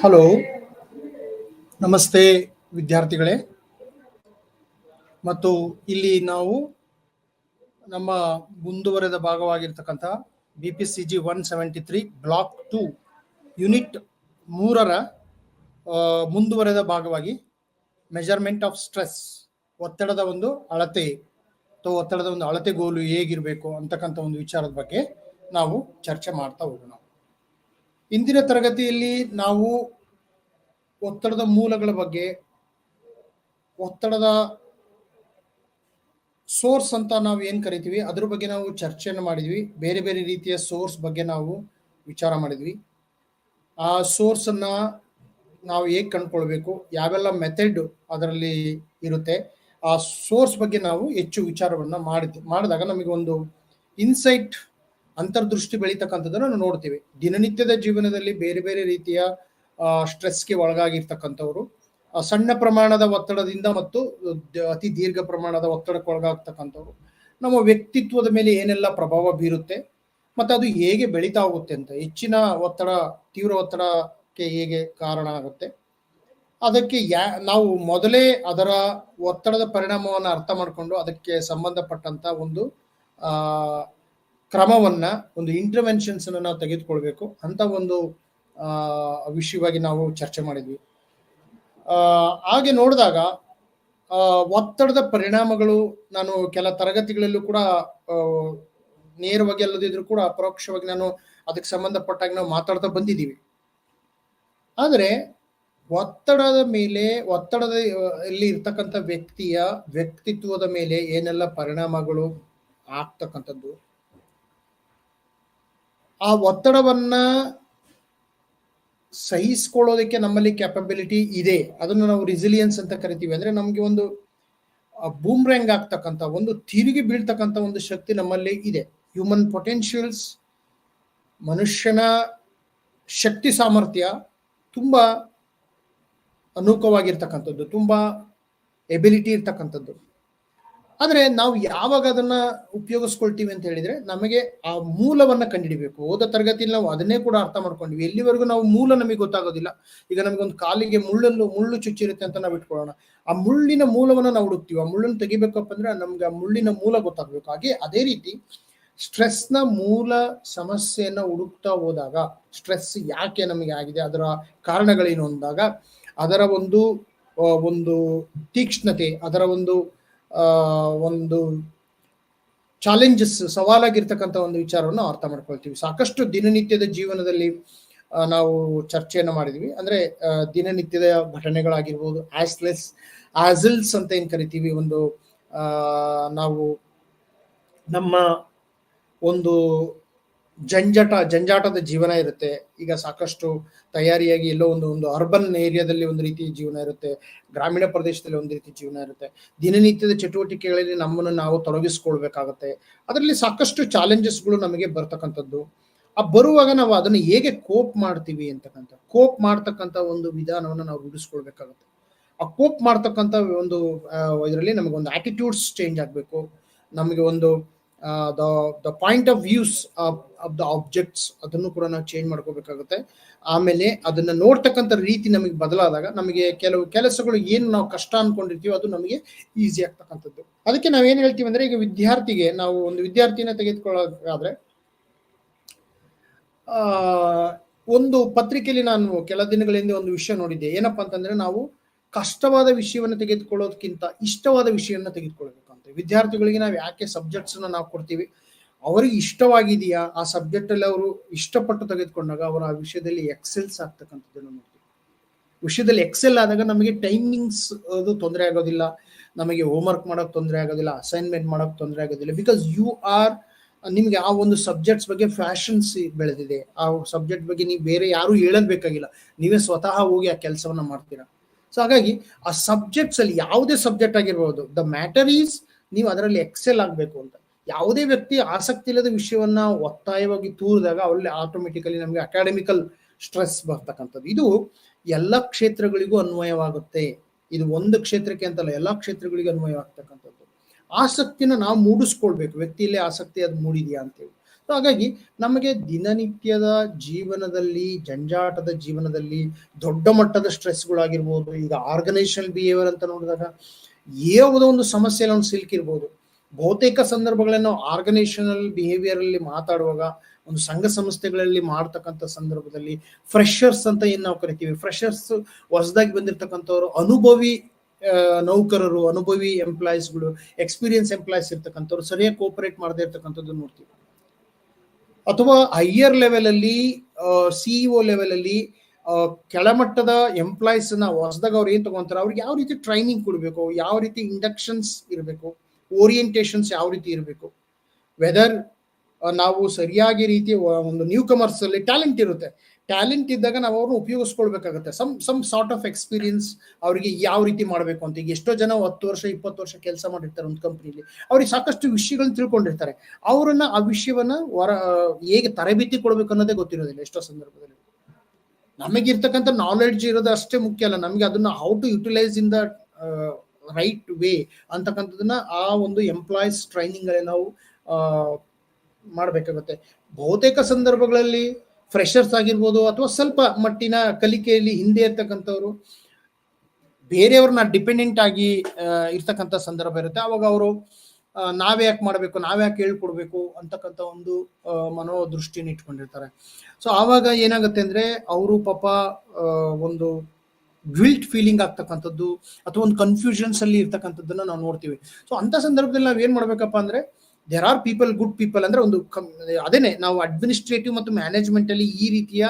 Hello, ನಮಸ್ತೆ ವಿದ್ಯಾರ್ಥಿಗಳೇ. ಮತ್ತು ಇಲ್ಲಿ ನಾವು ನಮ್ಮ ಮುಂದುವರೆದ ಭಾಗವಾಗಿರ್ತಕ್ಕಂಥ BPCG 173 ಬ್ಲಾಕ್ 2 ಯೂನಿಟ್ 3ರ ಮುಂದುವರೆದ ಭಾಗವಾಗಿ ಮೆಜರ್ಮೆಂಟ್ ಆಫ್ ಸ್ಟ್ರೆಸ್, ಒತ್ತಡದ ಒಂದು ಅಳತೆ ಅಥವಾ ಒತ್ತಡದ ಒಂದು ಅಳತೆಗೋಲು ಹೇಗಿರಬೇಕು ಅಂತಕ್ಕಂಥ ಒಂದು ವಿಚಾರದ ಬಗ್ಗೆ ನಾವು ಚರ್ಚೆ ಮಾಡ್ತಾ ಹೋಗೋಣ. ಇಂದಿನ ತರಗತಿಯಲ್ಲಿ ನಾವು ಒತ್ತಡದ ಮೂಲಗಳ ಬಗ್ಗೆ, ಒತ್ತಡದ ಸೋರ್ಸ್ ಅಂತ ನಾವು ಏನು ಕರಿತೀವಿ ಅದ್ರ ಬಗ್ಗೆ ನಾವು ಚರ್ಚೆಯನ್ನು ಮಾಡಿದ್ವಿ. ಬೇರೆ ಬೇರೆ ರೀತಿಯ ಸೋರ್ಸ್ ಬಗ್ಗೆ ನಾವು ವಿಚಾರ ಮಾಡಿದ್ವಿ. ಆ ಸೋರ್ಸನ್ನು ನಾವು ಹೇಗೆ ಕಂಡುಕೊಳ್ಬೇಕು, ಯಾವೆಲ್ಲ ಮೆಥಡ್ ಅದರಲ್ಲಿ ಇರುತ್ತೆ, ಆ ಸೋರ್ಸ್ ಬಗ್ಗೆ ನಾವು ಹೆಚ್ಚು ವಿಚಾರವನ್ನು ಮಾಡಿದಾಗ ನಮಗೆ ಒಂದು ಇನ್ಸೈಟ್, ಅಂತರ್ದೃಷ್ಟಿ ಬೆಳೀತಕ್ಕಂಥದ್ದನ್ನು ನಾವು ನೋಡ್ತೀವಿ. ದಿನನಿತ್ಯದ ಜೀವನದಲ್ಲಿ ಬೇರೆ ಬೇರೆ ರೀತಿಯ ಸ್ಟ್ರೆಸ್ಗೆ ಒಳಗಾಗಿರ್ತಕ್ಕಂಥವ್ರು, ಸಣ್ಣ ಪ್ರಮಾಣದ ಒತ್ತಡದಿಂದ ಮತ್ತು ಅತಿ ದೀರ್ಘ ಪ್ರಮಾಣದ ಒತ್ತಡಕ್ಕೆ ಒಳಗಾಗ್ತಕ್ಕಂಥವ್ರು ನಮ್ಮ ವ್ಯಕ್ತಿತ್ವದ ಮೇಲೆ ಏನೆಲ್ಲ ಪ್ರಭಾವ ಬೀರುತ್ತೆ ಮತ್ತು ಅದು ಹೇಗೆ ಬೆಳೀತಾ ಹೋಗುತ್ತೆ ಅಂತ, ಹೆಚ್ಚಿನ ಒತ್ತಡ, ತೀವ್ರ ಒತ್ತಡಕ್ಕೆ ಹೇಗೆ ಕಾರಣ ಆಗುತ್ತೆ, ಅದಕ್ಕೆ ನಾವು ಮೊದಲೇ ಅದರ ಒತ್ತಡದ ಪರಿಣಾಮವನ್ನು ಅರ್ಥ ಮಾಡಿಕೊಂಡು ಅದಕ್ಕೆ ಸಂಬಂಧಪಟ್ಟಂತ ಒಂದು ಕ್ರಮವನ್ನ, ಒಂದು ಇಂಟರ್ವೆನ್ಷನ್ಸ್ ಅನ್ನು ನಾವು ತೆಗೆದುಕೊಳ್ಬೇಕು ಅಂತ ಒಂದು ವಿಷಯವಾಗಿ ನಾವು ಚರ್ಚೆ ಮಾಡಿದ್ವಿ. ಹಾಗೆ ನೋಡಿದಾಗ ಒತ್ತಡದ ಪರಿಣಾಮಗಳು ನಾನು ಕೆಲ ತರಗತಿಗಳಲ್ಲೂ ಕೂಡ ನೇರವಾಗಿ ಅಲ್ಲದಿದ್ರು ಕೂಡ ಅಪರೋಕ್ಷವಾಗಿ ನಾನು ಅದಕ್ಕೆ ಸಂಬಂಧಪಟ್ಟಾಗ ನಾವು ಮಾತಾಡ್ತಾ ಬಂದಿದ್ದೀವಿ. ಆದರೆ ಒತ್ತಡದ ಮೇಲೆ, ಒತ್ತಡದಲ್ಲಿ ಇರ್ತಕ್ಕಂಥ ವ್ಯಕ್ತಿಯ ವ್ಯಕ್ತಿತ್ವದ ಮೇಲೆ ಏನೆಲ್ಲ ಪರಿಣಾಮಗಳು ಆಗ್ತಕ್ಕಂಥದ್ದು, ಆ ಒತ್ತಡವನ್ನ ಸಹಿಸ್ಕೊಳ್ಳೋದಕ್ಕೆ ನಮ್ಮಲ್ಲಿ ಕ್ಯಾಪಬಿಲಿಟಿ ಇದೆ, ಅದನ್ನು ನಾವು ರಿಸಿಲಿಯನ್ಸ್ ಅಂತ ಕರಿತೀವಿ. ಅಂದ್ರೆ ನಮ್ಗೆ ಒಂದು ಬೂಮ್ರ್ಯಾಂಗ್ ಆಗ್ತಕ್ಕಂಥ, ಒಂದು ತಿರುಗಿ ಬೀಳ್ತಕ್ಕಂಥ ಒಂದು ಶಕ್ತಿ ನಮ್ಮಲ್ಲಿ ಇದೆ. ಹ್ಯೂಮನ್ ಪೊಟೆನ್ಷಿಯಲ್ಸ್, ಮನುಷ್ಯನ ಶಕ್ತಿ ಸಾಮರ್ಥ್ಯ ತುಂಬಾ ಅನುಕೂಲವಾಗಿರ್ತಕ್ಕಂಥದ್ದು, ತುಂಬಾ ಎಬಿಲಿಟಿ ಇರ್ತಕ್ಕಂಥದ್ದು. ಆದರೆ ನಾವು ಯಾವಾಗ ಅದನ್ನ ಉಪಯೋಗಿಸ್ಕೊಳ್ತೀವಿ ಅಂತ ಹೇಳಿದ್ರೆ ನಮಗೆ ಆ ಮೂಲವನ್ನ ಕಂಡುಹಿಡಿಬೇಕು. ಹೋದ ತರಗತಿಯಲ್ಲಿ ನಾವು ಅದನ್ನೇ ಕೂಡ ಅರ್ಥ ಮಾಡ್ಕೊಂಡ್ವಿ. ಎಲ್ಲಿವರೆಗೂ ನಾವು ಮೂಲ ನಮಗೆ ಗೊತ್ತಾಗೋದಿಲ್ಲ. ಈಗ ನಮಗೊಂದು ಕಾಲಿಗೆ ಮುಳ್ಳು ಚುಚ್ಚಿರುತ್ತೆ ಅಂತ ನಾವು ಇಟ್ಕೊಳ್ಳೋಣ, ಆ ಮುಳ್ಳಿನ ಮೂಲವನ್ನ ನಾವು ಹುಡುಕ್ತೀವಿ. ಆ ಮುಳ್ಳನ್ನು ತೆಗಿಬೇಕಪ್ಪ ಅಂದ್ರೆ ನಮ್ಗೆ ಆ ಮುಳ್ಳಿನ ಮೂಲ ಗೊತ್ತಾಗ್ಬೇಕು. ಹಾಗೆ ಅದೇ ರೀತಿ ಸ್ಟ್ರೆಸ್ನ ಮೂಲ ಸಮಸ್ಯೆಯನ್ನ ಹುಡುಕ್ತಾ ಹೋದಾಗ, ಸ್ಟ್ರೆಸ್ ಯಾಕೆ ನಮಗೆ ಆಗಿದೆ, ಅದರ ಕಾರಣಗಳೇನು ಅಂದಾಗ ಅದರ ಒಂದು ತೀಕ್ಷ್ಣತೆ, ಅದರ ಒಂದು ಚಾಲೆಂಜಸ್, ಸವಾಲಾಗಿರ್ತಕ್ಕಂಥ ಒಂದು ವಿಚಾರವನ್ನು ಅರ್ಥ ಮಾಡ್ಕೊಳ್ತೀವಿ. ಸಾಕಷ್ಟು ದಿನನಿತ್ಯದ ಜೀವನದಲ್ಲಿ ನಾವು ಚರ್ಚೆಯನ್ನು ಮಾಡಿದ್ವಿ. ಅಂದ್ರೆ ದಿನನಿತ್ಯದ ಘಟನೆಗಳಾಗಿರ್ಬೋದು, ಆಸಲ್ಸ್ ಅಂತ ಏನ್ ಕರಿತೀವಿ, ಒಂದು ನಾವು ನಮ್ಮ ಒಂದು ಜಂಜಾಟದ ಜೀವನ ಇರುತ್ತೆ. ಈಗ ಸಾಕಷ್ಟು ತಯಾರಿಯಾಗಿ ಎಲ್ಲೋ ಒಂದು ಅರ್ಬನ್ ಏರಿಯಾದಲ್ಲಿ ಒಂದು ರೀತಿ ಜೀವನ ಇರುತ್ತೆ, ಗ್ರಾಮೀಣ ಪ್ರದೇಶದಲ್ಲಿ ಒಂದು ರೀತಿ ಜೀವನ ಇರುತ್ತೆ. ದಿನನಿತ್ಯದ ಚಟುವಟಿಕೆಗಳಲ್ಲಿ ನಮ್ಮನ್ನು ನಾವು ತೊಡಗಿಸ್ಕೊಳ್ಬೇಕಾಗತ್ತೆ. ಅದರಲ್ಲಿ ಸಾಕಷ್ಟು ಚಾಲೆಂಜಸ್ಗಳು ನಮಗೆ ಬರ್ತಕ್ಕಂಥದ್ದು. ಆ ಬರುವಾಗ ನಾವು ಅದನ್ನು ಹೇಗೆ ಕೋಪ್ ಮಾಡ್ತೀವಿ ಅಂತಕ್ಕಂಥ, ಕೋಪ್ ಮಾಡ್ತಕ್ಕಂಥ ಒಂದು ವಿಧಾನವನ್ನು ನಾವು ರೂಢಿಸ್ಕೊಳ್ಬೇಕಾಗತ್ತೆ. ಆ ಕೋಪ್ ಮಾಡ್ತಕ್ಕಂಥ ಒಂದು ಇದರಲ್ಲಿ ನಮಗೊಂದು ಆಟಿಟ್ಯೂಡ್ಸ್ ಚೇಂಜ್ ಆಗಬೇಕು. ನಮಗೆ ಒಂದು the point of views of the objects ಅದನ್ನು ಕೂಡ ನಾವು ಚೇಂಜ್ ಮಾಡ್ಕೋಬೇಕಾಗುತ್ತೆ. ಆಮೇಲೆ ಅದನ್ನ ನೋಡ್ತಕ್ಕಂಥ ರೀತಿ ನಮಗೆ ಬದಲಾದಾಗ ನಮಗೆ ಕೆಲವು ಕೆಲಸಗಳು ಏನು ನಾವು ಕಷ್ಟ ಅನ್ಕೊಂಡಿರ್ತೀವೋ ಅದು ನಮಗೆ ಈಸಿ ಆಗ್ತಕ್ಕಂಥದ್ದು. ಅದಕ್ಕೆ ನಾವೇನ್ ಹೇಳ್ತೀವಿ ಅಂದ್ರೆ, ಈಗ ವಿದ್ಯಾರ್ಥಿಗೆ, ನಾವು ಒಂದು ವಿದ್ಯಾರ್ಥಿನ ತೆಗೆದುಕೊಳ್ಳೋದಾದ್ರೆ, ಒಂದು ಪತ್ರಿಕೆಯಲ್ಲಿ ನಾನು ಕೆಲ ದಿನಗಳ ಹಿಂದೆ ಒಂದು ವಿಷಯ ನೋಡಿದ್ದೆ. ಏನಪ್ಪಾ ಅಂತಂದ್ರೆ, ನಾವು ಕಷ್ಟವಾದ ವಿಷಯವನ್ನು ತೆಗೆದುಕೊಳ್ಳೋದಕ್ಕಿಂತ ಇಷ್ಟವಾದ ವಿಷಯವನ್ನು ತೆಗೆದುಕೊಳ್ಬೇಕು ಅಂತ. ವಿದ್ಯಾರ್ಥಿಗಳಿಗೆ ನಾವು ಯಾಕೆ ಸಬ್ಜೆಕ್ಟ್ಸ್ ನಾವು ಕೊಡ್ತೀವಿ, ಅವರಿಗೆ ಇಷ್ಟವಾಗಿದೆಯಾ ಆ ಸಬ್ಜೆಕ್ಟ್ ಅಲ್ಲಿ ಅವರು ಇಷ್ಟಪಟ್ಟು ತೆಗೆದುಕೊಂಡಾಗ ಅವರ ಆ ವಿಷಯದಲ್ಲಿ ಎಕ್ಸೆಲ್ಸ್ ಆಗ್ತಕ್ಕಂಥದ್ದನ್ನು ನೋಡ್ತೀವಿ. ವಿಷಯದಲ್ಲಿ ಎಕ್ಸೆಲ್ ಆದಾಗ ನಮಗೆ ಟೈಮಿಂಗ್ಸ್ ಅದು ತೊಂದರೆ ಆಗೋದಿಲ್ಲ, ನಮಗೆ ಹೋಮ್ವರ್ಕ್ ಮಾಡೋಕೆ ತೊಂದರೆ ಆಗೋದಿಲ್ಲ, ಅಸೈನ್ಮೆಂಟ್ ಮಾಡೋಕೆ ತೊಂದರೆ ಆಗೋದಿಲ್ಲ. ಬಿಕಾಸ್ ನಿಮ್ಗೆ ಆ ಒಂದು ಸಬ್ಜೆಕ್ಟ್ಸ್ ಬಗ್ಗೆ ಫ್ಯಾಷನ್ಸ್ ಬೆಳೆದಿದೆ. ಆ ಸಬ್ಜೆಕ್ಟ್ ಬಗ್ಗೆ ನೀವು ಬೇರೆ ಯಾರು ಹೇಳೋದ್ ಬೇಕಾಗಿಲ್ಲ, ನೀವೇ ಸ್ವತಃ ಹೋಗಿ ಆ ಕೆಲಸವನ್ನ ಮಾಡ್ತೀರಾ. ಸೊ ಹಾಗಾಗಿ ಆ ಸಬ್ಜೆಕ್ಟ್ಸ್ ಅಲ್ಲಿ ಯಾವುದೇ ಸಬ್ಜೆಕ್ಟ್ ಆಗಿರ್ಬೋದು, ದ ಮ್ಯಾಟರ್ ಈಸ್ ನೀವು ಅದರಲ್ಲಿ ಎಕ್ಸೆಲ್ ಆಗಬೇಕು ಅಂತ. ಯಾವುದೇ ವ್ಯಕ್ತಿ ಆಸಕ್ತಿ ಇಲ್ಲದ ವಿಷಯವನ್ನ ಒತ್ತಾಯವಾಗಿ ತೂರಿದಾಗ ಅವರಲ್ಲಿ ಆಟೋಮೆಟಿಕಲಿ ನಮಗೆ ಅಕಾಡೆಮಿಕಲ್ ಸ್ಟ್ರೆಸ್ ಬರ್ತಕ್ಕಂಥದ್ದು. ಇದು ಎಲ್ಲ ಕ್ಷೇತ್ರಗಳಿಗೂ ಅನ್ವಯವಾಗುತ್ತೆ. ಇದು ಒಂದು ಕ್ಷೇತ್ರಕ್ಕೆ ಅಂತಲ್ಲ, ಎಲ್ಲ ಕ್ಷೇತ್ರಗಳಿಗೂ ಅನ್ವಯವಾಗ್ತಕ್ಕಂಥದ್ದು. ಆಸಕ್ತಿನ ನಾವು ಮೂಡಿಸ್ಕೊಳ್ಬೇಕು. ವ್ಯಕ್ತಿಯಲ್ಲಿ ಆಸಕ್ತಿ ಅದು ಮೂಡಿದೆಯಾ ಅಂತೇಳಿ. ಹಾಗಾಗಿ ನಮಗೆ ದಿನನಿತ್ಯದ ಜೀವನದಲ್ಲಿ, ಜಂಜಾಟದ ಜೀವನದಲ್ಲಿ ದೊಡ್ಡ ಮಟ್ಟದ ಸ್ಟ್ರೆಸ್ಗಳಾಗಿರ್ಬೋದು, ಈಗ ಆರ್ಗನೈಸೇಷನಲ್ ಬಿಹೇವಿಯರ್ ಅಂತ ನೋಡಿದಾಗ ಯಾವುದೋ ಒಂದು ಸಮಸ್ಯೆಯಲ್ಲಿ ಒಂದು ಸಿಲುಕಿರ್ಬೋದು. ಬಹುತೇಕ ಸಂದರ್ಭಗಳನ್ನು ಆರ್ಗನೈಸೇಷನಲ್ ಬಿಹೇವಿಯರ್ ಅಲ್ಲಿ ಮಾತಾಡುವಾಗ, ಒಂದು ಸಂಘ ಸಂಸ್ಥೆಗಳಲ್ಲಿ ಮಾಡ್ತಕ್ಕಂಥ ಸಂದರ್ಭದಲ್ಲಿ ಫ್ರೆಶರ್ಸ್ ಅಂತ ಏನ್ ನಾವು ಕರಿತೀವಿ, ಫ್ರೆಶರ್ಸ್ ಹೊಸದಾಗಿ ಬಂದಿರತಕ್ಕಂಥವ್ರು, ಅನುಭವಿ ನೌಕರರು, ಅನುಭವಿ ಎಂಪ್ಲಾಯೀಸ್ಗಳು, ಎಕ್ಸ್ಪೀರಿಯನ್ಸ್ ಎಂಪ್ಲಾಯೀಸ್ ಇರ್ತಕ್ಕಂಥವ್ರು ಸರಿಯಾಗಿ ಕೋಪರೇಟ್ ಮಾಡದೇ ಇರ್ತಕ್ಕಂಥದ್ದು ನೋಡ್ತೀವಿ. ಅಥವಾ ಹೈಯರ್ ಲೆವೆಲ್ ಅಲ್ಲಿ ಸಿಇಒ ಲೆವೆಲ್ ಅಲ್ಲಿ ಕೆಳಮಟ್ಟದ ಎಂಪ್ಲಾಯೀಸ್ ನ ಹೊಸದಾಗ ಅವ್ರು ಏನ್ ತಗೊಂತಾರೆ, ಅವ್ರಿಗೆ ಯಾವ ರೀತಿ ಟ್ರೈನಿಂಗ್ ಕೊಡಬೇಕು, ಯಾವ ರೀತಿ ಇಂಡಕ್ಷನ್ಸ್ ಇರಬೇಕು, ಓರಿಯೆಂಟೇಷನ್ಸ್ ಯಾವ ರೀತಿ ಇರಬೇಕು, ವೆದರ್ ನಾವು ಸರಿಯಾಗಿ ರೀತಿ ಒಂದು ನ್ಯೂ ಕಮರ್ಸ್ ಅಲ್ಲಿ ಟ್ಯಾಲೆಂಟ್ ಇರುತ್ತೆ, ಟ್ಯಾಲೆಂಟ್ ಇದ್ದಾಗ ನಾವು ಅವ್ರನ್ನ ಉಪಯೋಗಿಸ್ಕೊಳ್ಬೇಕಾಗುತ್ತೆ. ಸಮ್ ಸಾರ್ಟ್ ಆಫ್ ಎಕ್ಸ್ಪೀರಿಯನ್ಸ್ ಅವರಿಗೆ ಯಾವ ರೀತಿ ಮಾಡಬೇಕು ಅಂತ. ಈಗ ಎಷ್ಟೋ ಜನ 10 ವರ್ಷ 20 ವರ್ಷ ಕೆಲಸ ಮಾಡಿರ್ತಾರೆ ಒಂದು ಕಂಪ್ನಿಲಿ, ಅವ್ರಿಗೆ ಸಾಕಷ್ಟು ವಿಷಯಗಳನ್ನ ತಿಳ್ಕೊಂಡಿರ್ತಾರೆ, ಅವರನ್ನ ಆ ವಿಷಯವನ್ನ ಹೇಗೆ ತರಬೇತಿ ಕೊಡ್ಬೇಕು ಅನ್ನೋದೇ ಗೊತ್ತಿರೋದಿಲ್ಲ ಎಷ್ಟೋ ಸಂದರ್ಭದಲ್ಲಿ. ನಮಗಿರ್ತಕ್ಕಂಥ ನಾಲೆಡ್ಜ್ ಇರೋದು ಅಷ್ಟೇ ಮುಖ್ಯ ಅಲ್ಲ, ನಮಗೆ ಅದನ್ನ how to utilise in the right way ಅಂತಕ್ಕಂಥದನ್ನ ಆ ಒಂದು ಎಂಪ್ಲಾಯೀಸ್ ಟ್ರೈನಿಂಗ್ ಅಲ್ಲಿ ನಾವು ಮಾಡಬೇಕಾಗುತ್ತೆ. ಬಹುತೇಕ ಸಂದರ್ಭಗಳಲ್ಲಿ ಫ್ರೆಶರ್ಸ್ ಆಗಿರ್ಬೋದು ಅಥವಾ ಸ್ವಲ್ಪ ಮಟ್ಟಿನ ಕಲಿಕೆಯಲ್ಲಿ ಹಿಂದೆ ಇರ್ತಕ್ಕಂಥವ್ರು ಬೇರೆಯವ್ರನ್ನ ಡಿಪೆಂಡೆಂಟ್ ಆಗಿ ಇರ್ತಕ್ಕಂಥ ಸಂದರ್ಭ ಇರುತ್ತೆ. ಅವಾಗ ಅವರು ನಾವೇ ಯಾಕೆ ಮಾಡಬೇಕು, ನಾವೇ ಯಾಕೆ ಹೇಳ್ಕೊಡ್ಬೇಕು ಅಂತಕ್ಕಂಥ ಒಂದು ಮನೋದೃಷ್ಟಿನ ಇಟ್ಕೊಂಡಿರ್ತಾರೆ. ಸೊ ಆವಾಗ ಏನಾಗುತ್ತೆ ಅಂದ್ರೆ ಅವರು ಪಾಪ ಒಂದು ಗಿಲ್ಟ್ ಫೀಲಿಂಗ್ ಆಗ್ತಕ್ಕಂಥದ್ದು ಅಥವಾ ಒಂದು ಕನ್ಫ್ಯೂಷನ್ಸ್ ಅಲ್ಲಿ ಇರ್ತಕ್ಕಂಥದ್ದನ್ನ ನಾವು ನೋಡ್ತೀವಿ. ಸೊ ಅಂತ ಸಂದರ್ಭದಲ್ಲಿ ನಾವ್ ಏನ್ ಮಾಡ್ಬೇಕಪ್ಪ ಅಂದ್ರೆ, there are people, good people ಅಂದ್ರೆ ಒಂದು ಅದೇನೆ ನಾವು ಅಡ್ಮಿನಿಸ್ಟ್ರೇಟಿವ್ ಮತ್ತು ಮ್ಯಾನೇಜ್ಮೆಂಟ್ ಅಲ್ಲಿ ಈ ರೀತಿಯ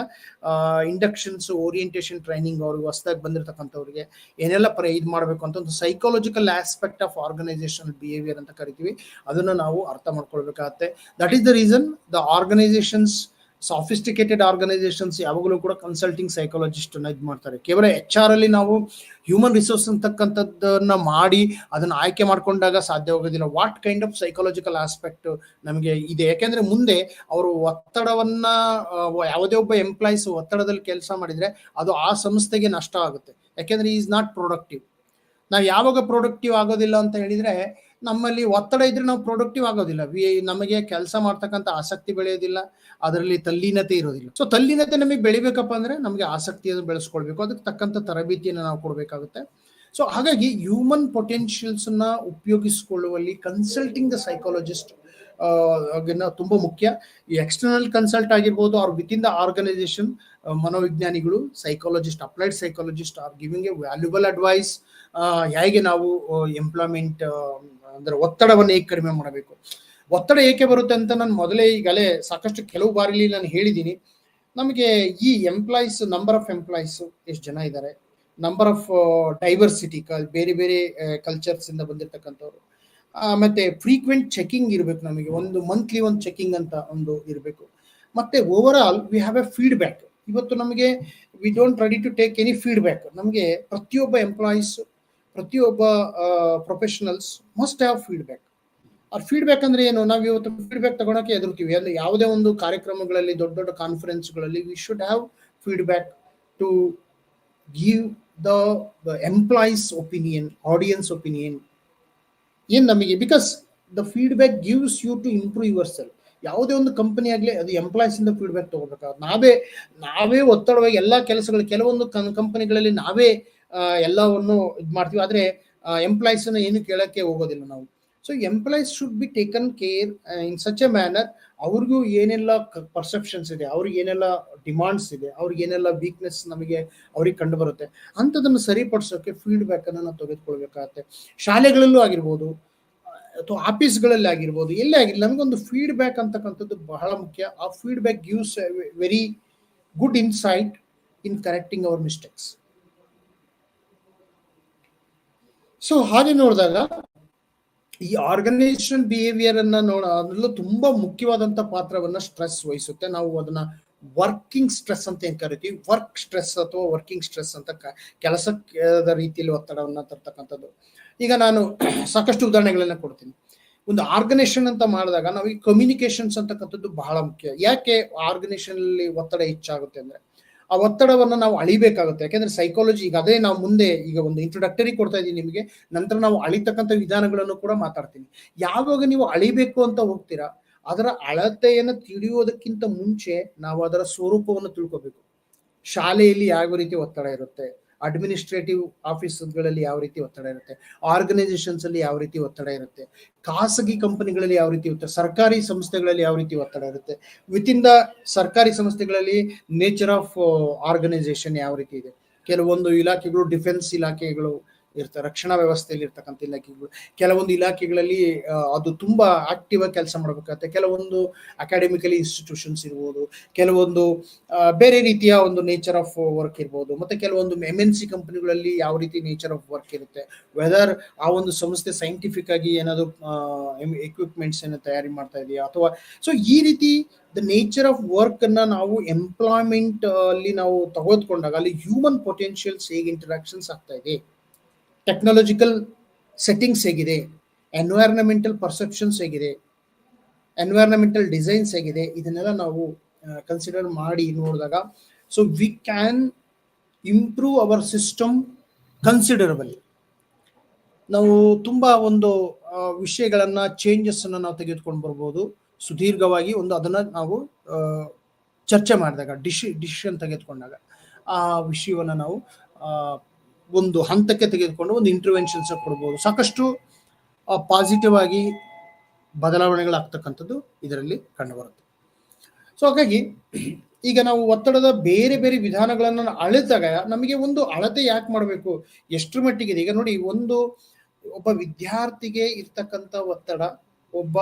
ಇಂಡಕ್ಷನ್ಸ್, ಓರಿಯೆಂಟೇಷನ್ ಟ್ರೈನಿಂಗ್ ಅವ್ರಿಗೆ ಹೊಸದಾಗಿ ಬಂದಿರತಕ್ಕಂಥವ್ರಿಗೆ ಏನೆಲ್ಲ ಇದು ಮಾಡಬೇಕು ಅಂತ ಒಂದು psychological aspect of organisational behaviour ಅಂತ ಕರಿತೀವಿ, ಅದನ್ನ ನಾವು ಅರ್ಥ ಮಾಡ್ಕೊಳ್ಬೇಕಾಗತ್ತೆ. That is the reason the organisations, sophisticated organisations ಯಾವಾಗಲೂ ಕೂಡ ಕನ್ಸಲ್ಟಿಂಗ್ ಸೈಕಾಲಜಿಸ್ಟ್ ಅನ್ನ ಇದು ಮಾಡ್ತಾರೆ. ಕೇವಲ HR ಅಲ್ಲಿ ನಾವು ಹ್ಯೂಮನ್ ರಿಸೋರ್ಸ್ ಅಂತಕ್ಕಂಥದ್ದನ್ನ ಮಾಡಿ ಅದನ್ನ ಆಯ್ಕೆ ಮಾಡ್ಕೊಂಡಾಗ ಸಾಧ್ಯವಾಗೋದಿಲ್ಲ. What kind of psychological aspect ನಮಗೆ ಇದೆ, ಯಾಕೆಂದ್ರೆ ಮುಂದೆ ಅವರು ಒತ್ತಡವನ್ನ, ಯಾವುದೇ ಒಬ್ಬ ಎಂಪ್ಲಾಯೀಸ್ ಒತ್ತಡದಲ್ಲಿ ಕೆಲಸ ಮಾಡಿದ್ರೆ ಅದು ಆ ಸಂಸ್ಥೆಗೆ ನಷ್ಟ ಆಗುತ್ತೆ, ಯಾಕೆಂದ್ರೆ ಈಸ್ ನಾಟ್ ಪ್ರೊಡಕ್ಟಿವ್. ನಾವು ಯಾವಾಗ ಪ್ರೊಡಕ್ಟಿವ್ ಆಗೋದಿಲ್ಲ ಅಂತ ಹೇಳಿದ್ರೆ, ನಮ್ಮಲ್ಲಿ ಒತ್ತಡ ಇದ್ರೆ ನಾವು ಪ್ರೊಡಕ್ಟಿವ್ ಆಗೋದಿಲ್ಲ, ನಮಗೆ ಕೆಲಸ ಮಾಡ್ತಕ್ಕಂಥ ಆಸಕ್ತಿ ಬೆಳೆಯೋದಿಲ್ಲ, ಅದರಲ್ಲಿ ತಲ್ಲೀನತೆ ಇರೋದಿಲ್ಲ. ಸೊ ತಲ್ಲೀನತೆ ನಮಗೆ ಬೆಳಿಬೇಕಪ್ಪ ಅಂದ್ರೆ ನಮಗೆ ಆಸಕ್ತಿಯನ್ನು ಬೆಳೆಸ್ಕೊಳ್ಬೇಕು, ಅದಕ್ಕೆ ತಕ್ಕಂಥ ತರಬೇತಿಯನ್ನು ನಾವು ಕೊಡಬೇಕಾಗುತ್ತೆ. ಸೊ ಹಾಗಾಗಿ ಹ್ಯೂಮನ್ ಪೊಟೆನ್ಷಿಯಲ್ಸ್ ನ ಉಪಯೋಗಿಸಿಕೊಳ್ಳುವಲ್ಲಿ ಕನ್ಸಲ್ಟಿಂಗ್ ದ ಸೈಕಾಲಜಿಸ್ಟ್ ತುಂಬಾ ಮುಖ್ಯ. ಈ ಎಕ್ಸ್ಟರ್ನಲ್ ಕನ್ಸಲ್ಟ್ ಆಗಿರ್ಬೋದು, ಅವ್ರ ವಿತ್ ಇನ್ ದ ಆರ್ಗನೈಸೇಷನ್ ಮನೋವಿಜ್ಞಾನಿಗಳು, psychologist, applied psychologist are giving a valuable advice. ಹೇಗೆ ನಾವು ಎಂಪ್ಲಾಯ್ಮೆಂಟ್ ಅಂದ್ರೆ ಒತ್ತಡವನ್ನು ಹೇಗೆ ಕಡಿಮೆ ಮಾಡಬೇಕು, ಒತ್ತಡ ಏಕೆ ಬರುತ್ತೆ ಅಂತ ನಾನು ಮೊದಲೇ ಈಗಲೇ ಸಾಕಷ್ಟು ಕೆಲವು ಬಾರಿಲಿ ನಾನು ಹೇಳಿದ್ದೀನಿ. ನಮಗೆ ಈ ಎಂಪ್ಲಾಯೀಸ್, ನಂಬರ್ ಆಫ್ ಎಂಪ್ಲಾಯೀಸ್ ಎಷ್ಟು ಜನ ಇದ್ದಾರೆ, ನಂಬರ್ ಆಫ್ ಡೈವರ್ಸಿಟಿ, ಬೇರೆ ಬೇರೆ ಕಲ್ಚರ್ಸ್ ಇಂದ ಬಂದಿರತಕ್ಕಂಥವ್ರು, ಮತ್ತೆ ಫ್ರೀಕ್ವೆಂಟ್ ಚೆಕಿಂಗ್ ಇರಬೇಕು, ನಮಗೆ ಒಂದು ಮಂತ್ಲಿ ಒಂದು ಚೆಕಿಂಗ್ ಅಂತ ಒಂದು ಇರಬೇಕು. ಮತ್ತೆ over all we have a feedback. ಇವತ್ತು ನಮಗೆ we don't ready to take any feedback. ನಮಗೆ ಪ್ರತಿಯೊಬ್ಬ ಎಂಪ್ಲಾಯೀಸ್, ಪ್ರತಿಯೊಬ್ಬ ಪ್ರೊಫೆಷನಲ್ಸ್ ಮಸ್ಟ್ ಹ್ಯಾವ್ ಫೀಡ್ಬ್ಯಾಕ್. ಆ ಫೀಡ್ಬ್ಯಾಕ್ ಅಂದ್ರೆ ಏನು, ನಾವು ಇವತ್ತು ಫೀಡ್ಬ್ಯಾಕ್ ತಗೊಳಕ್ಕೆ ಎದುರ್ತೀವಿ. ಅಂದ್ರೆ ಯಾವುದೇ ಒಂದು ಕಾರ್ಯಕ್ರಮಗಳಲ್ಲಿ, ದೊಡ್ಡ ದೊಡ್ಡ ಕಾನ್ಫರೆನ್ಸ್ಗಳಲ್ಲಿ we should have feedback to give the employees opinion, audience opinion ಏನ್ ನಮಗೆ, because the feedback gives you to improve yourself. ಯಾವುದೇ ಒಂದು ಕಂಪನಿ ಆಗ್ಲಿ ಅದು ಎಂಪ್ಲಾಯೀಸ್ ಇಂದ ಫೀಡ್ಬ್ಯಾಕ್ ತಗೋಬೇಕಾಗುತ್ತೆ. ನಾವೇ ಒತ್ತಡವಾಗಿ ಎಲ್ಲಾ ಕೆಲಸಗಳು, ಕೆಲವೊಂದು ಕಂಪನಿಗಳಲ್ಲಿ ನಾವೇ ಎಲ್ಲವನ್ನು ಇದು ಮಾಡ್ತೀವಿ, ಆದ್ರೆ ಎಂಪ್ಲಾಯೀಸ್ ಅನ್ನ ಏನು ಕೇಳಕ್ಕೆ ಹೋಗೋದಿಲ್ಲ ನಾವು. So employees should be taken care in such A manner. ಅವ್ರಿಗೂ ಏನೆಲ್ಲ ಪರ್ಸೆಪ್ಷನ್ಸ್ ಇದೆ, ಅವ್ರಿಗೆ ಏನೆಲ್ಲ ಡಿಮಾಂಡ್ಸ್ ಇದೆ, ಅವ್ರಿಗೆ ಏನೆಲ್ಲ ವೀಕ್ನೆಸ್ ನಮಗೆ ಅವ್ರಿಗೆ ಕಂಡು ಬರುತ್ತೆ, ಅಂಥದನ್ನು ಸರಿಪಡಿಸೋಕೆ ಫೀಡ್ಬ್ಯಾಕ್ ಅನ್ನು ನಾವು ತೆಗೆದುಕೊಳ್ಬೇಕಾಗತ್ತೆ. ಶಾಲೆಗಳಲ್ಲೂ ಆಗಿರ್ಬೋದು ಅಥವಾ ಆಫೀಸ್ಗಳಲ್ಲಿ ಆಗಿರ್ಬೋದು, ಎಲ್ಲೇ ಆಗಿರಲಿ, ನಮಗೊಂದು ಫೀಡ್ಬ್ಯಾಕ್ ಅಂತಕ್ಕಂಥದ್ದು ಬಹಳ ಮುಖ್ಯ. ಆ feedback gives very good insight in correcting our mistakes. So ಹಾಗೆ ನೋಡಿದಾಗ ಈ ಆರ್ಗನೈಸೇಷನ್ ಬಿಹೇವಿಯರ್ ಅನ್ನ ಅದರಲ್ಲೂ ತುಂಬಾ ಮುಖ್ಯವಾದಂತ ಪಾತ್ರವನ್ನ ಸ್ಟ್ರೆಸ್ ವಹಿಸುತ್ತೆ. ನಾವು ಅದನ್ನ ವರ್ಕಿಂಗ್ ಸ್ಟ್ರೆಸ್ ಅಂತ ಏನ್ ಕರಿತೀವಿ, ವರ್ಕ್ ಸ್ಟ್ರೆಸ್ ಅಥವಾ ವರ್ಕಿಂಗ್ ಸ್ಟ್ರೆಸ್ ಅಂತ, ಕೆಲಸದ ರೀತಿಯಲ್ಲಿ ಒತ್ತಡವನ್ನ ತರ್ತಕ್ಕಂಥದ್ದು. ಈಗ ನಾನು ಸಾಕಷ್ಟು ಉದಾಹರಣೆಗಳನ್ನ ಕೊಡ್ತೀನಿ. ಒಂದು ಆರ್ಗನೈಸೇಷನ್ ಅಂತ ಮಾಡಿದಾಗ ನಾವು ಈ ಕಮ್ಯುನಿಕೇಶನ್ಸ್ ಅಂತಕ್ಕಂಥದ್ದು ಬಹಳ ಮುಖ್ಯ. ಯಾಕೆ ಆರ್ಗನೈಸೇಷನ್ ಅಲ್ಲಿ ಒತ್ತಡ ಹೆಚ್ಚಾಗುತ್ತೆ ಅಂದ್ರೆ, ಆ ಒತ್ತಡವನ್ನು ನಾವು ಅಳಿಬೇಕಾಗುತ್ತೆ. ಯಾಕೆಂದ್ರೆ ಸೈಕಾಲಜಿ, ಈಗ ಅದೇ ನಾವು ಮುಂದೆ ಈಗ ಒಂದು ಇಂಟ್ರೊಡಕ್ಟರಿ ಕೊಡ್ತಾ ಇದ್ದೀನಿ ನಿಮಗೆ, ನಂತರ ನಾವು ಅಳಿತಕ್ಕಂಥ ವಿಧಾನಗಳನ್ನು ಕೂಡ ಮಾತಾಡ್ತೀನಿ. ಯಾವಾಗ ನೀವು ಅಳಿಬೇಕು ಅಂತ ಹೋಗ್ತೀರಾ, ಅದರ ಅಳತೆಯನ್ನು ತಿಳಿಯೋದಕ್ಕಿಂತ ಮುಂಚೆ ನಾವು ಅದರ ಸ್ವರೂಪವನ್ನು ತಿಳ್ಕೋಬೇಕು. ಶಾಲೆಯಲ್ಲಿ ಯಾವ ರೀತಿ ಒತ್ತಡ ಇರುತ್ತೆ, ಅಡ್ಮಿನಿಸ್ಟ್ರೇಟಿವ್ ಆಫೀಸ್ಗಳಲ್ಲಿ ಯಾವ ರೀತಿ ಒತ್ತಡ ಇರುತ್ತೆ, ಆರ್ಗನೈಸೇಷನ್ಸ್ ಅಲ್ಲಿ ಯಾವ ರೀತಿ ಒತ್ತಡ ಇರುತ್ತೆ, ಖಾಸಗಿ ಕಂಪನಿಗಳಲ್ಲಿ ಯಾವ ರೀತಿ ಇರುತ್ತೆ, ಸರ್ಕಾರಿ ಸಂಸ್ಥೆಗಳಲ್ಲಿ ಯಾವ ರೀತಿ ಒತ್ತಡ ಇರುತ್ತೆ, ವಿತಿನ್ ದ ಸರ್ಕಾರಿ ಸಂಸ್ಥೆಗಳಲ್ಲಿ ನೇಚರ್ ಆಫ್ ಆರ್ಗನೈಸೇಷನ್ ಯಾವ ರೀತಿ ಇದೆ. ಕೆಲವೊಂದು ಇಲಾಖೆಗಳು ಡಿಫೆನ್ಸ್ ಇಲಾಖೆಗಳು ಇರ್ತವೆ, ರಕ್ಷಣಾ ವ್ಯವಸ್ಥೆಯಲ್ಲಿ ಇರ್ತಕ್ಕಂಥ ಇಲಾಖೆಗಳು. ಕೆಲವೊಂದು ಇಲಾಖೆಗಳಲ್ಲಿ ಅದು ತುಂಬಾ ಆಕ್ಟಿವ್ ಆಗಿ ಕೆಲಸ ಮಾಡಬೇಕಾಗುತ್ತೆ. ಕೆಲವೊಂದು ಅಕಾಡೆಮಿಕಲಿ ಇನ್ಸ್ಟಿಟ್ಯೂಷನ್ಸ್ ಇರ್ಬೋದು, ಕೆಲವೊಂದು ಬೇರೆ ರೀತಿಯ ಒಂದು ನೇಚರ್ ಆಫ್ ವರ್ಕ್ ಇರ್ಬೋದು. ಮತ್ತೆ ಕೆಲವೊಂದು MNC ಕಂಪನಿಗಳಲ್ಲಿ ಯಾವ ರೀತಿ ನೇಚರ್ ಆಫ್ ವರ್ಕ್ ಇರುತ್ತೆ, ವೆದರ್ ಆ ಒಂದು ಸಂಸ್ಥೆ ಸೈಂಟಿಫಿಕ್ ಆಗಿ ಏನಾದ್ರು ಎಕ್ವಿಪ್ಮೆಂಟ್ಸ್ ಅನ್ನು ತಯಾರಿ ಮಾಡ್ತಾ ಇದೆಯಾ ಅಥವಾ. ಸೊ ಈ ರೀತಿ ದ ನೇಚರ್ ಆಫ್ ವರ್ಕ್ ಅನ್ನ ನಾವು ಎಂಪ್ಲಾಯ್ಮೆಂಟ್ ಅಲ್ಲಿ ನಾವು ತೆಗೆದುಕೊಂಡಾಗ ಅಲ್ಲಿ ಹ್ಯೂಮನ್ ಪೊಟೆನ್ಷಿಯಲ್ಸ್ ಹೇಗೆ ಇಂಟರಾಕ್ಷನ್ಸ್ ಆಗ್ತಾ ಇದೆ, ಟೆಕ್ನಾಲಜಿಕಲ್ ಸೆಟ್ಟಿಂಗ್ಸ್ ಹೇಗಿದೆ, ಎನ್ವೈರನ್ಮೆಂಟಲ್ ಪರ್ಸೆಪ್ಷನ್ಸ್ ಹೇಗಿದೆ, ಎನ್ವೈರನ್ಮೆಂಟಲ್ ಡಿಸೈನ್ಸ್ ಹೇಗಿದೆ, ಇದನ್ನೆಲ್ಲ ನಾವು ಕನ್ಸಿಡರ್ ಮಾಡಿ ನೋಡಿದಾಗ so we can improve our system ಕನ್ಸಿಡರಬಲಿ. ನಾವು ತುಂಬಾ ಒಂದು ವಿಷಯಗಳನ್ನ ಚೇಂಜಸ್ ಅನ್ನ ನಾವು ತೆಗೆದುಕೊಂಡು ಬರ್ಬೋದು ಸುದೀರ್ಘವಾಗಿ. ಅದನ್ನ ನಾವು ಚರ್ಚೆ ಮಾಡಿದಾಗ ಡಿಸಿಷನ್ ತೆಗೆದುಕೊಂಡಾಗ ಆ ವಿಷಯವನ್ನ ನಾವು ಒಂದು ಹಂತಕ್ಕೆ ತೆಗೆದುಕೊಂಡು ಒಂದು ಇಂಟರ್ವೆನ್ಷನ್ಸ್ ಕೊಡ್ಬೋದು. ಸಾಕಷ್ಟು ಪಾಸಿಟಿವ್ ಆಗಿ ಬದಲಾವಣೆಗಳಾಗ್ತಕ್ಕಂಥದ್ದು ಇದರಲ್ಲಿ ಕಂಡುಬರುತ್ತೆ. ಸೊ ಹಾಗಾಗಿ ಈಗ ನಾವು ಒತ್ತಡದ ಬೇರೆ ಬೇರೆ ವಿಧಾನಗಳನ್ನು ಅಳೆದಾಗ ನಮಗೆ ಒಂದು ಅಳತೆ ಯಾಕೆ ಮಾಡಬೇಕು, ಎಷ್ಟರ ಮಟ್ಟಿಗಿದೆ. ಈಗ ನೋಡಿ, ಒಬ್ಬ ವಿದ್ಯಾರ್ಥಿಗೆ ಇರ್ತಕ್ಕಂಥ ಒತ್ತಡ ಒಬ್ಬ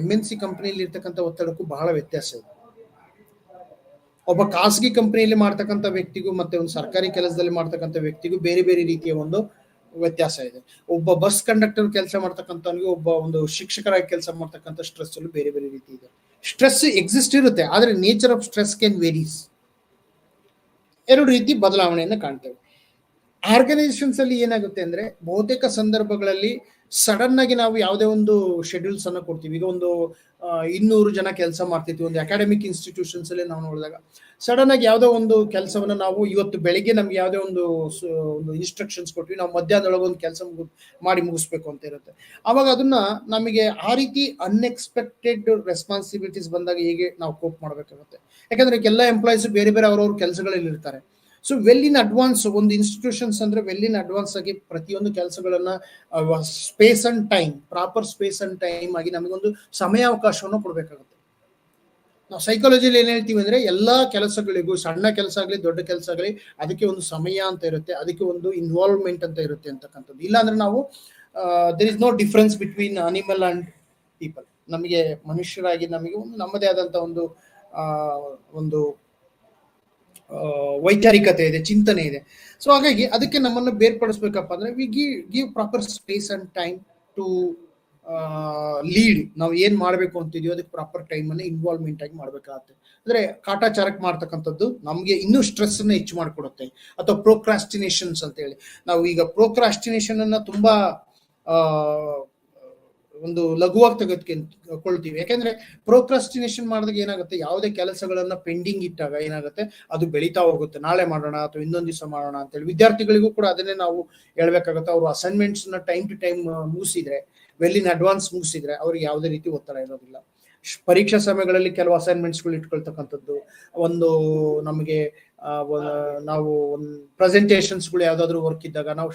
MNC ಕಂಪನಿಯಲ್ಲಿ ಇರ್ತಕ್ಕಂಥ ಒತ್ತಡಕ್ಕೂ ಬಹಳ ವ್ಯತ್ಯಾಸ ಇದೆ. ಒಬ್ಬ ಖಾಸಗಿ ಕಂಪನಿಯಲ್ಲಿ ಮಾಡ್ತಕ್ಕಂಥ ವ್ಯಕ್ತಿಗೂ ಮತ್ತೆ ಒಂದು ಸರ್ಕಾರಿ ಕೆಲಸದಲ್ಲಿ ಮಾಡ್ತಕ್ಕಂಥ ವ್ಯಕ್ತಿಗೂ ಬೇರೆ ಬೇರೆ ರೀತಿಯ ಒಂದು ವ್ಯತ್ಯಾಸ ಇದೆ. ಒಬ್ಬ ಬಸ್ ಕಂಡಕ್ಟರ್ ಕೆಲಸ ಮಾಡ್ತಕ್ಕಂಥವ್ನಿಗೆ ಒಬ್ಬ ಒಂದು ಶಿಕ್ಷಕರಾಗಿ ಕೆಲಸ ಮಾಡ್ತಕ್ಕಂಥ ಸ್ಟ್ರೆಸ್ ಅಲ್ಲೂ ಬೇರೆ ಬೇರೆ ರೀತಿ ಇದೆ. ಸ್ಟ್ರೆಸ್ ಎಕ್ಸಿಸ್ಟ್ ಇರುತ್ತೆ, ಆದರೆ nature of stress can varies. ಎರಡು ರೀತಿ ಬದಲಾವಣೆಯನ್ನು ಕಾಣ್ತೇವೆ. ಆರ್ಗನೈಸೇಷನ್ಸ್ ಅಲ್ಲಿ ಏನಾಗುತ್ತೆ ಅಂದ್ರೆ ಬಹುತೇಕ ಸಂದರ್ಭಗಳಲ್ಲಿ ಸಡನ್ ಆಗಿ ನಾವು ಯಾವುದೇ ಒಂದು ಶೆಡ್ಯೂಲ್ಸ್ ಅನ್ನ ಕೊಡ್ತೀವಿ. ಈಗ ಒಂದು 200 ಜನ ಕೆಲಸ ಮಾಡ್ತಿದ್ವಿ ಒಂದು ಅಕಾಡೆಮಿಕ್ ಇನ್ಸ್ಟಿಟ್ಯೂಷನ್ಸ್ ಅಲ್ಲಿ. ನಾವು ನೋಡಿದಾಗ ಸಡನ್ ಆಗಿ ಯಾವುದೋ ಒಂದು ಕೆಲಸವನ್ನ ನಾವು ಇವತ್ತು ಬೆಳಿಗ್ಗೆ ನಮ್ಗೆ ಯಾವುದೇ ಒಂದು ಇನ್ಸ್ಟ್ರಕ್ಷನ್ಸ್ ಕೊಟ್ವಿ, ನಾವು ಮಧ್ಯಾಹ್ನದೊಳಗೆ ಒಂದು ಕೆಲಸ ಮಾಡಿ ಮುಗಿಸ್ಬೇಕು ಅಂತ ಇರುತ್ತೆ. ಅವಾಗ ಅದನ್ನ ನಮಗೆ ಆ ರೀತಿ ಅನ್ಎಕ್ಸ್ಪೆಕ್ಟೆಡ್ ರೆಸ್ಪಾನ್ಸಿಬಿಲಿಟೀಸ್ ಬಂದಾಗ ಹೇಗೆ ನಾವು ಕೋಪ್ ಮಾಡಬೇಕಾಗುತ್ತೆ. ಯಾಕಂದ್ರೆ ಎಲ್ಲ ಎಂಪ್ಲಾಯೀಸ್ ಬೇರೆ ಬೇರೆ ಅವ್ರವ್ರ ಕೆಲಸಗಳಲ್ಲಿ ಇರ್ತಾರೆ. ಸೊ ವೆಲ್ ಇನ್ ಅಡ್ವಾನ್ಸ್ ಒಂದು ಇನ್ಸ್ಟಿಟ್ಯೂಷನ್ಸ್ ಅಂದ್ರೆ ವೆಲ್ ಇನ್ ಅಡ್ವಾನ್ಸ್ ಆಗಿ ಪ್ರತಿಯೊಂದು ಕೆಲಸಗಳನ್ನ space and time, proper space and time ಆಗಿ ನಮಗೊಂದು ಸಮಯಾವಕಾಶವನ್ನು ಕೊಡ್ಬೇಕಾಗುತ್ತೆ. ನಾವು ಸೈಕಾಲಜಿಲಿ ಏನ್ ಹೇಳ್ತೀವಿ ಅಂದ್ರೆ ಎಲ್ಲಾ ಕೆಲಸಗಳಿಗೂ, ಸಣ್ಣ ಕೆಲಸ ಆಗಲಿ ದೊಡ್ಡ ಕೆಲಸ ಆಗಲಿ, ಅದಕ್ಕೆ ಒಂದು ಸಮಯ ಅಂತ ಇರುತ್ತೆ, ಅದಕ್ಕೆ ಒಂದು ಇನ್ವಾಲ್ವ್ಮೆಂಟ್ ಅಂತ ಇರುತ್ತೆ ಅಂತಕ್ಕಂಥದ್ದು. ಇಲ್ಲಾಂದ್ರೆ ನಾವು there is no difference between animal and people. ನಮಗೆ ಮನುಷ್ಯರಾಗಿ ನಮಗೆ ಒಂದು ನಮ್ಮದೇ ಆದಂತ ಒಂದು ವೈಚಾರಿಕತೆ ಇದೆ, ಚಿಂತನೆ ಇದೆ. ಸೊ ಹಾಗಾಗಿ ಅದಕ್ಕೆ ನಮ್ಮನ್ನು ಬೇರ್ಪಡಿಸ್ಬೇಕಪ್ಪ ಅಂದ್ರೆ we give proper space and time to lead. ನಾವು ಏನ್ ಮಾಡ್ಬೇಕು ಅಂತಿದೀವೋ ಅದಕ್ಕೆ ಪ್ರಾಪರ್ ಟೈಮ್ ಅನ್ನ ಇನ್ವಾಲ್ವ್ಮೆಂಟ್ ಆಗಿ ಮಾಡ್ಬೇಕಾಗತ್ತೆ. ಅಂದ್ರೆ ಕಾಟಾಚಾರಕ್ಕೆ ಮಾಡ್ತಕ್ಕಂಥದ್ದು ನಮ್ಗೆ ಇನ್ನೂ ಸ್ಟ್ರೆಸ್ ಅನ್ನ ಹೆಚ್ಚು ಮಾಡಿಕೊಡುತ್ತೆ. ಅಥವಾ ಪ್ರೋಕ್ರಾಸ್ಟಿನೇಷನ್ಸ್ ಅಂತ ಹೇಳಿ, ನಾವು ಈಗ ಪ್ರೋಕ್ರಾಸ್ಟಿನೇಷನ್ ಅನ್ನ ತುಂಬಾ ಒಂದು ಲಘುವಾಗಿ ತೆಗೆದುಕೊಳ್ತೀವಿ. ಯಾಕೆಂದ್ರೆ ಪ್ರೋಕ್ರಾಸ್ಟಿನೇಷನ್ ಮಾಡಿದಾಗ ಏನಾಗುತ್ತೆ, ಯಾವುದೇ ಕೆಲಸಗಳನ್ನ ಪೆಂಡಿಂಗ್ ಇಟ್ಟಾಗ ಏನಾಗುತ್ತೆ, ಅದು ಬೆಳೀತಾ ಹೋಗುತ್ತೆ. ನಾಳೆ ಮಾಡೋಣ ಅಥವಾ ಇನ್ನೊಂದು ದಿವಸ ಮಾಡೋಣ ಅಂತೇಳಿ ವಿದ್ಯಾರ್ಥಿಗಳಿಗೂ ಕೂಡ ಅದನ್ನೇ ನಾವು ಹೇಳ್ಬೇಕಾಗುತ್ತೆ. ಅವರು ಅಸೈನ್ಮೆಂಟ್ಸ್ ನ ಟೈಮ್ ಟು ಟೈಮ್ ಮುಗಿಸಿದ್ರೆ, ವೆಲ್ ಇನ್ ಅಡ್ವಾನ್ಸ್ ಮುಗಿಸಿದ್ರೆ ಅವ್ರಿಗೆ ಯಾವುದೇ ರೀತಿ ಒತ್ತಡ ಇರೋದಿಲ್ಲ. ಪರೀಕ್ಷಾ ಸಮಯಗಳಲ್ಲಿ ಕೆಲವು ಅಸೈನ್ಮೆಂಟ್ಸ್ಗಳು ಇಟ್ಕೊಳ್ತಕ್ಕಂಥದ್ದು, ಒಂದು ನಮಗೆ ನಾವು ಒಂದು ಪ್ರೆಸೆಂಟೇಷನ್ಸ್ಗಳು ಯಾವ್ದಾದ್ರು ವರ್ಕ್ ಇದ್ದಾಗ ನಾವು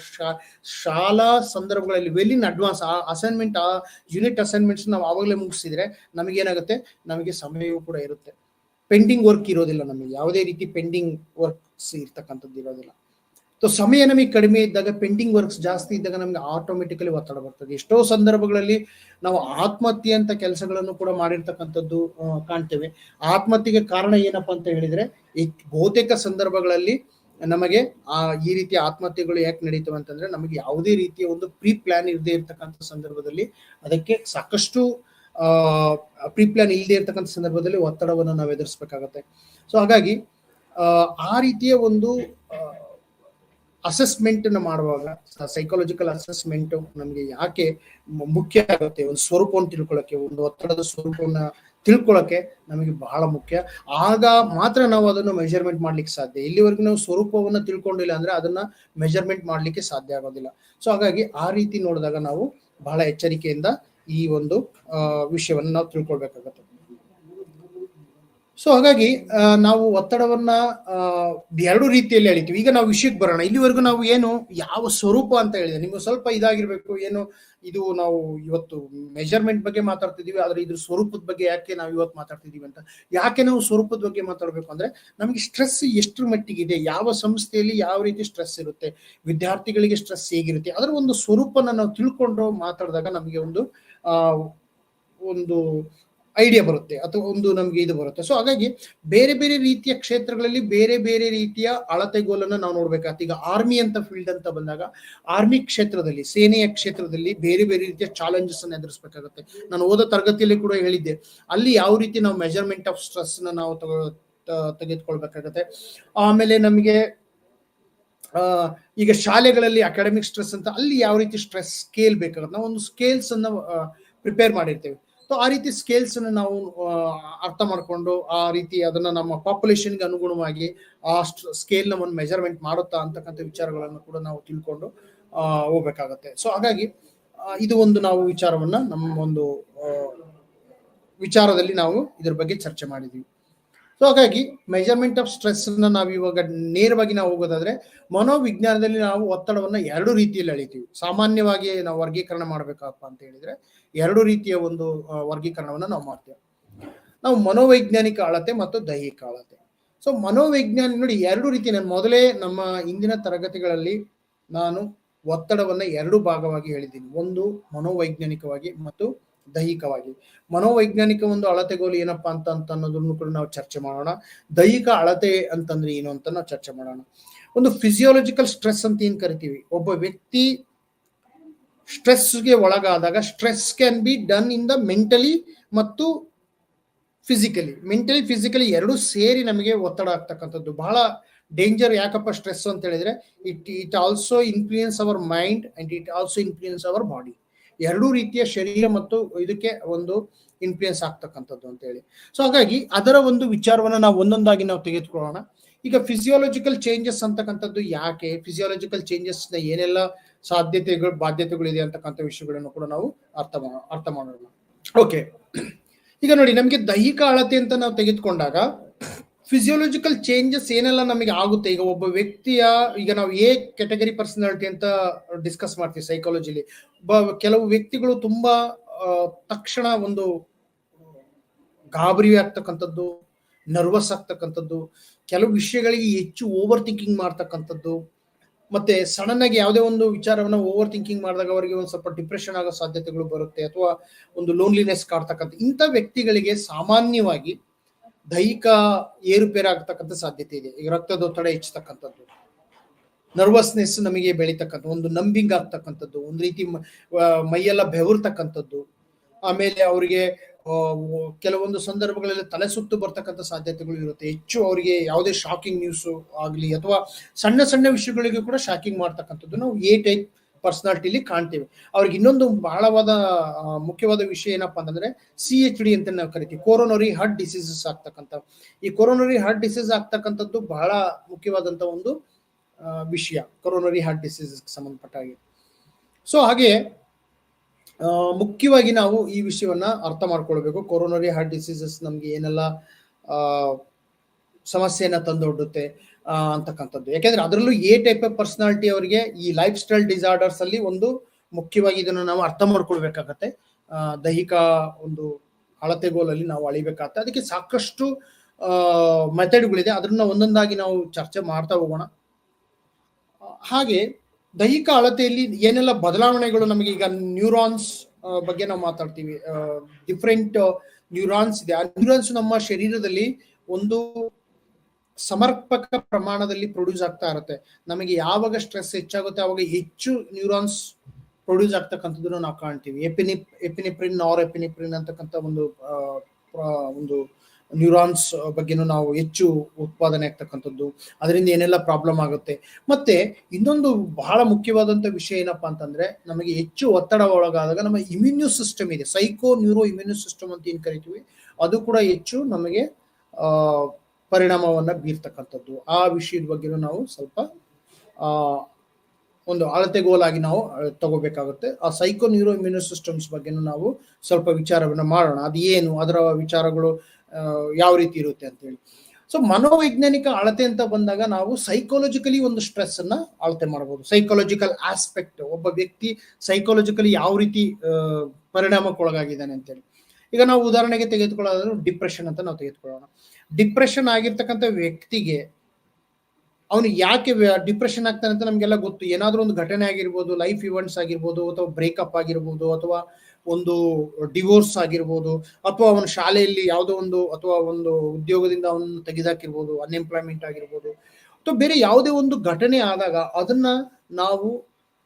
ಶಾಲಾ ಸಂದರ್ಭಗಳಲ್ಲಿ ವೆಲ್ ಇನ್ ಅಡ್ವಾನ್ಸ್ ಆ ಅಸೈನ್ಮೆಂಟ್, ಆ ಯೂನಿಟ್ ಅಸೈನ್ಮೆಂಟ್ಸ್ ನಾವು ಆವಾಗಲೇ ಮುಗಿಸಿದ್ರೆ ನಮಗೇನಾಗುತ್ತೆ, ನಮಗೆ ಸಮಯವೂ ಕೂಡ ಇರುತ್ತೆ. ಪೆಂಡಿಂಗ್ ವರ್ಕ್ ಇರೋದಿಲ್ಲ, ನಮಗೆ ಯಾವುದೇ ರೀತಿ ಪೆಂಡಿಂಗ್ ವರ್ಕ್ಸ್ ಇರ್ತಕ್ಕಂಥದ್ದು ಇರೋದಿಲ್ಲ. ಸೊ ಸಮಯ ನಮಗೆ ಕಡಿಮೆ ಇದ್ದಾಗ, ಪೆಂಡಿಂಗ್ ವರ್ಕ್ಸ್ ಜಾಸ್ತಿ ಇದ್ದಾಗ ನಮ್ಗೆ ಆಟೋಮೆಟಿಕಲಿ ಒತ್ತಡ ಬರ್ತದೆ. ಎಷ್ಟೋ ಸಂದರ್ಭಗಳಲ್ಲಿ ನಾವು ಆತ್ಮಹತ್ಯೆ ಅಂತ ಕೆಲಸಗಳನ್ನು ಕೂಡ ಮಾಡಿರ್ತಕ್ಕಂಥದ್ದು ಕಾಣ್ತೇವೆ. ಆತ್ಮಹತ್ಯೆಗೆ ಕಾರಣ ಏನಪ್ಪಾ ಅಂತ ಹೇಳಿದ್ರೆ, ಈ ಬಹುತೇಕ ಸಂದರ್ಭಗಳಲ್ಲಿ ನಮಗೆ ಈ ರೀತಿಯ ಆತ್ಮಹತ್ಯೆಗಳು ಯಾಕೆ ನಡೀತವೆ ಅಂತಂದ್ರೆ, ನಮಗೆ ಯಾವುದೇ ರೀತಿಯ ಒಂದು ಪ್ರೀ ಪ್ಲಾನ್ ಇಲ್ಲದೆ ಇರ್ತಕ್ಕಂಥ ಸಂದರ್ಭದಲ್ಲಿ, ಅದಕ್ಕೆ ಸಾಕಷ್ಟು ಪ್ರೀ ಪ್ಲಾನ್ ಇಲ್ಲದೆ ಇರ್ತಕ್ಕಂಥ ಸಂದರ್ಭದಲ್ಲಿ ಒತ್ತಡವನ್ನು ನಾವು ಎದುರಿಸಬೇಕಾಗತ್ತೆ. ಸೊ ಹಾಗಾಗಿ ಆ ರೀತಿಯ ಒಂದು ಅಸೆಸ್ಮೆಂಟ್ ಅನ್ನು ಮಾಡುವಾಗ ಸೈಕಾಲಜಿಕಲ್ ಅಸೆಸ್ಮೆಂಟ್ ನಮಗೆ ಯಾಕೆ ಮುಖ್ಯ ಆಗುತ್ತೆ, ಒಂದು ಸ್ವರೂಪವನ್ನು ತಿಳ್ಕೊಳ್ಳೋಕೆ, ಒಂದು ಒತ್ತಡದ ಸ್ವರೂಪವನ್ನ ತಿಳ್ಕೊಳ್ಳೋಕೆ ನಮಗೆ ಬಹಳ ಮುಖ್ಯ. ಆಗ ಮಾತ್ರ ನಾವು ಅದನ್ನು ಮೆಜರ್ಮೆಂಟ್ ಮಾಡ್ಲಿಕ್ಕೆ ಸಾಧ್ಯ. ಇಲ್ಲಿವರೆಗೂ ನಾವು ಸ್ವರೂಪವನ್ನ ತಿಳ್ಕೊಂಡಿಲ್ಲ ಅಂದ್ರೆ ಅದನ್ನ ಮೆಜರ್ಮೆಂಟ್ ಮಾಡ್ಲಿಕ್ಕೆ ಸಾಧ್ಯ ಆಗೋದಿಲ್ಲ. ಸೊ ಹಾಗಾಗಿ ಆ ರೀತಿ ನೋಡಿದಾಗ ನಾವು ಬಹಳ ಎಚ್ಚರಿಕೆಯಿಂದ ಈ ಒಂದು ವಿಷಯವನ್ನು ನಾವು ತಿಳ್ಕೊಳ್ಬೇಕಾಗತ್ತೆ. ಸೊ ಹಾಗಾಗಿ ನಾವು ಒತ್ತಡವನ್ನ ಎರಡು ರೀತಿಯಲ್ಲಿ ಎಳಿತೀವಿ. ಈಗ ನಾವು ವಿಷಯಕ್ಕೆ ಬರೋಣ. ಇಲ್ಲಿವರೆಗೂ ನಾವು ಏನು ಯಾವ ಸ್ವರೂಪ ಅಂತ ಹೇಳಿದೆ ನಿಮ್ಗೆ ಸ್ವಲ್ಪ ಇದಾಗಿರ್ಬೇಕು. ಏನು ಇದು ನಾವು ಇವತ್ತು ಮೆಜರ್ಮೆಂಟ್ ಬಗ್ಗೆ ಮಾತಾಡ್ತಿದೀವಿ, ಆದ್ರೆ ಇದ್ರ ಸ್ವರೂಪದ ಬಗ್ಗೆ ಯಾಕೆ ನಾವು ಇವತ್ತು ಮಾತಾಡ್ತಿದೀವಿ ಅಂತ. ಯಾಕೆ ನಾವು ಸ್ವರೂಪದ ಬಗ್ಗೆ ಮಾತಾಡ್ಬೇಕು ಅಂದ್ರೆ, ನಮಗೆ ಸ್ಟ್ರೆಸ್ ಎಷ್ಟರ ಮಟ್ಟಿಗಿದೆ, ಯಾವ ಸಂಸ್ಥೆಯಲ್ಲಿ ಯಾವ ರೀತಿ ಸ್ಟ್ರೆಸ್ ಇರುತ್ತೆ, ವಿದ್ಯಾರ್ಥಿಗಳಿಗೆ ಸ್ಟ್ರೆಸ್ ಹೇಗಿರುತ್ತೆ, ಅದರ ಒಂದು ಸ್ವರೂಪನ ನಾವು ತಿಳ್ಕೊಂಡು ಮಾತಾಡಿದಾಗ ನಮಗೆ ಒಂದು ಐಡಿಯಾ ಬರುತ್ತೆ, ಅಥವಾ ಒಂದು ನಮ್ಗೆ ಇದು ಬರುತ್ತೆ. ಸೊ ಹಾಗಾಗಿ ಬೇರೆ ಬೇರೆ ರೀತಿಯ ಕ್ಷೇತ್ರಗಳಲ್ಲಿ ಬೇರೆ ಬೇರೆ ರೀತಿಯ ಅಳತೆಗೋಲನ್ನು ನಾವು ನೋಡ್ಬೇಕಾಗ್ತದೆ. ಈಗ ಆರ್ಮಿ ಅಂತ ಫೀಲ್ಡ್ ಅಂತ ಬಂದಾಗ, ಆರ್ಮಿ ಕ್ಷೇತ್ರದಲ್ಲಿ, ಸೇನೆಯ ಕ್ಷೇತ್ರದಲ್ಲಿ ಬೇರೆ ಬೇರೆ ರೀತಿಯ ಚಾಲೆಂಜಸ್ ಅನ್ನು ಎದುರಿಸಬೇಕಾಗುತ್ತೆ. ನಾನು ಓದೋ ತರಗತಿಯಲ್ಲಿ ಕೂಡ ಹೇಳಿದ್ದೆ, ಅಲ್ಲಿ ಯಾವ ರೀತಿ ನಾವು ಮೆಜರ್ಮೆಂಟ್ ಆಫ್ ಸ್ಟ್ರೆಸ್ ನಾವು ತೆಗೆದುಕೊಳ್ಬೇಕಾಗತ್ತೆ. ಆಮೇಲೆ ನಮಗೆ ಈಗ ಶಾಲೆಗಳಲ್ಲಿ ಅಕಾಡೆಮಿಕ್ ಸ್ಟ್ರೆಸ್ ಅಂತ, ಅಲ್ಲಿ ಯಾವ ರೀತಿ ಸ್ಟ್ರೆಸ್ ಸ್ಕೇಲ್ ಬೇಕಾಗುತ್ತೆ, ನಾವು ಒಂದು ಸ್ಕೇಲ್ಸ್ ಅನ್ನ ಪ್ರಿಪೇರ್ ಮಾಡಿರ್ತೇವೆ. ಸೊ ಆ ರೀತಿ ಸ್ಕೇಲ್ಸ್ ಅನ್ನು ನಾವು ಅರ್ಥ ಮಾಡ್ಕೊಂಡು ಆ ರೀತಿ ಅದನ್ನ ನಮ್ಮ ಪಾಪ್ಯುಲೇಷನ್ಗೆ ಅನುಗುಣವಾಗಿ ಆ ಸ್ಕೇಲ್ ನ ಒಂದು ಮೆಜರ್ಮೆಂಟ್ ಮಾಡುತ್ತಾ ಅಂತಕ್ಕಂಥ ವಿಚಾರಗಳನ್ನು ಕೂಡ ನಾವು ತಿಳ್ಕೊಂಡು ಹೋಗ್ಬೇಕಾಗತ್ತೆ. ಸೊ ಹಾಗಾಗಿ ಇದು ಒಂದು ನಾವು ವಿಚಾರವನ್ನ ನಮ್ಮ ಒಂದು ವಿಚಾರದಲ್ಲಿ ನಾವು ಇದ್ರ ಬಗ್ಗೆ ಚರ್ಚೆ ಮಾಡಿದ್ವಿ. ಸೊ ಹಾಗಾಗಿ ಮೆಜರ್ಮೆಂಟ್ ಆಫ್ ಸ್ಟ್ರೆಸ್ ನಾವು ಇವಾಗ ನೇರವಾಗಿ ನಾವು ಹೋಗೋದಾದ್ರೆ, ಮನೋವಿಜ್ಞಾನದಲ್ಲಿ ನಾವು ಒತ್ತಡವನ್ನ ಎರಡು ರೀತಿಯಲ್ಲಿ ಅಳಿತೀವಿ. ಸಾಮಾನ್ಯವಾಗಿ ನಾವು ವರ್ಗೀಕರಣ ಮಾಡ್ಬೇಕಪ್ಪ ಅಂತ ಹೇಳಿದ್ರೆ ಎರಡು ರೀತಿಯ ಒಂದು ವರ್ಗೀಕರಣವನ್ನ ನಾವು ಮಾಡ್ತೇವೆ. ನಾವು ಮನೋವೈಜ್ಞಾನಿಕ ಅಳತೆ ಮತ್ತು ದೈಹಿಕ ಅಳತೆ. ಸೊ ಮನೋವೈಜ್ಞಾನಿಕ ನೋಡಿ, ಎರಡು ರೀತಿ. ನಾನು ಮೊದಲೇ ನಮ್ಮ ಇಂದಿನ ತರಗತಿಗಳಲ್ಲಿ ನಾನು ಒತ್ತಡವನ್ನ ಎರಡು ಭಾಗವಾಗಿ ಹೇಳಿದ್ದೀನಿ, ಒಂದು ಮನೋವೈಜ್ಞಾನಿಕವಾಗಿ ಮತ್ತು ದೈಹಿಕವಾಗಿ. ಮನೋವೈಜ್ಞಾನಿಕ ಒಂದು ಅಳತೆಗೋಲು ಏನಪ್ಪಾ ಅಂತ ಅನ್ನೋದನ್ನು ಕೂಡ ನಾವು ಚರ್ಚೆ ಮಾಡೋಣ. ದೈಹಿಕ ಅಳತೆ ಅಂತಂದ್ರೆ ಏನು ಅಂತ ನಾವು ಚರ್ಚೆ ಮಾಡೋಣ. ಒಂದು ಫಿಸಿಯಾಲಜಿಕಲ್ ಸ್ಟ್ರೆಸ್ ಅಂತ ಏನ್ ಕರಿತೀವಿ, ಒಬ್ಬ ವ್ಯಕ್ತಿ ಸ್ಟ್ರೆಸ್ಗೆ ಒಳಗಾದಾಗ, stress can be done in the mentally ಮತ್ತು ಫಿಸಿಕಲಿ. ಮೆಂಟಲಿ ಫಿಸಿಕಲಿ ಎರಡು ಸೇರಿ ನಮಗೆ ಒತ್ತಡ ಆಗ್ತಕ್ಕಂಥದ್ದು ಬಹಳ ಡೇಂಜರ್. ಯಾಕಪ್ಪ ಸ್ಟ್ರೆಸ್ ಅಂತ ಹೇಳಿದ್ರೆ, it also influence our mind and it also influence our body. ಎರಡೂ ರೀತಿಯ ಶರೀರ ಮತ್ತು ಇದಕ್ಕೆ ಒಂದು ಇನ್ಫ್ಲೂಯೆನ್ಸ್ ಆಗ್ತಕ್ಕಂಥದ್ದು ಅಂತ ಹೇಳಿ. ಸೊ ಹಾಗಾಗಿ ಅದರ ಒಂದು ವಿಚಾರವನ್ನ ನಾವು ಒಂದೊಂದಾಗಿ ನಾವು ತೆಗೆದುಕೊಳ್ಳೋಣ. ಈಗ ಫಿಸಿಯಾಲಜಿಕಲ್ ಚೇಂಜಸ್ ಅಂತಕ್ಕಂಥದ್ದು ಯಾಕೆ, ಫಿಸಿಯಾಲಜಿಕಲ್ ಚೇಂಜಸ್ ನ ಏನೆಲ್ಲ ಸಾಧ್ಯತೆಗಳು ಬಾಧ್ಯತೆಗಳು ಇದೆ ಅಂತಕ್ಕಂಥ ವಿಷಯಗಳನ್ನು ಕೂಡ ನಾವು ಅರ್ಥ ಮಾಡೋಣ. ಓಕೆ, ಈಗ ನೋಡಿ, ನಮಗೆ ದೈಹಿಕ ಅಳತೆ ಅಂತ ನಾವು ತೆಗೆದುಕೊಂಡಾಗ ಫಿಸಿಯಾಲಜಿಕಲ್ ಚೇಂಜಸ್ ಏನೆಲ್ಲ ನಮಗೆ ಆಗುತ್ತೆ. ಈಗ ಒಬ್ಬ ವ್ಯಕ್ತಿಯ, ಈಗ ನಾವು ಎ ಕ್ಯಾಟಗರಿ ಪರ್ಸನಾಲಿಟಿ ಅಂತ ಡಿಸ್ಕಸ್ ಮಾಡ್ತೀವಿ ಸೈಕಾಲಜಿಲಿ. ಕೆಲವು ವ್ಯಕ್ತಿಗಳು ತುಂಬಾ ತಕ್ಷಣ ಒಂದು ಗಾಬರಿ ಆಗ್ತಕ್ಕಂಥದ್ದು, ನರ್ವಸ್ ಆಗ್ತಕ್ಕಂಥದ್ದು, ಕೆಲವು ವಿಷಯಗಳಿಗೆ ಹೆಚ್ಚು ಓವರ್ ಥಿಂಕಿಂಗ್ ಮಾಡ್ತಕ್ಕಂಥದ್ದು, ಮತ್ತೆ ಸಡನ್ ಆಗಿ ಯಾವುದೇ ಒಂದು ವಿಚಾರವನ್ನ ಓವರ್ ಥಿಂಕಿಂಗ್ ಮಾಡಿದಾಗ ಅವರಿಗೆ ಒಂದು ಸ್ವಲ್ಪ ಡಿಪ್ರೆಷನ್ ಆಗೋ ಸಾಧ್ಯತೆಗಳು ಬರುತ್ತೆ, ಅಥವಾ ಒಂದು ಲೋನ್ಲಿನೆಸ್ ಕಾಡ್ತಕ್ಕಂಥ ಇಂಥ ವ್ಯಕ್ತಿಗಳಿಗೆ ಸಾಮಾನ್ಯವಾಗಿ ದೈಹಿಕ ಏರುಪೇರು ಆಗ್ತಕ್ಕಂಥ ಸಾಧ್ಯತೆ ಇದೆ. ಈಗ ರಕ್ತದೊತ್ತಡ ಹೆಚ್ಚತಕ್ಕಂಥದ್ದು, ನರ್ವಸ್ನೆಸ್ ನಮಗೆ ಬೆಳೀತಕ್ಕಂಥ, ಒಂದು ನಂಬಿಂಗ್ ಆಗ್ತಕ್ಕಂಥದ್ದು, ಒಂದು ರೀತಿ ಮೈಯೆಲ್ಲ ಬೆವರ್ತಕ್ಕಂಥದ್ದು, ಆಮೇಲೆ ಅವರಿಗೆ ಕೆಲವೊಂದು ಸಂದರ್ಭಗಳಲ್ಲಿ ತಲೆ ಸುತ್ತು ಬರ್ತಕ್ಕಂಥ ಸಾಧ್ಯತೆಗಳು ಇರುತ್ತೆ. ಹೆಚ್ಚು ಅವರಿಗೆ ಯಾವುದೇ ಶಾಕಿಂಗ್ ನ್ಯೂಸ್ ಆಗಲಿ ಅಥವಾ ಸಣ್ಣ ಸಣ್ಣ ವಿಷಯಗಳಿಗೆ ಕೂಡ ಶಾಕಿಂಗ್ ಮಾಡ್ತಕ್ಕಂಥದ್ದು ನಾವು ಎ ಟೈಪ್ ಪರ್ಸನಾಲಿಟಿಲಿ ಕಾಣ್ತೇವೆ. ಅವ್ರಿಗೆ ಇನ್ನೊಂದು ಬಹಳವಾದ ಮುಖ್ಯವಾದ ವಿಷಯ ಏನಪ್ಪಾ ಅಂತಂದ್ರೆ CHD ಅಂತ ನಾವು ಕರಿತೀವಿ, ಕೊರೋನರಿ ಹಾರ್ಟ್ ಡಿಸೀಸಸ್ ಆಗ್ತಕ್ಕಂಥ. ಈ ಕೊರೋನರಿ ಹಾರ್ಟ್ ಡಿಸೀಸ್ ಆಗ್ತಕ್ಕಂಥದ್ದು ಬಹಳ ಮುಖ್ಯವಾದಂತ ಒಂದು ವಿಷಯ, ಕೊರೋನರಿ ಹಾರ್ಟ್ ಡಿಸೀಸಸ್ ಸಂಬಂಧಪಟ್ಟ ಹಾಗೆ. ಸೊ ಹಾಗೆ ಮುಖ್ಯವಾಗಿ ನಾವು ಈ ವಿಷಯವನ್ನ ಅರ್ಥ ಮಾಡ್ಕೊಳ್ಬೇಕು. ಕೊರೋನರಿ ಹಾರ್ಟ್ ಡಿಸೀಸಸ್ ನಮ್ಗೆ ಏನೆಲ್ಲ ಸಮಸ್ಯೆಯನ್ನ ತಂದೊಡ್ಡುತ್ತೆ ಅಂತಕ್ಕಂಥದ್ದು. ಯಾಕೆಂದ್ರೆ ಅದರಲ್ಲೂ ಎ ಟೈಪ್ ಆಫ್ ಪರ್ಸನಾಲಿಟಿ ಅವರಿಗೆ ಈ ಲೈಫ್ ಸ್ಟೈಲ್ ಡಿಸಾರ್ಡರ್ಸ್ ಅಲ್ಲಿ ಒಂದು ಮುಖ್ಯವಾಗಿ ಇದನ್ನು ನಾವು ಅರ್ಥ ಮಾಡ್ಕೊಳ್ಬೇಕಾಗತ್ತೆ. ದೈಹಿಕ ಒಂದು ಅಳತೆಗೋಲಲ್ಲಿ ನಾವು ಅಳಿಬೇಕಾಗತ್ತೆ. ಅದಕ್ಕೆ ಸಾಕಷ್ಟು ಮೆಥಡ್ಗಳಿದೆ, ಅದನ್ನ ಒಂದೊಂದಾಗಿ ನಾವು ಚರ್ಚೆ ಮಾಡ್ತಾ ಹೋಗೋಣ. ಹಾಗೆ ದೈಹಿಕ ಅಳತೆಯಲ್ಲಿ ಏನೆಲ್ಲ ಬದಲಾವಣೆಗಳು ನಮಗೆ, ಈಗ ನ್ಯೂರಾನ್ಸ್ ಬಗ್ಗೆ ನಾವು ಮಾತಾಡ್ತೀವಿ. ಡಿಫ್ರೆಂಟ್ ನ್ಯೂರಾನ್ಸ್ ಇದೆ. ಆ ನ್ಯೂರಾನ್ಸ್ ನಮ್ಮ ಶರೀರದಲ್ಲಿ ಒಂದು ಸಮರ್ಪಕ ಪ್ರಮಾಣದಲ್ಲಿ ಪ್ರೊಡ್ಯೂಸ್ ಆಗ್ತಾ ಇರುತ್ತೆ. ನಮಗೆ ಯಾವಾಗ ಸ್ಟ್ರೆಸ್ ಹೆಚ್ಚಾಗುತ್ತೆ ಆವಾಗ ಹೆಚ್ಚು ನ್ಯೂರಾನ್ಸ್ ಪ್ರೊಡ್ಯೂಸ್ ಆಗ್ತಕ್ಕಂಥದ್ದನ್ನು ನಾವು ಕಾಣ್ತೀವಿ. ಎಪಿನೆಫ್ರಿನ್, ನಾರ್ ಎಪಿನೆಫ್ರಿನ್ ಅಂತಕ್ಕಂಥ ಒಂದು ನ್ಯೂರಾನ್ಸ್ ಬಗ್ಗೆನೂ ನಾವು ಹೆಚ್ಚು ಉತ್ಪಾದನೆ ಆಗ್ತಕ್ಕಂಥದ್ದು, ಅದರಿಂದ ಏನೆಲ್ಲ ಪ್ರಾಬ್ಲಮ್ ಆಗುತ್ತೆ. ಮತ್ತೆ ಇನ್ನೊಂದು ಬಹಳ ಮುಖ್ಯವಾದಂಥ ವಿಷಯ ಏನಪ್ಪಾ ಅಂತಂದ್ರೆ, ನಮಗೆ ಹೆಚ್ಚು ಒತ್ತಡ ಒಳಗಾದಾಗ ನಮ್ಮ ಇಮ್ಯೂನ್ ಸಿಸ್ಟಮ್ ಇದೆ, ಸೈಕೋ ನ್ಯೂರೋ ಇಮ್ಯೂನ್ ಸಿಸ್ಟಮ್ ಅಂತ ಏನ್ ಕರಿತೀವಿ, ಅದು ಕೂಡ ಹೆಚ್ಚು ನಮಗೆ ಪರಿಣಾಮವನ್ನ ಬೀರ್ತಕ್ಕಂಥದ್ದು. ಆ ವಿಷಯದ ಬಗ್ಗೆನೂ ನಾವು ಸ್ವಲ್ಪ ಒಂದು ಅಳತೆಗೋಲಾಗಿ ನಾವು ತಗೋಬೇಕಾಗುತ್ತೆ. ಆ ಸೈಕೋ ನ್ಯೂರೋ ಇಮ್ಯೂನೋ ಸಿಸ್ಟಮ್ಸ್ ಬಗ್ಗೆನೂ ನಾವು ಸ್ವಲ್ಪ ವಿಚಾರವನ್ನ ಮಾಡೋಣ. ಅದು ಏನು, ಅದರ ವಿಚಾರಗಳು ಯಾವ ರೀತಿ ಇರುತ್ತೆ ಅಂತೇಳಿ. ಸೊ ಮನೋವೈಜ್ಞಾನಿಕ ಅಳತೆ ಅಂತ ಬಂದಾಗ ನಾವು ಸೈಕಾಲಜಿಕಲಿ ಒಂದು ಸ್ಟ್ರೆಸ್ ಅನ್ನ ಅಳತೆ ಮಾಡಬಹುದು. ಸೈಕಾಲಜಿಕಲ್ ಆಸ್ಪೆಕ್ಟ್, ಒಬ್ಬ ವ್ಯಕ್ತಿ ಸೈಕಾಲಜಿಕಲಿ ಯಾವ ರೀತಿ ಪರಿಣಾಮಕ್ಕೊಳಗಾಗಿದ್ದಾನೆ ಅಂತೇಳಿ. ಈಗ ನಾವು ಉದಾಹರಣೆಗೆ ತೆಗೆದುಕೊಳ್ಳೋದಾದ್ರೆ ಡಿಪ್ರೆಷನ್ ಅಂತ ನಾವು ತೆಗೆದುಕೊಳ್ಳೋಣ. ಡಿಪ್ರೆಷನ್ ಆಗಿರ್ತಕ್ಕಂಥ ವ್ಯಕ್ತಿಗೆ ಅವನು ಯಾಕೆ ಡಿಪ್ರೆಷನ್ ಆಗ್ತಾನೆ ಅಂತ ನಮ್ಗೆಲ್ಲ ಗೊತ್ತು. ಏನಾದ್ರೂ ಒಂದು ಘಟನೆ ಆಗಿರ್ಬೋದು, ಲೈಫ್ ಇವೆಂಟ್ಸ್ ಆಗಿರ್ಬೋದು, ಅಥವಾ ಬ್ರೇಕಪ್ ಆಗಿರ್ಬೋದು, ಅಥವಾ ಒಂದು ಡಿವೋರ್ಸ್ ಆಗಿರ್ಬೋದು, ಅಥವಾ ಅವನ ಶಾಲೆಯಲ್ಲಿ ಯಾವುದೋ ಒಂದು, ಅಥವಾ ಒಂದು ಉದ್ಯೋಗದಿಂದ ಅವನು ತೆಗೆದಾಕಿರ್ಬೋದು, ಅನ್ಎಂಪ್ಲಾಯ್ಮೆಂಟ್ ಆಗಿರ್ಬೋದು, ಅಥವಾ ಬೇರೆ ಯಾವುದೇ ಒಂದು ಘಟನೆ ಆದಾಗ ಅದನ್ನ ನಾವು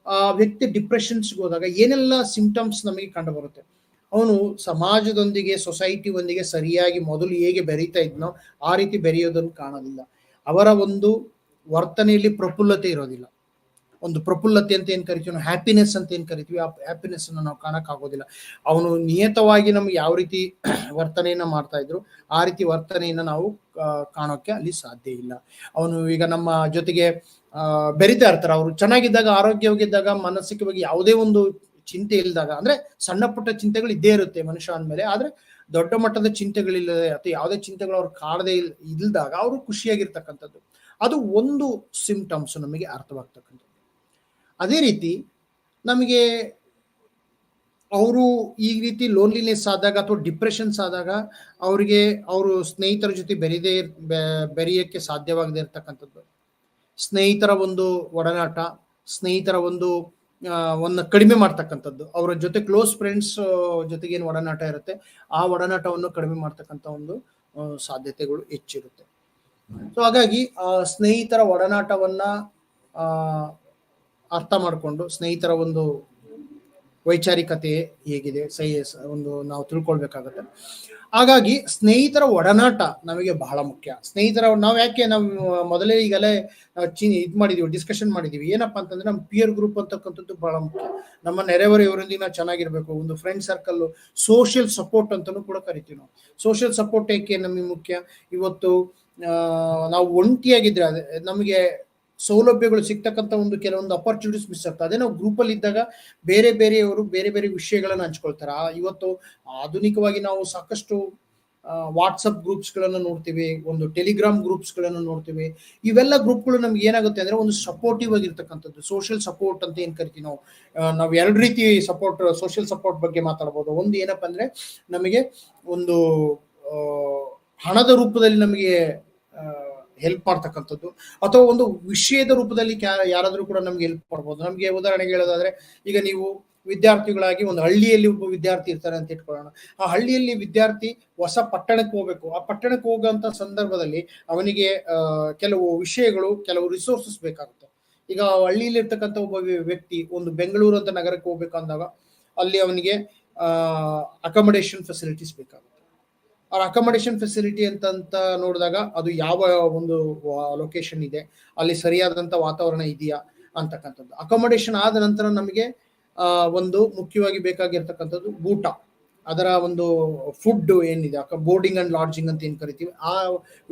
ಆ ವ್ಯಕ್ತಿ ಡಿಪ್ರೆಷನ್ಸ್ಗೆ ಹೋದಾಗ ಏನೆಲ್ಲ ಸಿಂಪ್ಟಮ್ಸ್ ನಮಗೆ ಕಂಡು ಬರುತ್ತೆ. ಅವನು ಸಮಾಜದೊಂದಿಗೆ, ಸೊಸೈಟಿ ಒಂದಿಗೆ ಸರಿಯಾಗಿ ಮೊದಲು ಹೇಗೆ ಬೆರೀತಾ ಇದ್ನೋ ಆ ರೀತಿ ಬೆರೆಯೋದನ್ನು ಕಾಣೋದಿಲ್ಲ. ಅವರ ಒಂದು ವರ್ತನೆಯಲ್ಲಿ ಪ್ರಫುಲ್ಲತೆ ಇರೋದಿಲ್ಲ. ಒಂದು ಪ್ರಫುಲ್ಲತೆ ಅಂತ ಏನ್ ಕರಿತೀವಿ ನಾವು, ಹ್ಯಾಪಿನೆಸ್ ಅಂತ ಏನ್ ಕರಿತೀವಿ, ಆ ಹ್ಯಾಪಿನೆಸ್ ಅನ್ನು ನಾವು ಕಾಣಕ್ ಆಗೋದಿಲ್ಲ. ಅವನು ನಿಯತವಾಗಿ ನಮ್ಗೆ ಯಾವ ರೀತಿ ವರ್ತನೆಯನ್ನ ಮಾಡ್ತಾ ಇದ್ರು ಆ ರೀತಿ ವರ್ತನೆಯನ್ನ ನಾವು ಕಾಣೋಕೆ ಅಲ್ಲಿ ಸಾಧ್ಯ ಇಲ್ಲ. ಅವನು ಈಗ ನಮ್ಮ ಜೊತೆಗೆ ಬೆರಿತಾ ಇರ್ತಾರೆ. ಅವರು ಚೆನ್ನಾಗಿದ್ದಾಗ, ಆರೋಗ್ಯವಾಗಿದ್ದಾಗ, ಮಾನಸಿಕವಾಗಿ ಯಾವುದೇ ಒಂದು ಚಿಂತೆ ಇಲ್ದಾಗ, ಅಂದ್ರೆ ಸಣ್ಣ ಪುಟ್ಟ ಚಿಂತೆಗಳು ಇದ್ದೇ ಇರುತ್ತೆ ಮನುಷ್ಯ ಅಂದ್ಮೇಲೆ. ಆದ್ರೆ ದೊಡ್ಡ ಮಟ್ಟದ ಚಿಂತೆಗಳಿಲ್ಲದೆ ಅಥವಾ ಯಾವುದೇ ಚಿಂತೆಗಳು ಅವ್ರು ಕಾಡದೆ ಇಲ್ದಾಗ ಅವರು ಖುಷಿಯಾಗಿರ್ತಕ್ಕಂಥದ್ದು, ಅದು ಒಂದು ಸಿಂಪ್ಟಮ್ಸ್ ನಮಗೆ ಅರ್ಥವಾಗ್ತಕ್ಕಂಥದ್ದು. ಅದೇ ರೀತಿ ನಮಗೆ ಅವರು ಈ ರೀತಿ ಲೋನ್ಲಿನೆಸ್ ಆದಾಗ ಅಥವಾ ಡಿಪ್ರೆಷನ್ಸ್ ಆದಾಗ ಅವರಿಗೆ ಅವರು ಸ್ನೇಹಿತರ ಜೊತೆ ಬೆರೆಯಕ್ಕೆ ಸಾಧ್ಯವಾಗದೇ ಇರ್ತಕ್ಕಂಥದ್ದು, ಸ್ನೇಹಿತರ ಒಂದು ಒಡನಾಟ, ಸ್ನೇಹಿತರ ಒಂದು ಕಡಿಮೆ ಮಾಡ್ತಕ್ಕಂಥದ್ದು, ಅವರ ಜೊತೆ ಕ್ಲೋಸ್ ಫ್ರೆಂಡ್ಸ್ ಜೊತೆಗೆ ಏನು ಒಡನಾಟ ಇರುತ್ತೆ ಆ ಒಡನಾಟವನ್ನು ಕಡಿಮೆ ಮಾಡ್ತಕ್ಕಂಥ ಒಂದು ಸಾಧ್ಯತೆಗಳು ಹೆಚ್ಚಿರುತ್ತೆ. ಸೊ ಹಾಗಾಗಿ ಸ್ನೇಹಿತರ ಒಡನಾಟವನ್ನ ಅರ್ಥ ಮಾಡಿಕೊಂಡು ಸ್ನೇಹಿತರ ಒಂದು ವೈಚಾರಿಕತೆ ಹೇಗಿದೆ ಒಂದು ನಾವು ತಿಳ್ಕೊಳ್ಬೇಕಾಗತ್ತೆ. ಹಾಗಾಗಿ ಸ್ನೇಹಿತರ ಒಡನಾಟ ನಮಗೆ ಬಹಳ ಮುಖ್ಯ. ನಾವು ಯಾಕೆ ನಾವು ಮೊದಲೇ ಈಗಲೇ ಇದ್ ಮಾಡಿದೀವಿ, ಡಿಸ್ಕಷನ್ ಮಾಡಿದೀವಿ. ಏನಪ್ಪಾ ಅಂತಂದ್ರೆ ನಮ್ಮ ಪಿಯರ್ ಗ್ರೂಪ್ ಅಂತಕ್ಕಂಥದ್ದು ಬಹಳ ಮುಖ್ಯ. ನಮ್ಮ ನೆರೆಹೊರೆಯವರೊಂದಿಗೆ ನಾವು ಚೆನ್ನಾಗಿರ್ಬೇಕು. ಒಂದು ಫ್ರೆಂಡ್ ಸರ್ಕಲ್, ಸೋಷಿಯಲ್ ಸಪೋರ್ಟ್ ಅಂತಾನೂ ಕೂಡ ಕರಿತೀವಿ ನಾವು. ಸೋಷಿಯಲ್ ಸಪೋರ್ಟ್ ಏಕೆ ನಮಗೆ ಮುಖ್ಯ? ಇವತ್ತು ನಾವು ಒಂಟಿಯಾಗಿದ್ರೆ ನಮಗೆ ಸೌಲಭ್ಯಗಳು ಸಿಗ್ತಕ್ಕಂಥ ಒಂದು ಕೆಲವೊಂದು ಅಪರ್ಚುನಿಟೀಸ್ ಮಿಸ್ ಆಗ್ತದೆ. ಅದೇ ನಾವು ಗ್ರೂಪಲ್ಲಿ ಇದ್ದಾಗ ಬೇರೆಯವರು ಬೇರೆ ವಿಷಯಗಳನ್ನ ಹಂಚ್ಕೊಳ್ತಾರ. ಇವತ್ತು ಆಧುನಿಕವಾಗಿ ನಾವು ಸಾಕಷ್ಟು ವಾಟ್ಸಪ್ ಗ್ರೂಪ್ಸ್ಗಳನ್ನು ನೋಡ್ತೀವಿ, ಒಂದು ಟೆಲಿಗ್ರಾಮ್ ಗ್ರೂಪ್ಸ್ಗಳನ್ನು ನೋಡ್ತೀವಿ. ಇವೆಲ್ಲ ಗ್ರೂಪ್ಗಳು ನಮ್ಗೆ ಏನಾಗುತ್ತೆ ಅಂದ್ರೆ ಒಂದು ಸಪೋರ್ಟಿವ್ ಆಗಿರ್ತಕ್ಕಂಥದ್ದು, ಸೋಷಿಯಲ್ ಸಪೋರ್ಟ್ ಅಂತ ಏನ್ ಕರಿತೀವಿ ನಾವು ಎರಡು ರೀತಿ ಸಪೋರ್ಟ್, ಸೋಷಿಯಲ್ ಸಪೋರ್ಟ್ ಬಗ್ಗೆ ಮಾತಾಡ್ಬೋದು. ಒಂದು ಏನಪ್ಪಾ ಅಂದ್ರೆ ನಮಗೆ ಒಂದು ಹಣದ ರೂಪದಲ್ಲಿ ನಮಗೆ ಹೆಲ್ಪ್ ಮಾಡ್ತಕ್ಕಂಥದ್ದು, ಅಥವಾ ಒಂದು ವಿಷಯದ ರೂಪದಲ್ಲಿ ಯಾರಾದ್ರೂ ಕೂಡ ನಮ್ಗೆ ಹೆಲ್ಪ್ ಮಾಡ್ಬೋದು. ನಮ್ಗೆ ಉದಾಹರಣೆಗೆ ಹೇಳೋದಾದ್ರೆ, ಈಗ ನೀವು ವಿದ್ಯಾರ್ಥಿಗಳಾಗಿ ಒಂದು ಹಳ್ಳಿಯಲ್ಲಿ ಒಬ್ಬ ವಿದ್ಯಾರ್ಥಿ ಇರ್ತಾರೆ ಅಂತ ಇಟ್ಕೊಳ್ಳೋಣ. ಆ ಹಳ್ಳಿಯಲ್ಲಿ ವಿದ್ಯಾರ್ಥಿ ಹೊಸ ಪಟ್ಟಣಕ್ಕೆ ಹೋಗ್ಬೇಕು. ಆ ಪಟ್ಟಣಕ್ಕೆ ಹೋಗುವಂತ ಸಂದರ್ಭದಲ್ಲಿ ಅವನಿಗೆ ಕೆಲವು ವಿಷಯಗಳು, ಕೆಲವು ರಿಸೋರ್ಸಸ್ ಬೇಕಾಗುತ್ತೆ. ಈಗ ಹಳ್ಳಿಯಲ್ಲಿ ಇರ್ತಕ್ಕಂಥ ಒಬ್ಬ ವ್ಯಕ್ತಿ ಒಂದು ಬೆಂಗಳೂರು ಅಂತ ನಗರಕ್ಕೆ ಹೋಗ್ಬೇಕು ಅಂದಾಗ ಅಲ್ಲಿ ಅವನಿಗೆ ಅಕಾಮಡೇಷನ್ ಫೆಸಿಲಿಟೀಸ್ ಬೇಕಾಗುತ್ತೆ. ಅವ್ರ ಅಕಾಮಡೇಷನ್ ಫೆಸಿಲಿಟಿ ಅಂತ ನೋಡಿದಾಗ ಅದು ಯಾವ ಒಂದು ಲೊಕೇಶನ್ ಇದೆ, ಅಲ್ಲಿ ಸರಿಯಾದಂಥ ವಾತಾವರಣ ಇದೆಯಾ ಅಂತಕ್ಕಂಥದ್ದು. ಅಕಾಮಡೇಷನ್ ಆದ ನಂತರ ನಮಗೆ ಒಂದು ಮುಖ್ಯವಾಗಿ ಬೇಕಾಗಿರ್ತಕ್ಕಂಥದ್ದು ಊಟ, ಅದರ ಒಂದು ಫುಡ್ ಏನಿದೆ, ಬೋರ್ಡಿಂಗ್ ಅಂಡ್ ಲಾಡ್ಜಿಂಗ್ ಅಂತ ಏನ್ ಕರಿತೀವಿ, ಆ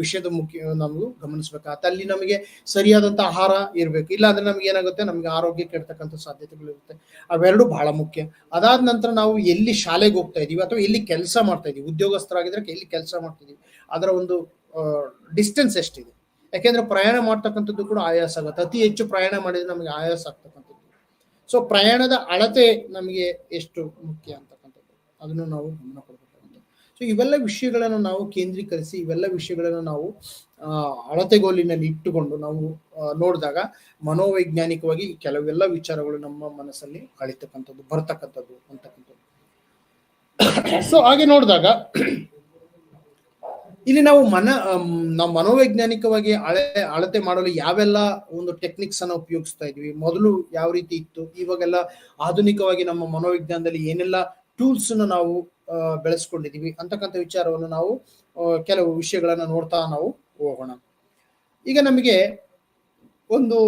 ವಿಷಯದ ಮುಖ್ಯ ನಮಗೂ ಗಮನಿಸ್ಬೇಕಾಗತ್ತೆ. ಅಲ್ಲಿ ನಮಗೆ ಸರಿಯಾದಂಥ ಆಹಾರ ಇರಬೇಕು. ಇಲ್ಲ ಅಂದ್ರೆ ನಮ್ಗೆ ಏನಾಗುತ್ತೆ, ನಮ್ಗೆ ಆರೋಗ್ಯ ಕೆಡ್ತಕ್ಕಂಥ ಸಾಧ್ಯತೆಗಳು ಇರುತ್ತೆ. ಅವೆರಡು ಬಹಳ ಮುಖ್ಯ. ಅದಾದ ನಂತರ ನಾವು ಎಲ್ಲಿ ಶಾಲೆಗೆ ಹೋಗ್ತಾ ಇದೀವಿ ಅಥವಾ ಎಲ್ಲಿ ಕೆಲಸ ಮಾಡ್ತಾ ಇದೀವಿ, ಉದ್ಯೋಗಸ್ಥರಾಗಿದ್ರೆ ಎಲ್ಲಿ ಕೆಲಸ ಮಾಡ್ತಿದೀವಿ, ಅದರ ಒಂದು ಡಿಸ್ಟೆನ್ಸ್ ಎಷ್ಟಿದೆ. ಯಾಕೆಂದ್ರೆ ಪ್ರಯಾಣ ಮಾಡ್ತಕ್ಕಂಥದ್ದು ಕೂಡ ಆಯಾಸ ಆಗುತ್ತೆ. ಅತಿ ಹೆಚ್ಚು ಪ್ರಯಾಣ ಮಾಡಿದ್ರೆ ನಮಗೆ ಆಯಾಸ ಆಗ್ತಕ್ಕಂಥದ್ದು. ಸೊ ಪ್ರಯಾಣದ ಅಳತೆ ನಮಗೆ ಎಷ್ಟು ಮುಖ್ಯ ಅಂತಕ್ಕಂಥದ್ದು ಅದನ್ನು ನಾವು ಗಮನ ಕೊಡಬೇಕಾಗುತ್ತೆ. ಸೊ ಇವೆಲ್ಲ ವಿಷಯಗಳನ್ನು ನಾವು ಕೇಂದ್ರೀಕರಿಸಿ, ಇವೆಲ್ಲ ವಿಷಯಗಳನ್ನು ನಾವು ಅಳತೆಗೋಲಿನಲ್ಲಿ ಇಟ್ಟುಕೊಂಡು ನಾವು ನೋಡಿದಾಗ ಮನೋವೈಜ್ಞಾನಿಕವಾಗಿ ಕೆಲವೆಲ್ಲ ವಿಚಾರಗಳು ನಮ್ಮ ಮನಸ್ಸಲ್ಲಿ ಬರ್ತಕ್ಕಂಥದ್ದು ಅಂತಕ್ಕಂಥದ್ದು. ಸೊ ಹಾಗೆ ನೋಡಿದಾಗ ಇಲ್ಲಿ ನಾವು ಮನೋವೈಜ್ಞಾನಿಕವಾಗಿ ಅಳತೆ ಮಾಡಲು ಯಾವೆಲ್ಲ ಒಂದು ಟೆಕ್ನಿಕ್ಸ್ ಅನ್ನ ಉಪಯೋಗಿಸ್ತಾ ಇದ್ವಿ, ಮೊದಲು ಯಾವ ರೀತಿ ಇತ್ತು, ಇವಾಗೆಲ್ಲ ಆಧುನಿಕವಾಗಿ ನಮ್ಮ ಮನೋವಿಜ್ಞಾನದಲ್ಲಿ ಏನೆಲ್ಲ ಟೂಲ್ಸ್ ನಾವು ಬೆಳೆಸ್ಕೊಂಡಿದೀವಿ ಅಂತಕ್ಕಂಥ ವಿಚಾರವನ್ನು ನಾವು ಕೆಲವು ವಿಷಯಗಳನ್ನ ನೋಡ್ತಾ ನಾವು ಹೋಗೋಣ. ಈಗ ನಮಗೆ ಒಂದು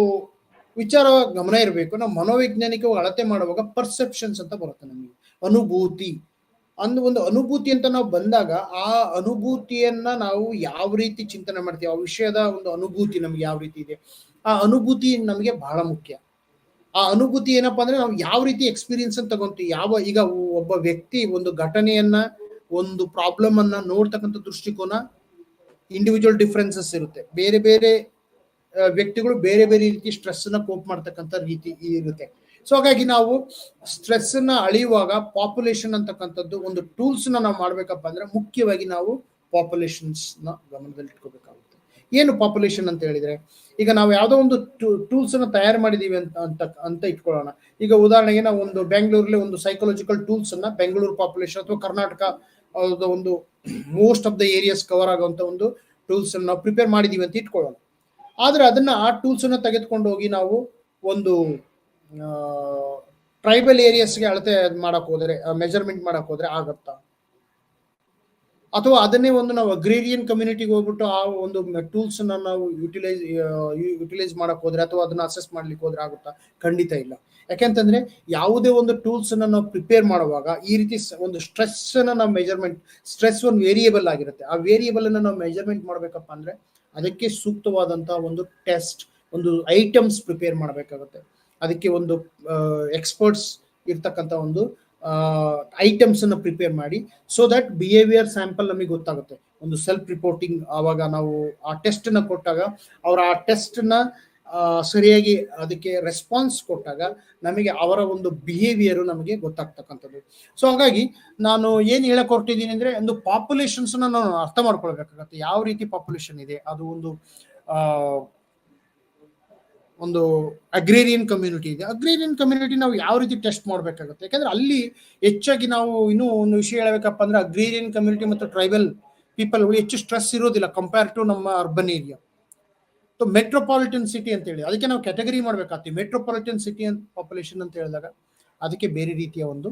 ವಿಚಾರ ಗಮನ ಇರಬೇಕು. ನಾವು ಮನೋವೈಜ್ಞಾನಿಕವಾಗಿ ಅಳತೆ ಮಾಡುವಾಗ ಪರ್ಸೆಪ್ಷನ್ಸ್ ಅಂತ ಬರುತ್ತೆ. ನಮಗೆ ಅನುಭೂತಿ ಒಂದು ಅನುಭೂತಿ ಅಂತ ನಾವು ಬಂದಾಗ ಆ ಅನುಭೂತಿಯನ್ನ ನಾವು ಯಾವ ರೀತಿ ಚಿಂತನೆ ಮಾಡ್ತೀವಿ, ಆ ವಿಷಯದ ಒಂದು ಅನುಭೂತಿ ನಮ್ಗೆ ಯಾವ ರೀತಿ ಇದೆ, ಆ ಅನುಭೂತಿ ನಮಗೆ ಬಹಳ ಮುಖ್ಯ. ಆ ಅನುಭೂತಿ ಏನಪ್ಪಾ ಅಂದ್ರೆ ನಾವು ಯಾವ ರೀತಿ ಎಕ್ಸ್ಪೀರಿಯನ್ಸ್ ಅನ್ನು ತಗೊಂತೀವಿ, ಈಗ ಒಬ್ಬ ವ್ಯಕ್ತಿ ಒಂದು ಘಟನೆಯನ್ನ, ಒಂದು ಪ್ರಾಬ್ಲಮ್ ಅನ್ನ ನೋಡ್ತಕ್ಕಂಥ ದೃಷ್ಟಿಕೋನ ಇಂಡಿವಿಜುವಲ್ ಡಿಫ್ರೆನ್ಸಸ್ ಇರುತ್ತೆ. ಬೇರೆ ಬೇರೆ ವ್ಯಕ್ತಿಗಳು ಬೇರೆ ಬೇರೆ ರೀತಿ ಸ್ಟ್ರೆಸ್ ನ ಕೋಪ್ ಮಾಡ್ತಕ್ಕಂಥ ರೀತಿ ಇರುತ್ತೆ. ಸೊ ಹಾಗಾಗಿ ನಾವು ಸ್ಟ್ರೆಸ್ ನ ಅಳೆಯುವಾಗ ಪಾಪ್ಯುಲೇಷನ್ ಅಂತಕ್ಕಂಥದ್ದು ಒಂದು ಟೂಲ್ಸ್ ನಾವು ಮಾಡ್ಬೇಕಪ್ಪ ಅಂದ್ರೆ ಮುಖ್ಯವಾಗಿ ನಾವು ಪಾಪ್ಯುಲೇಷನ್ಸ್ ನ ಗಮನದಲ್ಲಿ ಇಟ್ಕೋಬೇಕಾಗುತ್ತೆ. ಏನು ಪಾಪ್ಯುಲೇಷನ್ ಅಂತ ಹೇಳಿದ್ರೆ, ಈಗ ನಾವು ಯಾವುದೋ ಒಂದು ಟೂಲ್ಸ್ ಅನ್ನ ತಯಾರು ಮಾಡಿದೀವಿ ಅಂತ ಇಟ್ಕೊಳ್ಳೋಣ. ಈಗ ಉದಾಹರಣೆಗೆ ನಾವು ಒಂದು ಬೆಂಗಳೂರಲ್ಲಿ ಒಂದು ಸೈಕಾಲಜಿಕಲ್ ಟೂಲ್ಸ್ ಅನ್ನ ಬೆಂಗಳೂರು ಪಾಪ್ಯುಲೇಷನ್ ಅಥವಾ ಕರ್ನಾಟಕ ಒಂದು most of the areas cover ಆಗುವಂತ ಒಂದು ಟೂಲ್ಸ್ ಅನ್ನು ನಾವು ಪ್ರಿಪೇರ್ ಮಾಡಿದೀವಿ ಅಂತ ಇಟ್ಕೊಳ್ಳೋಣ. ಆದ್ರೆ ಅದನ್ನ ಆ ಟೂಲ್ಸ್ ಅನ್ನ ತೆಗೆದುಕೊಂಡು ಹೋಗಿ ನಾವು ಒಂದು ಟ್ರೈಬಲ್ ಏರಿಯಾಸ್ಗೆ ಅಳತೆ ಮಾಡಕ್ ಹೋದ್ರೆ, ಮೆಜರ್ಮೆಂಟ್ ಮಾಡಕ್ ಹೋದ್ರೆ ಆಗತ್ತಾ? ಅಥವಾ ಅದನ್ನೇ ಒಂದು ನಾವು ಅಗ್ರೇರಿಯನ್ ಕಮ್ಯುನಿಟಿಗೆ ಹೋಗ್ಬಿಟ್ಟು ಆ ಒಂದು ಟೂಲ್ಸ್ ಅನ್ನ ನಾವು ಯುಟಿಲೈಸ್ ಮಾಡಕ್ ಹೋದ್ರೆ ಅಥವಾ ಅದನ್ನ ಅಸೆಸ್ ಮಾಡ್ಲಿಕ್ಕೆ ಹೋದ್ರೆ ಆಗುತ್ತಾ? ಖಂಡಿತ ಇಲ್ಲ. ಯಾಕೆಂತಂದ್ರೆ ಯಾವುದೇ ಒಂದು ಟೂಲ್ಸ್ ಅನ್ನ ನಾವು ಪ್ರಿಪೇರ್ ಮಾಡುವಾಗ ಈ ರೀತಿ ಒಂದು ಸ್ಟ್ರೆಸ್ ಅನ್ನ ನಾವು ಮೆಜರ್ಮೆಂಟ್, ಸ್ಟ್ರೆಸ್ ಒಂದು ವೇರಿಯೇಬಲ್ ಆಗಿರುತ್ತೆ. ಆ ವೇರಿಯೇಬಲ್ ಅನ್ನ ನಾವು ಮೆಜರ್ಮೆಂಟ್ ಮಾಡ್ಬೇಕಪ್ಪ ಅಂದ್ರೆ ಅದಕ್ಕೆ ಸೂಕ್ತವಾದಂತಹ ಒಂದು ಟೆಸ್ಟ್, ಒಂದು ಐಟಮ್ಸ್ ಪ್ರಿಪೇರ್ ಮಾಡಬೇಕಾಗುತ್ತೆ. ಅದಕ್ಕೆ ಒಂದು ಎಕ್ಸ್ಪರ್ಟ್ಸ್ ಇರ್ತಕ್ಕಂಥ ಒಂದು ಐಟಮ್ಸ್ ಅನ್ನು ಪ್ರಿಪೇರ್ ಮಾಡಿ, ಸೊ ದಟ್ ಬಿಹೇವಿಯರ್ ಸ್ಯಾಂಪಲ್ ನಮಗೆ ಗೊತ್ತಾಗುತ್ತೆ. ಒಂದು ಸೆಲ್ಫ್ ರಿಪೋರ್ಟಿಂಗ್ ಆವಾಗ ನಾವು ಆ ಟೆಸ್ಟ್ ನ ಕೊಟ್ಟಾಗ ಅವರ ಆ ಟೆಸ್ಟ್ ನ ಸರಿಯಾಗಿ ಅದಕ್ಕೆ ರೆಸ್ಪಾನ್ಸ್ ಕೊಟ್ಟಾಗ ನಮಗೆ ಅವರ ಒಂದು ಬಿಹೇವಿಯರ್ ನಮಗೆ ಗೊತ್ತಾಗ್ತಕ್ಕಂಥದ್ದು. ಸೊ ಹಾಗಾಗಿ ನಾನು ಏನ್ ಹೇಳಕ್ ಹೊರಟಿದ್ದೀನಿ ಅಂದ್ರೆ, ಒಂದು ಪಾಪ್ಯುಲೇಷನ್ಸ್ ನಾವು ಅರ್ಥ ಮಾಡ್ಕೊಳ್ಬೇಕಾಗತ್ತೆ. ಯಾವ ರೀತಿ ಪಾಪ್ಯುಲೇಷನ್ ಇದೆ, ಅದು ಒಂದು ಅಗ್ರೇರಿಯನ್ ಕಮ್ಯುನಿಟಿ ಇದೆ. ಅಗ್ರೇರಿಯನ್ ಕಮ್ಯುನಿಟಿ ನಾವು ಯಾವ ರೀತಿ ಟೆಸ್ಟ್ ಮಾಡ್ಬೇಕಾಗುತ್ತೆ? ಯಾಕಂದ್ರೆ ಅಲ್ಲಿ ಹೆಚ್ಚಾಗಿ ನಾವು ಇನ್ನೂ ಒಂದು ವಿಷಯ ಹೇಳಬೇಕಪ್ಪ ಅಂದ್ರೆ, ಅಗ್ರೇರಿಯನ್ ಕಮ್ಯುನಿಟಿ ಮತ್ತು ಟ್ರೈಬಲ್ ಪೀಪಲ್ ಹೆಚ್ಚು ಸ್ಟ್ರೆಸ್ ಇರೋದಿಲ್ಲ ಕಂಪೇರ್ ಟು ನಮ್ಮ ಅರ್ಬನ್ ಏರಿಯಾ. ಮೆಟ್ರೋಪಾಲಿಟನ್ ಸಿಟಿ ಅಂತ ಹೇಳಿ ಅದಕ್ಕೆ ನಾವು ಕ್ಯಾಟಗರಿ ಮಾಡ್ಬೇಕಾಗ್ತದೆ. ಮೆಟ್ರೋಪಾಲಿಟನ್ ಸಿಟಿ ಅಂತ ಪಾಪ್ಯುಲೇಷನ್ ಅಂತ ಹೇಳಿದಾಗ ಅದಕ್ಕೆ ಬೇರೆ ರೀತಿಯ ಒಂದು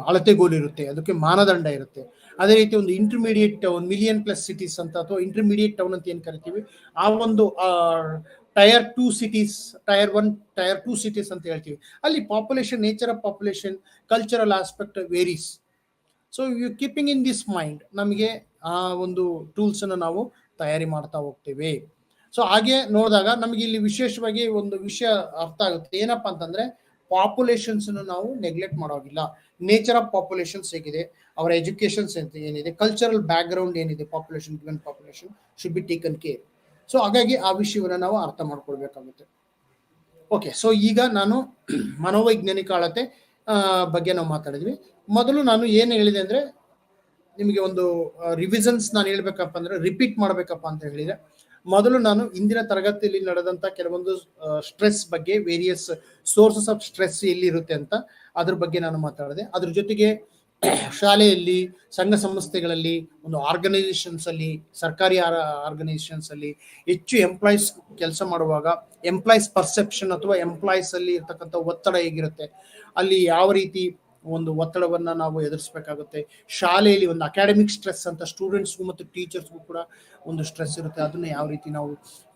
ಅಳತೆಗೋಲು ಇರುತ್ತೆ, ಅದಕ್ಕೆ ಮಾನದಂಡ ಇರುತ್ತೆ. ಅದೇ ರೀತಿ ಒಂದು intermediate town, million plus cities ಅಂತ ಅಥವಾ ಇಂಟರ್ಮೀಡಿಯೇಟ್ ಟೌನ್ ಅಂತ ಏನ್ ಕರಿತೀವಿ, ಆ ಒಂದು tier 2 cities, tier 1, tier 2 cities ಅಂತ ಹೇಳ್ತೀವಿ. ಅಲ್ಲಿ population, nature of population, cultural aspect varies. So you keeping in this mind ನಮಗೆ ಆ ಒಂದು ಟೂಲ್ಸ್ ಅನ್ನು ನಾವು ತಯಾರಿ ಮಾಡ್ತಾ ಹೋಗ್ತೇವೆ. ಸೊ ಹಾಗೆ ನೋಡಿದಾಗ ನಮಗೆ ಇಲ್ಲಿ ವಿಶೇಷವಾಗಿ ಒಂದು ವಿಷಯ ಅರ್ಥ ಆಗುತ್ತೆ. ಏನಪ್ಪಾ ಅಂತಂದ್ರೆ, ಪಾಪ್ಯುಲೇಷನ್ಸ್ ನಾವು ನೆಗ್ಲೆಕ್ಟ್ ಮಾಡೋಗಿಲ್ಲ. ನೇಚರ್ ಆಫ್ ಪಾಪ್ಯುಲೇಷನ್ಸ್ ಹೇಗಿದೆ, ಅವರ ಎಜುಕೇಶನ್ಸ್ ಏನಿದೆ, ಕಲ್ಚರಲ್ ಬ್ಯಾಕ್ ಗ್ರೌಂಡ್ ಏನಿದೆ, population given population should be taken care. So ಹಾಗಾಗಿ ಆ ವಿಷಯವನ್ನ ನಾವು ಅರ್ಥ ಮಾಡ್ಕೊಳ್ಬೇಕಾಗುತ್ತೆ. ಓಕೆ, ಸೊ ಈಗ ನಾನು ಮನೋವೈಜ್ಞಾನಿಕ ಅಳತೆ ಬಗ್ಗೆ ನಾವು ಮಾತಾಡಿದ್ವಿ. ಮೊದಲು ನಾನು ಏನು ಹೇಳಿದೆ ಅಂದ್ರೆ, ನಿಮಗೆ ಒಂದು ರಿವಿಷನ್ಸ್ ನಾನು ಹೇಳ್ಬೇಕಪ್ಪ ಅಂದ್ರೆ, ರಿಪೀಟ್ ಮಾಡ್ಬೇಕಪ್ಪ ಅಂತ ಹೇಳಿದೆ. ಮೊದಲು ನಾನು ಇಂದಿನ ತರಗತಿಯಲ್ಲಿ ನಡೆದಂತ ಕೆಲವೊಂದು ಸ್ಟ್ರೆಸ್ ಬಗ್ಗೆ, ವೇರಿಯಸ್ ಸೋರ್ಸಸ್ ಆಫ್ ಸ್ಟ್ರೆಸ್ ಎಲ್ಲಿರುತ್ತೆ ಅಂತ ಅದ್ರ ಬಗ್ಗೆ ನಾನು ಮಾತಾಡಿದೆ. ಅದ್ರ ಜೊತೆಗೆ ಶಾಲೆಯಲ್ಲಿ, ಸಂಘ ಸಂಸ್ಥೆಗಳಲ್ಲಿ, ಒಂದು ಆರ್ಗನೈಸೇಷನ್ಸ್ ಅಲ್ಲಿ, ಸರ್ಕಾರಿ ಆರ್ಗನೈಸೇಷನ್ಸ್ ಅಲ್ಲಿ ಹೆಚ್ಚು ಎಂಪ್ಲಾಯ್ಸ್ ಕೆಲಸ ಮಾಡುವಾಗ ಎಂಪ್ಲಾಯ್ಸ್ ಪರ್ಸೆಪ್ಷನ್ ಅಥವಾ ಎಂಪ್ಲಾಯ್ಸ್ ಅಲ್ಲಿ ಇರ್ತಕ್ಕಂಥ ಒತ್ತಡ ಹೇಗಿರುತ್ತೆ, ಅಲ್ಲಿ ಯಾವ ರೀತಿ ಒಂದು ಒತ್ತಡವನ್ನ ನಾವು ಎದುರಿಸಬೇಕಾಗುತ್ತೆ. ಶಾಲೆಯಲ್ಲಿ ಒಂದು ಅಕಾಡೆಮಿಕ್ ಸ್ಟ್ರೆಸ್ ಅಂತ ಸ್ಟೂಡೆಂಟ್ಸ್ಗೂ ಮತ್ತು ಟೀಚರ್ಸ್ಗೂ ಕೂಡ ಒಂದು ಸ್ಟ್ರೆಸ್ ಇರುತ್ತೆ, ಅದನ್ನ ಯಾವ ರೀತಿ ನಾವು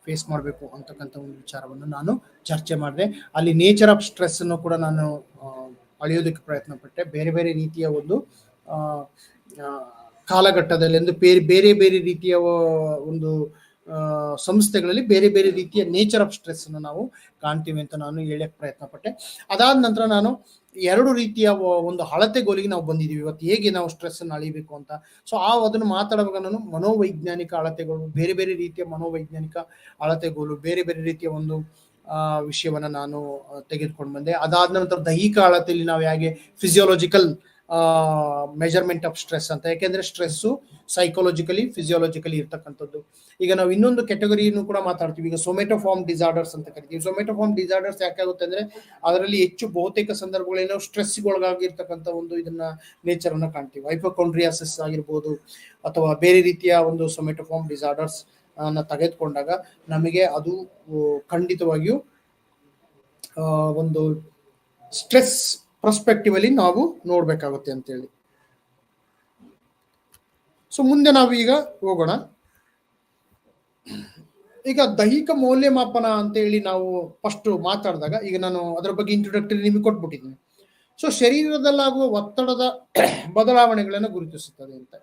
ಫೇಸ್ ಮಾಡಬೇಕು ಅಂತಕ್ಕಂಥ ಒಂದು ವಿಚಾರವನ್ನು ನಾನು ಚರ್ಚೆ ಮಾಡಿದೆ. ಅಲ್ಲಿ ನೇಚರ್ ಆಫ್ ಸ್ಟ್ರೆಸ್ ಅನ್ನು ಕೂಡ ನಾನು ಅಳೆಯೋದಕ್ಕೆ ಪ್ರಯತ್ನ ಪಟ್ಟೆ. ಬೇರೆ ಬೇರೆ ರೀತಿಯ ಒಂದು ಕಾಲಘಟ್ಟದಲ್ಲಿ ಒಂದು ಬೇರೆ ಬೇರೆ ರೀತಿಯ ಒಂದು ಸಂಸ್ಥೆಗಳಲ್ಲಿ ಬೇರೆ ಬೇರೆ ರೀತಿಯ ನೇಚರ್ ಆಫ್ ಸ್ಟ್ರೆಸ್ ಅನ್ನು ನಾವು ಕಾಣ್ತೀವಿ ಅಂತ ನಾನು ಹೇಳಕ್ ಪ್ರಯತ್ನ ಪಟ್ಟೆ. ಅದಾದ ನಂತರ ನಾನು 2 ರೀತಿಯ ಒಂದು ಅಳತೆಗೋಲಿಗೆ ನಾವು ಬಂದಿದ್ದೀವಿ ಇವತ್ತು, ಹೇಗೆ ನಾವು ಸ್ಟ್ರೆಸ್ ಅನ್ನು ಅಳಿಬೇಕು ಅಂತ. ಸೊ ಅದನ್ನು ಮಾತಾಡುವಾಗ ನಾನು ಮನೋವೈಜ್ಞಾನಿಕ ಅಳತೆಗಳು, ಬೇರೆ ಬೇರೆ ರೀತಿಯ ಮನೋವೈಜ್ಞಾನಿಕ ಅಳತೆಗೋಲು, ಬೇರೆ ಬೇರೆ ರೀತಿಯ ಒಂದು ವಿಷಯವನ್ನ ನಾನು ತೆಗೆದುಕೊಂಡು ಬಂದೆ. ಅದಾದ ನಂತರ ದೈಹಿಕ ಅಳತೆಯಲ್ಲಿ ನಾವು ಹೇಗೆ ಫಿಸಿಯೋಲಾಜಿಕಲ್ ಮೆಜರ್ಮೆಂಟ್ ಆಫ್ ಸ್ಟ್ರೆಸ್ ಅಂತ, ಯಾಕೆಂದ್ರೆ ಸ್ಟ್ರೆಸ್ಸು ಸೈಕಾಲಜಿಕಲಿ, ಫಿಸಿಯೋಲಾಜಿಕಲಿ ಇರ್ತಕ್ಕಂಥದ್ದು. ಈಗ ನಾವು ಇನ್ನೊಂದು ಕ್ಯಾಟಗರಿಯನ್ನು ಕೂಡ ಮಾತಾಡ್ತೀವಿ, ಈಗ ಸೊಮೆಟೋಫಾರ್ಮ್ ಡಿಸಾರ್ಡರ್ಸ್ ಅಂತ ಕರಿತೀವಿ. ಸೊಮೆಟೋಫಾರ್ಮ್ ಡಿಸಾರ್ಡರ್ಸ್ ಯಾಕಾಗುತ್ತೆ ಅಂದ್ರೆ, ಅದರಲ್ಲಿ ಹೆಚ್ಚು ಬಹುತೇಕ ಸಂದರ್ಭಗಳೇನೋ ಸ್ಟ್ರೆಸ್ಗೊಳಗಾಗಿರ್ತಕ್ಕಂಥ ಒಂದು ಇದನ್ನ ನೇಚರ್ ಅನ್ನ ಕಾಣ್ತೀವಿ. ಹೈಪೋಕಾಂಡ್ರಿಯಾಸಿಸ್ ಆಗಿರ್ಬೋದು ಅಥವಾ ಬೇರೆ ರೀತಿಯ ಒಂದು ಸೊಮೆಟೋಫಾರ್ಮ್ ಡಿಸಾರ್ಡರ್ಸ್ ಅನ್ನ ತೆಗೆದುಕೊಂಡಾಗ ನಮಗೆ ಅದು ಖಂಡಿತವಾಗಿಯೂ ಒಂದು ಸ್ಟ್ರೆಸ್ ಪರ್ಸ್ಪೆಕ್ಟಿವ್ ಅಲ್ಲಿ ನಾವು ನೋಡ್ಬೇಕಾಗುತ್ತೆ ಅಂತೇಳಿ. ಸೊ ಮುಂದೆ ನಾವು ಈಗ ಹೋಗೋಣ. ಈಗ ದೈಹಿಕ ಮೌಲ್ಯಮಾಪನ ಅಂತ ಹೇಳಿ ನಾವು ಫಸ್ಟ್ ಮಾತಾಡಿದಾಗ, ಈಗ ನಾನು ಅದರ ಬಗ್ಗೆ ಇಂಟ್ರೊಡಕ್ಟರಿ ನಿಮಗೆ ಕೊಟ್ಬಿಟ್ಟಿದ್ದೀನಿ. ಸೊ ಶರೀರದಲ್ಲಾಗುವ ಒತ್ತಡದ ಬದಲಾವಣೆಗಳನ್ನು ಗುರುತಿಸುತ್ತದೆ ಅಂತ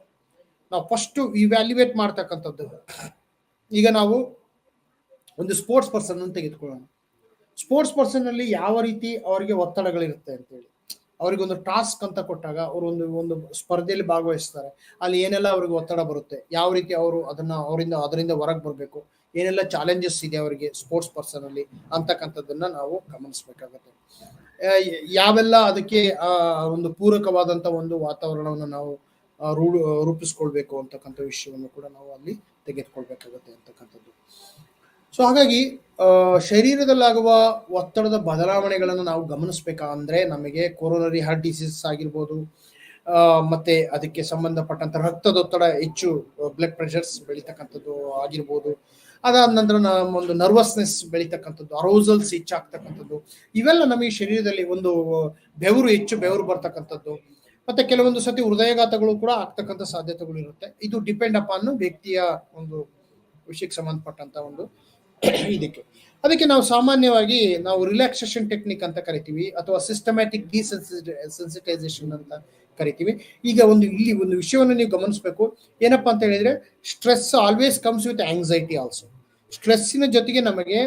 ನಾವು ಫಸ್ಟ್ ಇವ್ಯಾಲ್ಯುವೇಟ್ ಮಾಡ್ತಕ್ಕಂಥದ್ದು. ಈಗ ನಾವು ಒಂದು ಸ್ಪೋರ್ಟ್ಸ್ ಪರ್ಸನ್ ಅಂತ ತೆಗೆದುಕೊಳ್ಳೋಣ. ಸ್ಪೋರ್ಟ್ಸ್ ಪರ್ಸನ್ ಅಲ್ಲಿ ಯಾವ ರೀತಿ ಅವರಿಗೆ ಒತ್ತಡಗಳಿರುತ್ತೆ ಅಂತೇಳಿ, ಅವರಿಗೊಂದು ಟಾಸ್ಕ್ ಅಂತ ಕೊಟ್ಟಾಗ ಅವರು ಒಂದು ಸ್ಪರ್ಧೆಯಲ್ಲಿ ಭಾಗವಹಿಸ್ತಾರೆ, ಅಲ್ಲಿ ಏನೆಲ್ಲ ಅವ್ರಿಗೆ ಒತ್ತಡ ಬರುತ್ತೆ, ಯಾವ ರೀತಿ ಅವರು ಅದರಿಂದ ಹೊರಗೆ ಬರಬೇಕು, ಏನೆಲ್ಲ ಚಾಲೆಂಜಸ್ ಇದೆ ಅವರಿಗೆ ಸ್ಪೋರ್ಟ್ಸ್ ಪರ್ಸನ್ ಅಲ್ಲಿ ಅಂತಕ್ಕಂಥದ್ದನ್ನ ನಾವು ಗಮನಿಸಬೇಕಾಗತ್ತೆ. ಯಾವೆಲ್ಲ ಅದಕ್ಕೆ ಒಂದು ಪೂರಕವಾದಂತ ಒಂದು ವಾತಾವರಣವನ್ನು ನಾವು ರೂಪಿಸ್ಕೊಳ್ಬೇಕು ಅಂತಕ್ಕಂಥ ವಿಷಯವನ್ನು ಕೂಡ ನಾವು ಅಲ್ಲಿ ತೆಗೆದುಕೊಳ್ಬೇಕಾಗತ್ತೆ ಅಂತಕ್ಕಂಥದ್ದು. ಸೊ ಹಾಗಾಗಿ ಶರೀರದಲ್ಲಾಗುವ ಒತ್ತಡದ ಬದಲಾವಣೆಗಳನ್ನು ನಾವು ಗಮನಿಸ್ಬೇಕಾ ಅಂದ್ರೆ ನಮಗೆ ಕೊರೋನರಿ ಹಾರ್ಟ್ ಡಿಸೀಸ್ ಆಗಿರ್ಬೋದು, ಮತ್ತೆ ಅದಕ್ಕೆ ಸಂಬಂಧಪಟ್ಟಂತ ರಕ್ತದೊತ್ತಡ ಹೆಚ್ಚು, ಬ್ಲಡ್ ಪ್ರೆಷರ್ಸ್ ಬೆಳೀತಕ್ಕಂಥದ್ದು ಆಗಿರ್ಬೋದು, ಅದಾದ ನಂತರ ಒಂದು ನರ್ವಸ್ನೆಸ್ ಬೆಳೀತಕ್ಕಂಥದ್ದು, ಅರೋಸಲ್ಸ್ ಹೆಚ್ಚಾಗ್ತಕ್ಕಂಥದ್ದು, ಇವೆಲ್ಲ ನಮಗೆ ಶರೀರದಲ್ಲಿ ಒಂದು ಬೆವರು ಬರ್ತಕ್ಕಂಥದ್ದು, ಮತ್ತೆ ಕೆಲವೊಂದು ಸತಿ ಹೃದಯಘಾತಗಳು ಕೂಡ ಆಗ್ತಕ್ಕಂಥ ಸಾಧ್ಯತೆಗಳು ಇರುತ್ತೆ. ಇದು ಡಿಪೆಂಡ್ ಅಪಾನ್ ವ್ಯಕ್ತಿಯ ಒಂದು ವಿಷಯಕ್ಕೆ ಸಂಬಂಧಪಟ್ಟಂತ ಒಂದು ಅದಕ್ಕೆ ನಾವು ಸಾಮಾನ್ಯವಾಗಿ ನಾವು ರಿಲ್ಯಾಕ್ಸೇಷನ್ ಟೆಕ್ನಿಕ್ ಅಂತ ಕರಿತೀವಿ, ಅಥವಾ ಸಿಸ್ಟಮ್ಯಾಟಿಕ್ ಡಿಸೆನ್ಸಿಟೈಸೇಷನ್ ಅಂತ ಕರಿತೀವಿ. ಈಗ ಇಲ್ಲಿ ಒಂದು ವಿಷಯವನ್ನು ನೀವು ಗಮನಿಸಬೇಕು, ಏನಪ್ಪಾ ಅಂತ ಹೇಳಿದ್ರೆ stress always comes with anxiety also. ಸ್ಟ್ರೆಸ್ಸಿನ ಜೊತೆಗೆ ನಮಗೆ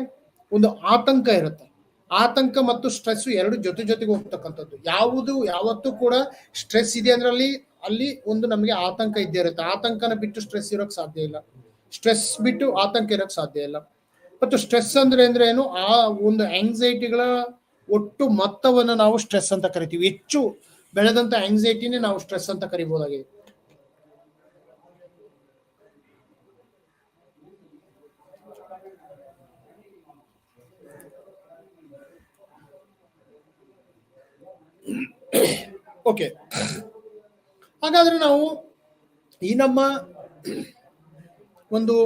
ಒಂದು ಆತಂಕ ಇರುತ್ತೆ. ಆತಂಕ ಮತ್ತು ಸ್ಟ್ರೆಸ್ ಎರಡು ಜೊತೆಗೆ ಹೋಗ್ತಕ್ಕಂಥದ್ದು. ಯಾವತ್ತೂ ಕೂಡ ಸ್ಟ್ರೆಸ್ ಇದೆ ಅಂದ್ರೆ ಅಲ್ಲಿ ಒಂದು ನಮಗೆ ಆತಂಕ ಇದ್ದೇ ಇರುತ್ತೆ. ಆತಂಕನ ಬಿಟ್ಟು ಸ್ಟ್ರೆಸ್ ಇರೋಕ್ ಸಾಧ್ಯ ಇಲ್ಲ, ಸ್ಟ್ರೆಸ್ ಬಿಟ್ಟು ಆತಂಕ ಇರೋಕ್ ಸಾಧ್ಯ ಇಲ್ಲ. ಮತ್ತು ಸ್ಟ್ರೆಸ್ ಅಂದ್ರೆ ಏನು, ಆ ಒಂದು ಆಂಗ್ಸೈಟಿಗಳ ಒಟ್ಟು ಮೊತ್ತವನ್ನು ನಾವು ಸ್ಟ್ರೆಸ್ ಅಂತ ಕರಿತೀವಿ. ಹೆಚ್ಚು ಬೆಳೆದಂತ ಆಂಗ್ಸೈಟಿನೇ ನಾವು ಸ್ಟ್ರೆಸ್ ಅಂತ ಕರಿಬಹುದಾಗಿದೆ. ಓಕೆ, ಹಾಗಾದ್ರೆ ನಾವು ಈ ನಮ್ಮ ಒಂದು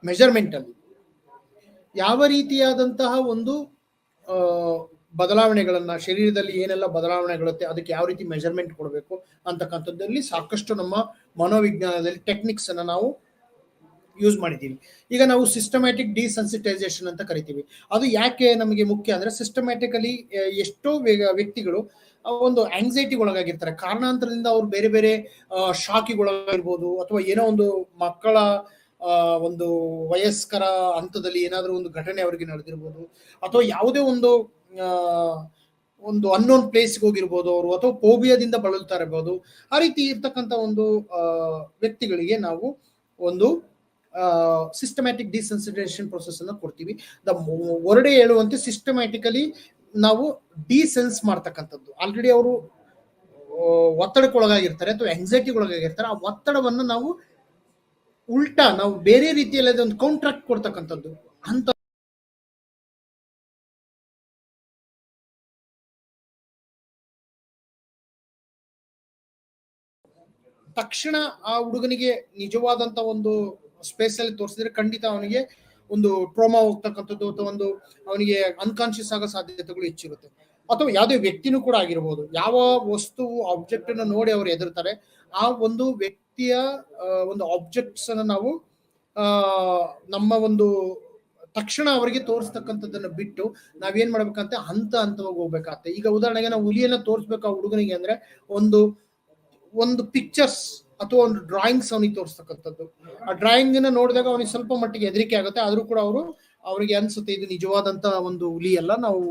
ಮೆಜರ್ಮೆಂಟ್ ಅಲ್ಲಿ ಯಾವ ರೀತಿಯಾದಂತಹ ಒಂದು ಬದಲಾವಣೆಗಳನ್ನ, ಶರೀರದಲ್ಲಿ ಏನೆಲ್ಲ ಬದಲಾವಣೆಗಳಿರುತ್ತೆ ಅದಕ್ಕೆ ಯಾವ ರೀತಿ ಮೆಜರ್ಮೆಂಟ್ ಕೊಡಬೇಕು ಅಂತಕ್ಕಂಥದ್ದಲ್ಲಿ ಸಾಕಷ್ಟು ನಮ್ಮ ಮನೋವಿಜ್ಞಾನದಲ್ಲಿ ಟೆಕ್ನಿಕ್ಸ್ ಅನ್ನ ನಾವು ಯೂಸ್ ಮಾಡಿದ್ದೀವಿ. ಈಗ ನಾವು ಸಿಸ್ಟಮ್ಯಾಟಿಕ್ ಡಿಸೆನ್ಸಿಟೈಸೇಷನ್ ಅಂತ ಕರಿತೀವಿ. ಅದು ಯಾಕೆ ನಮಗೆ ಮುಖ್ಯ ಅಂದ್ರೆ, ಸಿಸ್ಟಮ್ಯಾಟಿಕಲಿ ಎಷ್ಟೋ ವ್ಯಕ್ತಿಗಳು ಒಂದು ಆಂಗ್ಸೈಟಿ ಒಳಗಾಗಿರ್ತಾರೆ, ಕಾರಣಾಂತರದಿಂದ ಅವ್ರು ಬೇರೆ ಬೇರೆ ಶಾಕಿಗೊಳಗಿರ್ಬೋದು, ಅಥವಾ ಏನೋ ಒಂದು ಮಕ್ಕಳ ಒಂದು ವಯಸ್ಕರ ಹಂತದಲ್ಲಿ ಏನಾದರೂ ಒಂದು ಘಟನೆ ಅವರಿಗೆ ನಡೆದಿರ್ಬೋದು, ಅಥವಾ ಯಾವುದೇ ಒಂದು ಅನ್ನೋನ್ ಪ್ಲೇಸ್ಗೆ ಹೋಗಿರ್ಬೋದು ಅವರು, ಅಥವಾ ಫೋಬಿಯಾದಿಂದ ಬಳಲ್ತಾ ಇರಬಹುದು. ಆ ರೀತಿ ಇರ್ತಕ್ಕಂಥ ಒಂದು ವ್ಯಕ್ತಿಗಳಿಗೆ ನಾವು ಒಂದು ಸಿಸ್ಟಮ್ಯಾಟಿಕ್ ಡಿಸೆನ್ಸಿಟೈಸೇಷನ್ ಪ್ರೊಸೆಸ್ ಅನ್ನ ಕೊಡ್ತೀವಿ. ಹೊರಡೆ ಹೇಳುವಂತೆ ಸಿಸ್ಟಮ್ಯಾಟಿಕಲಿ ನಾವು ಡಿಸೆನ್ಸ್ ಮಾಡ್ತಕ್ಕಂಥದ್ದು. ಆಲ್ರೆಡಿ ಅವರು ಒತ್ತಡಕ್ಕೊಳಗಾಗಿರ್ತಾರೆ ಅಥವಾ ಆಂಗ್ಸೈಟಿಗೊಳಗಾಗಿರ್ತಾರೆ, ಆ ಒತ್ತಡವನ್ನು ನಾವು ಉಲ್ಟಾ ನಾವು ಬೇರೆ ರೀತಿಯಲ್ಲಿ ಒಂದು ಕೌಂಟ್ರಾಕ್ಟ್ ಕೊಡ್ತಕ್ಕಂಥದ್ದು ಅಂತ ತಕ್ಷಣ ಆ ಹುಡುಗನಿಗೆ ನಿಜವಾದಂತ ಒಂದು ಸ್ಪೇಸ್ ಅಲ್ಲಿ ತೋರಿಸಿದ್ರೆ ಖಂಡಿತ ಅವನಿಗೆ ಒಂದು ಟ್ರೋಮಾ ಹೋಗ್ತಕ್ಕಂಥದ್ದು, ಅಥವಾ ಒಂದು ಅವನಿಗೆ ಅನ್ಕಾನ್ಶಿಯಸ್ ಆಗೋ ಸಾಧ್ಯತೆಗಳು ಹೆಚ್ಚಿರುತ್ತೆ. ಅಥವಾ ಯಾವುದೇ ವ್ಯಕ್ತಿನೂ ಕೂಡ ಆಗಿರ್ಬೋದು, ಯಾವ ವಸ್ತು ಆಬ್ಜೆಕ್ಟ್ ಅನ್ನು ನೋಡಿ ಅವ್ರು ಹೆದರ್ತಾರೆ, ಆ ಒಂದು ವ್ಯಕ್ತಿಯ ಒಂದು ಆಬ್ಜೆಕ್ಟ್ಸ್ ಅನ್ನ ನಾವು ನಮ್ಮ ಒಂದು ತಕ್ಷಣ ಅವರಿಗೆ ತೋರಿಸ್ತಕ್ಕಂಥದ್ದನ್ನ ಬಿಟ್ಟು ನಾವೇನ್ ಮಾಡ್ಬೇಕಂತ ಹಂತವಾಗಿ ಹೋಗ್ಬೇಕಾಗತ್ತೆ. ಈಗ ಉದಾಹರಣೆಗೆ ನಾವು ಹುಲಿಯನ್ನ ತೋರಿಸ್ಬೇಕು ಆ ಹುಡುಗನಿಗೆ ಅಂದ್ರೆ ಒಂದು ಪಿಕ್ಚರ್ಸ್ ಅಥವಾ ಒಂದು ಡ್ರಾಯಿಂಗ್ಸ್ ಅವನಿಗೆ ತೋರಿಸ್ತಕ್ಕಂಥದ್ದು. ಆ ಡ್ರಾಯಿಂಗ್ ನ ನೋಡಿದಾಗ ಅವನಿಗೆ ಸ್ವಲ್ಪ ಮಟ್ಟಿಗೆ ಹೆದರಿಕೆ ಆಗುತ್ತೆ, ಆದ್ರೂ ಕೂಡ ಅವರಿಗೆ ಅನ್ಸುತ್ತೆ ಇದು ನಿಜವಾದಂತ ಒಂದು ಹುಲಿ ಅಲ್ಲ, ನಾವು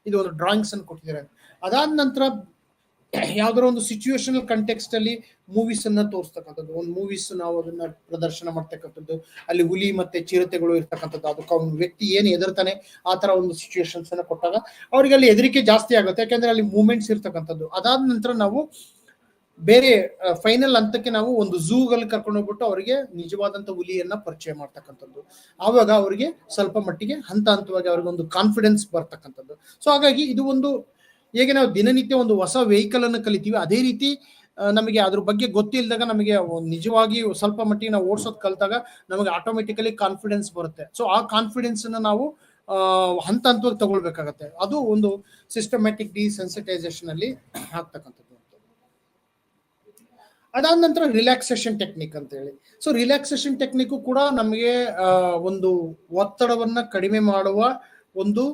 ಇದು ಒಂದು ಡ್ರಾಯಿಂಗ್ಸ್ ಅನ್ನು ಕೊಟ್ಟಿದ್ದಾರೆ. ಅದಾದ ನಂತರ ಯಾವ್ದಾರ ಒಂದು ಸಿಚುವೇಶನಲ್ ಕಂಟೆಕ್ಸ್ಟ್ ಅಲ್ಲಿ ಮೂವೀಸ್ ಅನ್ನ ತೋರಿಸ್ತಕ್ಕಂಥದ್ದು, ಒಂದು ಮೂವೀಸ್ ನಾವು ಅದನ್ನ ಪ್ರದರ್ಶನ ಮಾಡ್ತಕ್ಕಂಥದ್ದು, ಅಲ್ಲಿ ಹುಲಿ ಮತ್ತೆ ಚಿರತೆಗಳು ಇರ್ತಕ್ಕಂಥದ್ದು, ಅದಕ್ಕೆ ಅವ್ನ ವ್ಯಕ್ತಿ ಏನು ಹೆದರ್ತಾನೆ ಆ ತರ ಒಂದು ಸಿಚುವೇಶನ್ಸ್ ಅನ್ನ ಕೊಟ್ಟಾಗ ಅವ್ರಿಗೆ ಅಲ್ಲಿ ಹೆದರಿಕೆ ಜಾಸ್ತಿ ಆಗುತ್ತೆ, ಯಾಕಂದ್ರೆ ಅಲ್ಲಿ ಮೂವ್ಮೆಂಟ್ಸ್ ಇರ್ತಕ್ಕಂಥದ್ದು. ಅದಾದ ನಂತರ ನಾವು ಬೇರೆ ಫೈನಲ್ ಹಂತಕ್ಕೆ ನಾವು ಒಂದು ಝೂಗಲ್ಲಿ ಕರ್ಕೊಂಡು ಹೋಗ್ಬಿಟ್ಟು ಅವರಿಗೆ ನಿಜವಾದಂತ ಹುಲಿಯನ್ನ ಪರಿಚಯ ಮಾಡ್ತಕ್ಕಂಥದ್ದು. ಆವಾಗ ಅವರಿಗೆ ಸ್ವಲ್ಪ ಮಟ್ಟಿಗೆ ಹಂತವಾಗಿ ಅವ್ರಿಗೆ ಒಂದು ಕಾನ್ಫಿಡೆನ್ಸ್ ಬರ್ತಕ್ಕಂಥದ್ದು. ಸೊ ಹಾಗಾಗಿ ಇದು ಒಂದು, ಹೇಗೆ ನಾವು ದಿನನಿತ್ಯ ಒಂದು ಹೊಸ ವೆಹಿಕಲ್ ಅನ್ನು ಕಲಿತೀವಿ, ಅದೇ ರೀತಿ ನಮಗೆ ಅದ್ರ ಬಗ್ಗೆ ಗೊತ್ತಿಲ್ಲದಾಗ ನಮಗೆ ನಿಜವಾಗಿ ಸ್ವಲ್ಪ ಮಟ್ಟಿಗೆ ನಾವು ಓಡಿಸೋದು ಕಲಿತಾಗ ನಮಗೆ ಆಟೋಮೆಟಿಕಲಿ ಕಾನ್ಫಿಡೆನ್ಸ್ ಬರುತ್ತೆ. ಸೊ ಆ ಕಾನ್ಫಿಡೆನ್ಸ್ ಅನ್ನ ನಾವು ಹಂತವಾಗಿ ತಗೊಳ್ಬೇಕಾಗತ್ತೆ. ಅದು ಒಂದು ಸಿಸ್ಟಮ್ಯಾಟಿಕ್ ಡಿಸೆನ್ಸಿಟೈಸೇಷನ್ ಅಲ್ಲಿ ಆಗ್ತಕ್ಕಂಥದ್ದು. ಅದಾದ ನಂತರ ರಿಲ್ಯಾಕ್ಸೇಷನ್ ಟೆಕ್ನಿಕ್ ಅಂತ ಹೇಳಿ. ಸೊ ರಿಲ್ಯಾಕ್ಸೇಷನ್ ಟೆಕ್ನಿಕ್ ಕೂಡ ನಮಗೆ ಒಂದು ಒತ್ತಡವನ್ನ ಕಡಿಮೆ ಮಾಡುವ ಒಂದು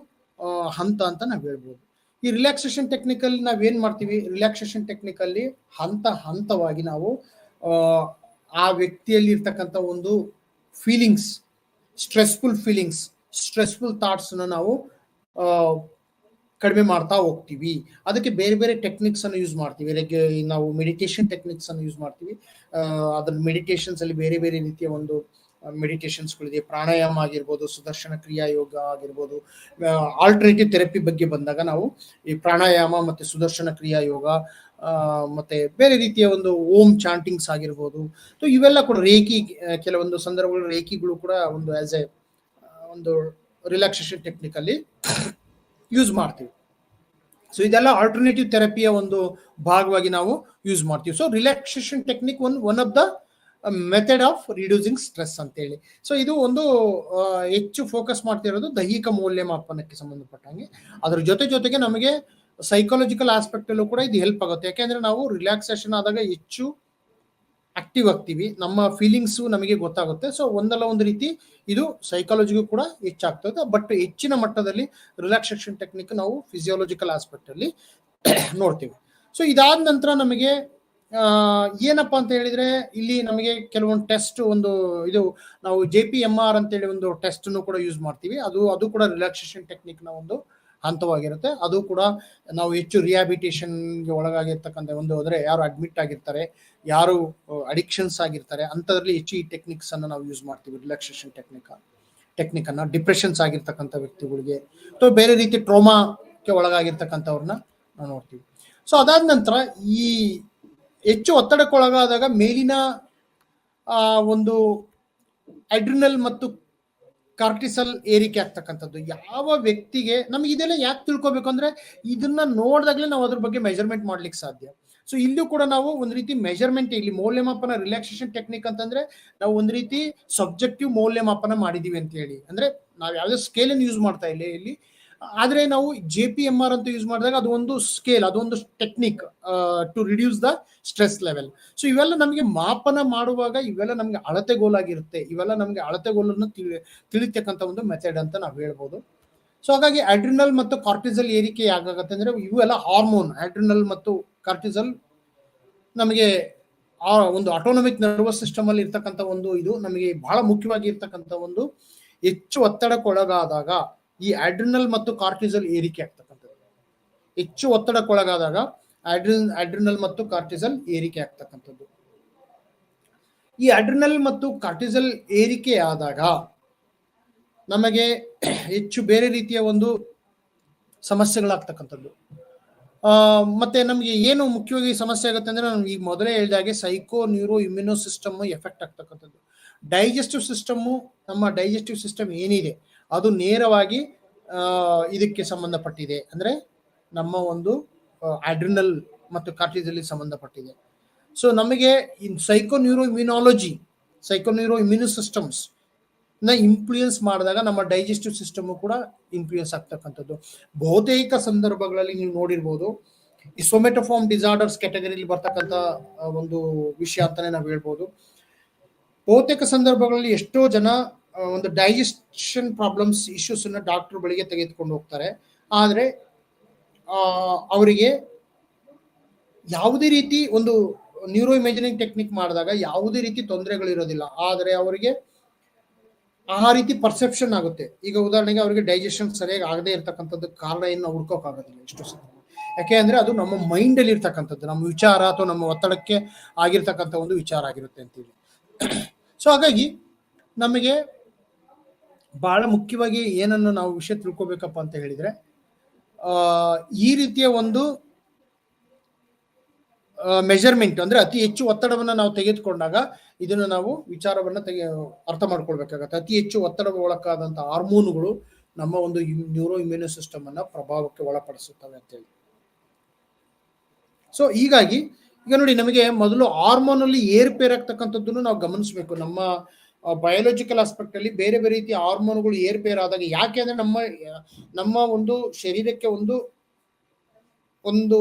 ಹಂತ ಅಂತ ನಾವು ಹೇಳ್ಬೋದು. ಈ ರಿಲ್ಯಾಕ್ಸೇಷನ್ ಟೆಕ್ನಿಕ್ ಅಲ್ಲಿ ನಾವೇನ್ ಮಾಡ್ತೀವಿ, ರಿಲ್ಯಾಕ್ಸೇಷನ್ ಟೆಕ್ನಿಕ್ ಅಲ್ಲಿ ಹಂತವಾಗಿ ನಾವು ಆ ವ್ಯಕ್ತಿಯಲ್ಲಿ ಇರ್ತಕ್ಕಂಥ ಒಂದು ಫೀಲಿಂಗ್ಸ್, ಸ್ಟ್ರೆಸ್ಫುಲ್ ಥಾಟ್ಸ್ ನಾವು ಕಡಿಮೆ ಮಾಡ್ತಾ ಹೋಗ್ತೀವಿ. ಅದಕ್ಕೆ ಬೇರೆ ಬೇರೆ ಟೆಕ್ನಿಕ್ಸ್ ಅನ್ನು ಯೂಸ್ ಮಾಡ್ತೀವಿ. ನಾವು ಮೆಡಿಟೇಷನ್ ಟೆಕ್ನಿಕ್ಸ್ ಅನ್ನು ಯೂಸ್ ಮಾಡ್ತೀವಿ. ಅದ್ರ ಮೆಡಿಟೇಷನ್ಸ್ ಅಲ್ಲಿ ಬೇರೆ ಬೇರೆ ರೀತಿಯ ಒಂದು ಮೆಡಿಟೇಷನ್ಸ್ಗಳಿದೆ. ಪ್ರಾಣಾಯಾಮ ಆಗಿರ್ಬೋದು, ಸುದರ್ಶನ ಕ್ರಿಯಾ ಯೋಗ ಆಗಿರ್ಬೋದು. ಆಲ್ಟರ್ನೇಟಿವ್ ಥೆರಪಿ ಬಗ್ಗೆ ಬಂದಾಗ ನಾವು ಈ ಪ್ರಾಣಾಯಾಮ ಮತ್ತೆ ಸುದರ್ಶನ ಕ್ರಿಯಾ ಯೋಗ, ಮತ್ತೆ ಬೇರೆ ರೀತಿಯ ಒಂದು ಓಂ ಚಾಂಟಿಂಗ್ಸ್ ಆಗಿರ್ಬೋದು. ಸೊ ಇವೆಲ್ಲ ಕೂಡ ರೇಖಿ, ಕೆಲವೊಂದು ಸಂದರ್ಭಗಳು ರೇಖಿಗಳು ಕೂಡ ಒಂದು ಆಸ್ ಎ ಒಂದು ರಿಲ್ಯಾಕ್ಸೇಷನ್ ಟೆಕ್ನಿಕ್ ಅಲ್ಲಿ ಯೂಸ್ ಮಾಡ್ತೀವಿ. ಸೊ ಇದೆಲ್ಲ ಆಲ್ಟರ್ನೇಟಿವ್ ಥೆರಪಿಯ ಒಂದು ಭಾಗವಾಗಿ ನಾವು ಯೂಸ್ ಮಾಡ್ತೀವಿ. So relaxation technique one of the method of reducing stress ಅಂತೇಳಿ. ಸೊ ಇದು ಒಂದು ಹೆಚ್ಚು ಫೋಕಸ್ ಮಾಡ್ತಿರೋದು ದೈಹಿಕ ಮೌಲ್ಯಮಾಪನಕ್ಕೆ ಸಂಬಂಧಪಟ್ಟಂಗೆ. ಅದ್ರ ಜೊತೆಗೆ ನಮಗೆ ಸೈಕಾಲಜಿಕಲ್ ಆಸ್ಪೆಕ್ಟ್ ಅಲ್ಲೂ ಕೂಡ ಇದು ಹೆಲ್ಪ್ ಆಗುತ್ತೆ. ಯಾಕೆಂದ್ರೆ ನಾವು ರಿಲ್ಯಾಕ್ಸೇಷನ್ ಆದಾಗ ಹೆಚ್ಚು ಆಕ್ಟಿವ್ ಆಗ್ತೀವಿ, ನಮ್ಮ ಫೀಲಿಂಗ್ಸು ನಮಗೆ ಗೊತ್ತಾಗುತ್ತೆ. ಸೊ ಒಂದಲ್ಲ ಒಂದು ರೀತಿ ಇದು ಸೈಕಾಲಜಿಗೂ ಕೂಡ ಹೆಚ್ಚಾಗ್ತದೆ. ಬಟ್ ಹೆಚ್ಚಿನ ಮಟ್ಟದಲ್ಲಿ ರಿಲ್ಯಾಕ್ಸೇಷನ್ ಟೆಕ್ನಿಕ್ ನಾವು ಫಿಸಿಯಾಲಜಿಕಲ್ ಆಸ್ಪೆಕ್ಟ್ ಅಲ್ಲಿ ನೋಡ್ತೀವಿ. ಸೊ ಇದಾದ ನಂತರ ನಮಗೆ ಏನಪ್ಪಾ ಅಂತ ಹೇಳಿದ್ರೆ, ಇಲ್ಲಿ ನಮಗೆ ಕೆಲವೊಂದು ಟೆಸ್ಟ್, ಒಂದು ಇದು ನಾವು JPMR ಅಂತೇಳಿ ಒಂದು ಟೆಸ್ಟ್ ಕೂಡ ಯೂಸ್ ಮಾಡ್ತೀವಿ. ಅದು ಕೂಡ ರಿಲ್ಯಾಕ್ಸೇಷನ್ ಟೆಕ್ನಿಕ್ ನ ಒಂದು ಹಂತವಾಗಿರುತ್ತೆ. ಅದು ಕೂಡ ನಾವು ಹೆಚ್ಚು ರಿಹ್ಯಾಬಿಟೇಷನ್ಗೆ ಒಳಗಾಗಿರ್ತಕ್ಕಂಥ ಒಂದು, ಅಂದ್ರೆ ಯಾರು ಅಡ್ಮಿಟ್ ಆಗಿರ್ತಾರೆ, ಯಾರು ಅಡಿಕ್ಷನ್ಸ್ ಆಗಿರ್ತಾರೆ, ಅಂಥದ್ರಲ್ಲಿ ಹೆಚ್ಚು ಈ ಟೆಕ್ನಿಕ್ಸ್ ಅನ್ನು ನಾವು ಯೂಸ್ ಮಾಡ್ತೀವಿ. ರಿಲ್ಯಾಕ್ಸೇಷನ್ ಟೆಕ್ನಿಕ್ ಅನ್ನ ಡಿಪ್ರೆಷನ್ಸ್ ಆಗಿರ್ತಕ್ಕಂಥ ವ್ಯಕ್ತಿಗಳಿಗೆ ಅಥವಾ ಬೇರೆ ರೀತಿ ಟ್ರೋಮಾಕ್ಕೆ ಒಳಗಾಗಿರ್ತಕ್ಕಂಥವ್ರನ್ನ ನಾವು ನೋಡ್ತೀವಿ. ಸೊ ಅದಾದ ನಂತರ ಈ ಹೆಚ್ಚು ಒತ್ತಡಕ್ಕೊಳಗಾದಾಗ ಮೇಲಿನ ಒಂದು ಅಡ್ರಿನಲ್ ಮತ್ತು ಕಾರ್ಟಿಸಲ್ ಏರಿಕೆ ಆಗ್ತಕ್ಕಂಥದ್ದು ಯಾವ ವ್ಯಕ್ತಿಗೆ, ನಮ್ಗೆ ಇದೆಲ್ಲ ಯಾಕೆ ತಿಳ್ಕೊಬೇಕು ಅಂದ್ರೆ ಇದನ್ನ ನೋಡಿದಾಗಲೇ ನಾವು ಅದ್ರ ಬಗ್ಗೆ ಮೆಜರ್ಮೆಂಟ್ ಮಾಡ್ಲಿಕ್ಕೆ ಸಾಧ್ಯ. ಸೊ ಇಲ್ಲೂ ಕೂಡ ನಾವು ಒಂದು ರೀತಿ ಮೆಜರ್ಮೆಂಟ್, ಇಲ್ಲಿ ಮೌಲ್ಯಮಾಪನ ರಿಲ್ಯಾಕ್ಸೇಷನ್ ಟೆಕ್ನಿಕ್ ಅಂತಂದ್ರೆ ನಾವು ಒಂದು ರೀತಿ ಸಬ್ಜೆಕ್ಟಿವ್ ಮೌಲ್ಯಮಾಪನ ಮಾಡಿದೀವಿ ಅಂತ ಹೇಳಿ, ಅಂದ್ರೆ ನಾವು ಯಾವುದೇ ಸ್ಕೇಲ್ ಅನ್ನು ಯೂಸ್ ಮಾಡ್ತಾ ಇಲ್ಲ ಇಲ್ಲಿ. ಆದ್ರೆ ನಾವು JPMR ಅಂತ ಯೂಸ್ ಮಾಡಿದಾಗ ಅದು ಒಂದು ಸ್ಕೇಲ್, ಅದೊಂದು technique to reduce the stress level. So ಇವೆಲ್ಲ ನಮಗೆ ಮಾಪನ ಮಾಡುವಾಗ ಇವೆಲ್ಲ ನಮ್ಗೆ ಅಳತೆಗೋಲಾಗಿರುತ್ತೆ. ಇವೆಲ್ಲ ನಮ್ಗೆ ಅಳತೆಗೋಲನ್ನು ತಿಳಿತಕ್ಕಂಥ ಒಂದು ಮೆಥಡ್ ಅಂತ ನಾವು ಹೇಳ್ಬೋದು. ಸೊ ಹಾಗಾಗಿ ಅಡ್ರಿನಲ್ ಮತ್ತು ಕಾರ್ಟಿಸಲ್ ಏರಿಕೆ ಯಾಕಾಗತ್ತೆ ಅಂದ್ರೆ ಇವೆಲ್ಲ ಹಾರ್ಮೋನ್, ಅಡ್ರಿನಲ್ ಮತ್ತು ಕಾರ್ಟಿಸಲ್ ನಮಗೆ ಒಂದು ಆಟೋನಮಿಕ್ ನರ್ವಸ್ ಸಿಸ್ಟಮ್ ಅಲ್ಲಿ ಇರ್ತಕ್ಕಂಥ ಒಂದು, ಇದು ನಮಗೆ ಬಹಳ ಮುಖ್ಯವಾಗಿ ಇರ್ತಕ್ಕಂಥ ಒಂದು. ಹೆಚ್ಚು ಒತ್ತಡಕ್ಕೊಳಗಾದಾಗ ಈ ಅಡ್ರಿನಲ್ ಮತ್ತು ಕಾರ್ಟಿಸಲ್ ಏರಿಕೆ ಆಗ್ತಕ್ಕಂಥದ್ದು. ಹೆಚ್ಚು ಒತ್ತಡಕ್ಕೊಳಗಾದಾಗ ಅಡ್ರಿನಲ್ ಮತ್ತು ಕಾರ್ಟಿಸಲ್ ಏರಿಕೆ ಆಗ್ತಕ್ಕಂಥದ್ದು. ಈ ಅಡ್ರಿನಲ್ ಮತ್ತು ಕಾರ್ಟಿಸಲ್ ಏರಿಕೆ ಆದಾಗ ನಮಗೆ ಹೆಚ್ಚು ಬೇರೆ ರೀತಿಯ ಒಂದು ಸಮಸ್ಯೆಗಳಾಗ್ತಕ್ಕಂಥದ್ದು. ಮತ್ತೆ ನಮ್ಗೆ ಏನು ಮುಖ್ಯವಾಗಿ ಸಮಸ್ಯೆ ಆಗುತ್ತೆ ಅಂದ್ರೆ, ನಾನು ಈಗ ಮೊದಲೇ ಹೇಳಿದಾಗೆ psycho neuro immuno system effect ಆಗ್ತಕ್ಕಂಥದ್ದು. ಡೈಜೆಸ್ಟಿವ್ ಸಿಸ್ಟಮ್, ನಮ್ಮ ಡೈಜೆಸ್ಟಿವ್ ಸಿಸ್ಟಮ್ ಏನಿದೆ ಅದು ನೇರವಾಗಿ ಇದಕ್ಕೆ ಸಂಬಂಧಪಟ್ಟಿದೆ, ಅಂದ್ರೆ ನಮ್ಮ ಒಂದು ಅಡ್ರಿನಲ್ ಮತ್ತು ಕಾರ್ಟಿಸಲ್ ಸಂಬಂಧಪಟ್ಟಿದೆ. ಸೊ ನಮಗೆ ಸೈಕೋ ನ್ಯೂರೋ ಇಮ್ಯುನೋ ಸಿಸ್ಟಮ್ಸ್ ನ ಇನ್ಫ್ಲೂಯೆನ್ಸ್ ಮಾಡಿದಾಗ ನಮ್ಮ ಡೈಜೆಸ್ಟಿವ್ ಸಿಸ್ಟಮ್ ಕೂಡ ಇನ್ಫ್ಲೂಯೆನ್ಸ್ ಆಗ್ತಕ್ಕಂಥದ್ದು. ಬಹುತೇಕ ಸಂದರ್ಭಗಳಲ್ಲಿ ನೀವು ನೋಡಿರ್ಬೋದು, ಈ ಸೊಮೆಟೋಫಾರ್ಮ್ ಡಿಸಾರ್ಡರ್ಸ್ ಕ್ಯಾಟಗರಿಯಲ್ಲಿ ಬರ್ತಕ್ಕಂಥ ಒಂದು ವಿಷಯ ಅಂತಾನೆ ನಾವು ಹೇಳ್ಬೋದು. ಬಹುತೇಕ ಸಂದರ್ಭಗಳಲ್ಲಿ ಎಷ್ಟೋ ಜನ ಒಂದು ಡೈಜೆಷನ್ ಪ್ರಾಬ್ಲಮ್ಸ್ ಇಶ್ಯೂಸ್ ಅನ್ನ ಡಾಕ್ಟರ್ ಬಳಿಗೆ ತೆಗೆದುಕೊಂಡು ಹೋಗ್ತಾರೆ. ಆದ್ರೆ ಅವರಿಗೆ ಯಾವುದೇ ರೀತಿ ಒಂದು ನ್ಯೂರೋ ಇಮೇಜಿನಿಂಗ್ ಟೆಕ್ನಿಕ್ ಮಾಡಿದಾಗ ಯಾವುದೇ ರೀತಿ ತೊಂದರೆಗಳಿರೋದಿಲ್ಲ. ಆದರೆ ಅವರಿಗೆ ಆ ರೀತಿ ಪರ್ಸೆಪ್ಷನ್ ಆಗುತ್ತೆ. ಈಗ ಉದಾಹರಣೆಗೆ ಅವರಿಗೆ ಡೈಜೆಷನ್ ಸರಿಯಾಗಿ ಆಗದೆ ಇರ್ತಕ್ಕಂಥದ್ದು ಕಾರಣ ಏನು ಹುಡ್ಕೋಕ್ಕಾಗೋದಿಲ್ಲ ಎಷ್ಟೋ ಸಲ. ಯಾಕೆ ಅಂದ್ರೆ ಅದು ನಮ್ಮ ಮೈಂಡ್ ಅಲ್ಲಿ ಇರ್ತಕ್ಕಂಥದ್ದು, ನಮ್ಮ ವಿಚಾರ ಅಥವಾ ನಮ್ಮ ಒತ್ತಡಕ್ಕೆ ಆಗಿರ್ತಕ್ಕಂಥ ಒಂದು ವಿಚಾರ ಆಗಿರುತ್ತೆ ಅಂತೇಳಿ. ಸೊ ಹಾಗಾಗಿ ನಮಗೆ ಬಹಳ ಮುಖ್ಯವಾಗಿ ಏನನ್ನು ನಾವು ವಿಷಯ ತಿಳ್ಕೊಬೇಕಪ್ಪ ಅಂತ ಹೇಳಿದ್ರೆ, ಈ ರೀತಿಯ ಒಂದು ಮೆಜರ್ಮೆಂಟ್, ಅಂದ್ರೆ ಅತಿ ಹೆಚ್ಚು ಒತ್ತಡವನ್ನ ನಾವು ತೆಗೆದುಕೊಂಡಾಗ ಇದನ್ನು ನಾವು ವಿಚಾರವನ್ನ ಅರ್ಥ ಮಾಡ್ಕೊಳ್ಬೇಕಾಗತ್ತೆ. ಅತಿ ಹೆಚ್ಚು ಒತ್ತಡಕ್ಕೆ ಒಳಗಾದಂತ ಹಾರ್ಮೋನುಗಳು ನಮ್ಮ ಒಂದು ನ್ಯೂರೋ ಇಮ್ಯುನೋ ಸಿಸ್ಟಮ್ ಅನ್ನ ಪ್ರಭಾವಕ್ಕೆ ಒಳಪಡಿಸುತ್ತವೆ ಅಂತೇಳಿ. ಸೊ ಹೀಗಾಗಿ ಈಗ ನೋಡಿ, ನಮಗೆ ಮೊದಲು ಹಾರ್ಮೋನ್ ಅಲ್ಲಿ ಏರ್ಪೇರ್ ಆಗ್ತಕ್ಕಂಥದ್ದನ್ನು ನಾವು ಗಮನಿಸಬೇಕು. ನಮ್ಮ ಬಯೋಲಾಜಿಕಲ್ ಆಸ್ಪೆಕ್ಟ್ ಅಲ್ಲಿ ಬೇರೆ ಬೇರೆ ರೀತಿಯ ಹಾರ್ಮೋನ್ಗಳು ಏರ್ಪೇರ್ ಆದಾಗ, ಯಾಕೆ ಅಂದ್ರೆ ನಮ್ಮ ಒಂದು ಶರೀರಕ್ಕೆ ಒಂದು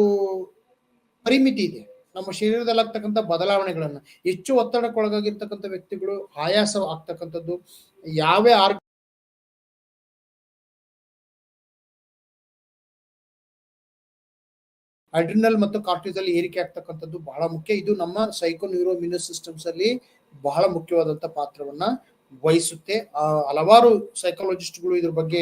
ಪರಿಮಿತಿ ಇದೆ. ನಮ್ಮ ಶರೀರದಲ್ಲಿ ಆಗ್ತಕ್ಕಂಥ ಬದಲಾವಣೆಗಳನ್ನ, ಹೆಚ್ಚು ಒತ್ತಡಕ್ಕೊಳಗಾಗಿರ್ತಕ್ಕಂಥ ವ್ಯಕ್ತಿಗಳು ಆಯಾಸ ಆಗ್ತಕ್ಕಂಥದ್ದು, ಯಾವೇ ಅಡ್ರಿನಲ್ ಮತ್ತು ಕಾರ್ಟಿಸಲ್ ಏರಿಕೆ ಆಗ್ತಕ್ಕಂಥದ್ದು ಬಹಳ ಮುಖ್ಯ. ಇದು ನಮ್ಮ ಸೈಕೋ ನ್ಯೂರೋ ಇಮ್ಯುನೋ ಸಿಸ್ಟಮ್ಸ್ ಅಲ್ಲಿ ಬಹಳ ಮುಖ್ಯವಾದಂತ ಪಾತ್ರವನ್ನ ವಹಿಸುತ್ತೆ. ಹಲವಾರು ಸೈಕಾಲಜಿಸ್ಟ್ಗಳು ಇದ್ರ ಬಗ್ಗೆ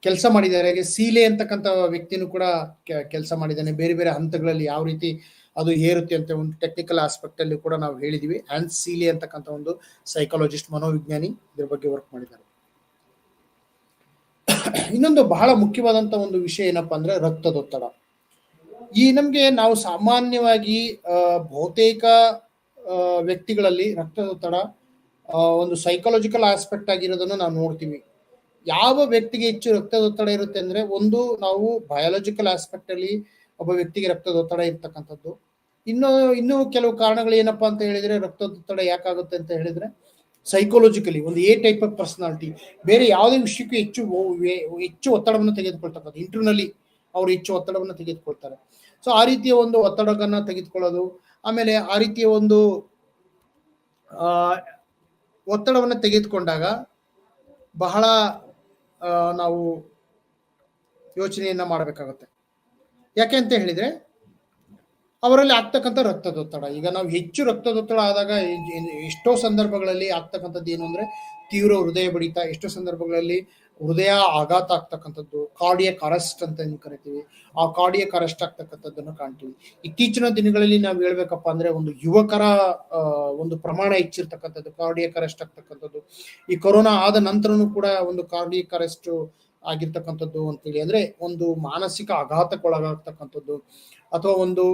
ಕೆಲಸ ಮಾಡಿದ್ದಾರೆ. ಹಾಗೆ ಸೀಲೆ ಅಂತಕ್ಕಂಥ ವ್ಯಕ್ತಿನೂ ಕೂಡ ಕೆಲಸ ಮಾಡಿದ್ದಾನೆ. ಬೇರೆ ಬೇರೆ ಹಂತಗಳಲ್ಲಿ ಯಾವ ರೀತಿ ಅದು ಹೇರುತ್ತೆ ಅಂತ ಒಂದು ಟೆಕ್ನಿಕಲ್ ಆಸ್ಪೆಕ್ಟ್ ಅಲ್ಲಿ ಕೂಡ ನಾವು ಹೇಳಿದೀವಿ. ಹ್ಯಾನ್ಸ್ ಸೀಲೆ ಅಂತಕ್ಕಂಥ ಒಂದು ಸೈಕಾಲಜಿಸ್ಟ್, ಮನೋವಿಜ್ಞಾನಿ, ಇದ್ರ ಬಗ್ಗೆ ವರ್ಕ್ ಮಾಡಿದ್ದಾರೆ. ಇನ್ನೊಂದು ಬಹಳ ಮುಖ್ಯವಾದಂತ ಒಂದು ವಿಷಯ ಏನಪ್ಪಾ ಅಂದ್ರೆ ರಕ್ತದೊತ್ತಡ. ನಮ್ಗೆ ನಾವು ಸಾಮಾನ್ಯವಾಗಿ ಬಹುತೇಕ ವ್ಯಕ್ತಿಗಳಲ್ಲಿ ರಕ್ತದೊತ್ತಡ ಒಂದು ಸೈಕಾಲಜಿಕಲ್ ಆಸ್ಪೆಕ್ಟ್ ಆಗಿರೋದನ್ನು ನಾವು ನೋಡ್ತೀವಿ. ಯಾವ ವ್ಯಕ್ತಿಗೆ ಹೆಚ್ಚು ರಕ್ತದೊತ್ತಡ ಇರುತ್ತೆ ಅಂದ್ರೆ, ಒಂದು ನಾವು ಬಯಾಲಜಿಕಲ್ ಆಸ್ಪೆಕ್ಟ್ ಅಲ್ಲಿ ಒಬ್ಬ ವ್ಯಕ್ತಿಗೆ ರಕ್ತದೊತ್ತಡ ಇರ್ತಕ್ಕಂಥದ್ದು. ಇನ್ನು ಕೆಲವು ಕಾರಣಗಳು ಏನಪ್ಪಾ ಅಂತ ಹೇಳಿದ್ರೆ ರಕ್ತದೊತ್ತಡ ಯಾಕಾಗುತ್ತೆ ಅಂತ ಹೇಳಿದ್ರೆ, ಸೈಕಾಲಜಿಕಲಿ ಒಂದು ಎ ಟೈಪ್ ಆಫ್ ಪರ್ಸನಾಲಿಟಿ, ಬೇರೆ ಯಾವುದೇ ವಿಷಯಕ್ಕೂ ಹೆಚ್ಚು ಒತ್ತಡವನ್ನು ತೆಗೆದುಕೊಳ್ತಕ್ಕಂಥ, ಇಂಟರ್ನಲಿ ಅವರು ಹೆಚ್ಚು ಒತ್ತಡವನ್ನು ತೆಗೆದುಕೊಳ್ತಾರೆ. ಸೊ ಆ ರೀತಿಯ ಒಂದು ಒತ್ತಡವನ್ನ ತೆಗೆದುಕೊಳ್ಳೋದು, ಆಮೇಲೆ ಆ ರೀತಿಯ ಒಂದು ಒತ್ತಡವನ್ನು ತೆಗೆದುಕೊಂಡಾಗ ಬಹಳ ನಾವು ಯೋಚನೆಯನ್ನ ಮಾಡಬೇಕಾಗುತ್ತೆ. ಯಾಕೆ ಅಂತ ಹೇಳಿದ್ರೆ ಅವರಲ್ಲಿ ಆಗ್ತಕ್ಕಂಥ ರಕ್ತದೊತ್ತಡ, ಈಗ ನಾವು ಹೆಚ್ಚು ರಕ್ತದೊತ್ತಡ ಆದಾಗ ಎಷ್ಟೋ ಸಂದರ್ಭಗಳಲ್ಲಿ ಆಗ್ತಕ್ಕಂಥದ್ದು ಏನು ಅಂದ್ರೆ ತೀವ್ರ ಹೃದಯ ಬಡಿತ, ಎಷ್ಟೋ ಸಂದರ್ಭಗಳಲ್ಲಿ ಹೃದಯ ಆಘಾತ ಆಗ್ತಕ್ಕಂಥದ್ದು, ಕಾರ್ಡಿಯಕ್ ಅರೆಸ್ಟ್ ಅಂತ ಏನು ಕರಿತೀವಿ, ಆ ಕಾರ್ಡಿಯಕ್ ಅರೆಸ್ಟ್ ಆಗ್ತಕ್ಕಂಥದ್ದನ್ನು ಕಾಣ್ತೀವಿ. ಇತ್ತೀಚಿನ ದಿನಗಳಲ್ಲಿ ನಾವು ಹೇಳ್ಬೇಕಪ್ಪ ಅಂದ್ರೆ ಒಂದು ಯುವಕರ ಒಂದು ಪ್ರಮಾಣ ಹೆಚ್ಚಿರ್ತಕ್ಕಂಥದ್ದು, ಕಾರ್ಡಿಯಕ್ ಅರೆಸ್ಟ್ ಆಗ್ತಕ್ಕಂಥದ್ದು. ಈ ಕೊರೋನಾ ಆದ ನಂತರನೂ ಕೂಡ ಒಂದು ಕಾರ್ಡಿಯಕ್ ಅರೆಸ್ಟ್ ಆಗಿರ್ತಕ್ಕಂಥದ್ದು ಅಂತೇಳಿ, ಅಂದ್ರೆ ಒಂದು ಮಾನಸಿಕ ಆಘಾತಕ್ಕೊಳಗಾಗ್ತಕ್ಕಂಥದ್ದು, ಅಥವಾ ಒಂದು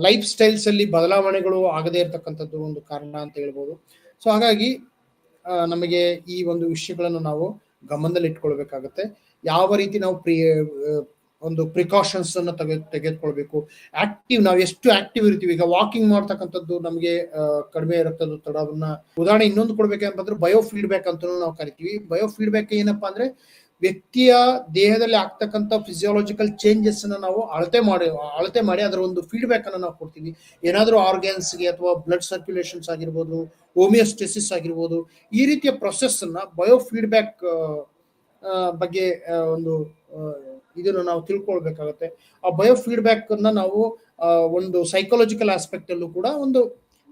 ಲೈಫ್ ಸ್ಟೈಲ್ಸ್ ಅಲ್ಲಿ ಬದಲಾವಣೆಗಳು ಆಗದೇ ಇರತಕ್ಕಂಥದ್ದು ಒಂದು ಕಾರಣ ಅಂತ ಹೇಳ್ಬೋದು. ಸೊ ಹಾಗಾಗಿ ನಮಗೆ ಈ ಒಂದು ವಿಷಯಗಳನ್ನು ನಾವು ಗಮನದಲ್ಲಿ ಇಟ್ಕೊಳ್ಬೇಕಾಗತ್ತೆ. ಯಾವ ರೀತಿ ನಾವು ಒಂದು ಪ್ರಿಕಾಷನ್ಸ್ ಅನ್ನು ತೆಗೆದುಕೊಳ್ಬೇಕು. ನಾವು ಎಷ್ಟು ಆಕ್ಟಿವ್ ಇರ್ತೀವಿ, ಈಗ ವಾಕಿಂಗ್ ಮಾಡ್ತಕ್ಕಂಥದ್ದು ನಮಗೆ ಕಡಿಮೆ ರಕ್ತದೊತ್ತಡವನ್ನ. ಉದಾಹರಣೆ ಇನ್ನೊಂದು ಕೊಡ್ಬೇಕಂತಂದ್ರೆ ಬಯೋ ಫೀಡ್ಬ್ಯಾಕ್ ಅಂತ ನಾವು ಕರಿತೀವಿ. ಬಯೋ ಫೀಡ್ಬ್ಯಾಕ್ ಏನಪ್ಪಾ ಅಂದ್ರೆ ವ್ಯಕ್ತಿಯ ದೇಹದಲ್ಲಿ ಆಗ್ತಕ್ಕಂಥ ಫಿಸಿಯಾಲಜಿಕಲ್ ಚೇಂಜಸ್ ಅನ್ನ ನಾವು ಅಳತೆ ಮಾಡಿ ಅದರ ಒಂದು ಫೀಡ್ಬ್ಯಾಕ್ ಅನ್ನು ನಾವು ಕೊಡ್ತೀವಿ. ಏನಾದರೂ ಆರ್ಗನ್ಸ್ಗೆ ಅಥವಾ ಬ್ಲಡ್ ಸರ್ಕ್ಯುಲೇಷನ್ಸ್ ಆಗಿರ್ಬೋದು, ಹೋಮಿಯೋಸ್ಟೆಸಿಸ್ ಆಗಿರ್ಬೋದು, ಈ ರೀತಿಯ ಪ್ರೊಸೆಸ್ ಅನ್ನ ಬಯೋ ಫೀಡ್ಬ್ಯಾಕ್ ಬಗ್ಗೆ ಒಂದು ಇದನ್ನು ನಾವು ತಿಳ್ಕೊಳ್ಬೇಕಾಗತ್ತೆ. ಆ ಬಯೋ ಫೀಡ್ಬ್ಯಾಕ್ ಅನ್ನ ನಾವು ಒಂದು ಸೈಕಾಲಜಿಕಲ್ ಆಸ್ಪೆಕ್ಟ್ ಅಲ್ಲೂ ಕೂಡ, ಒಂದು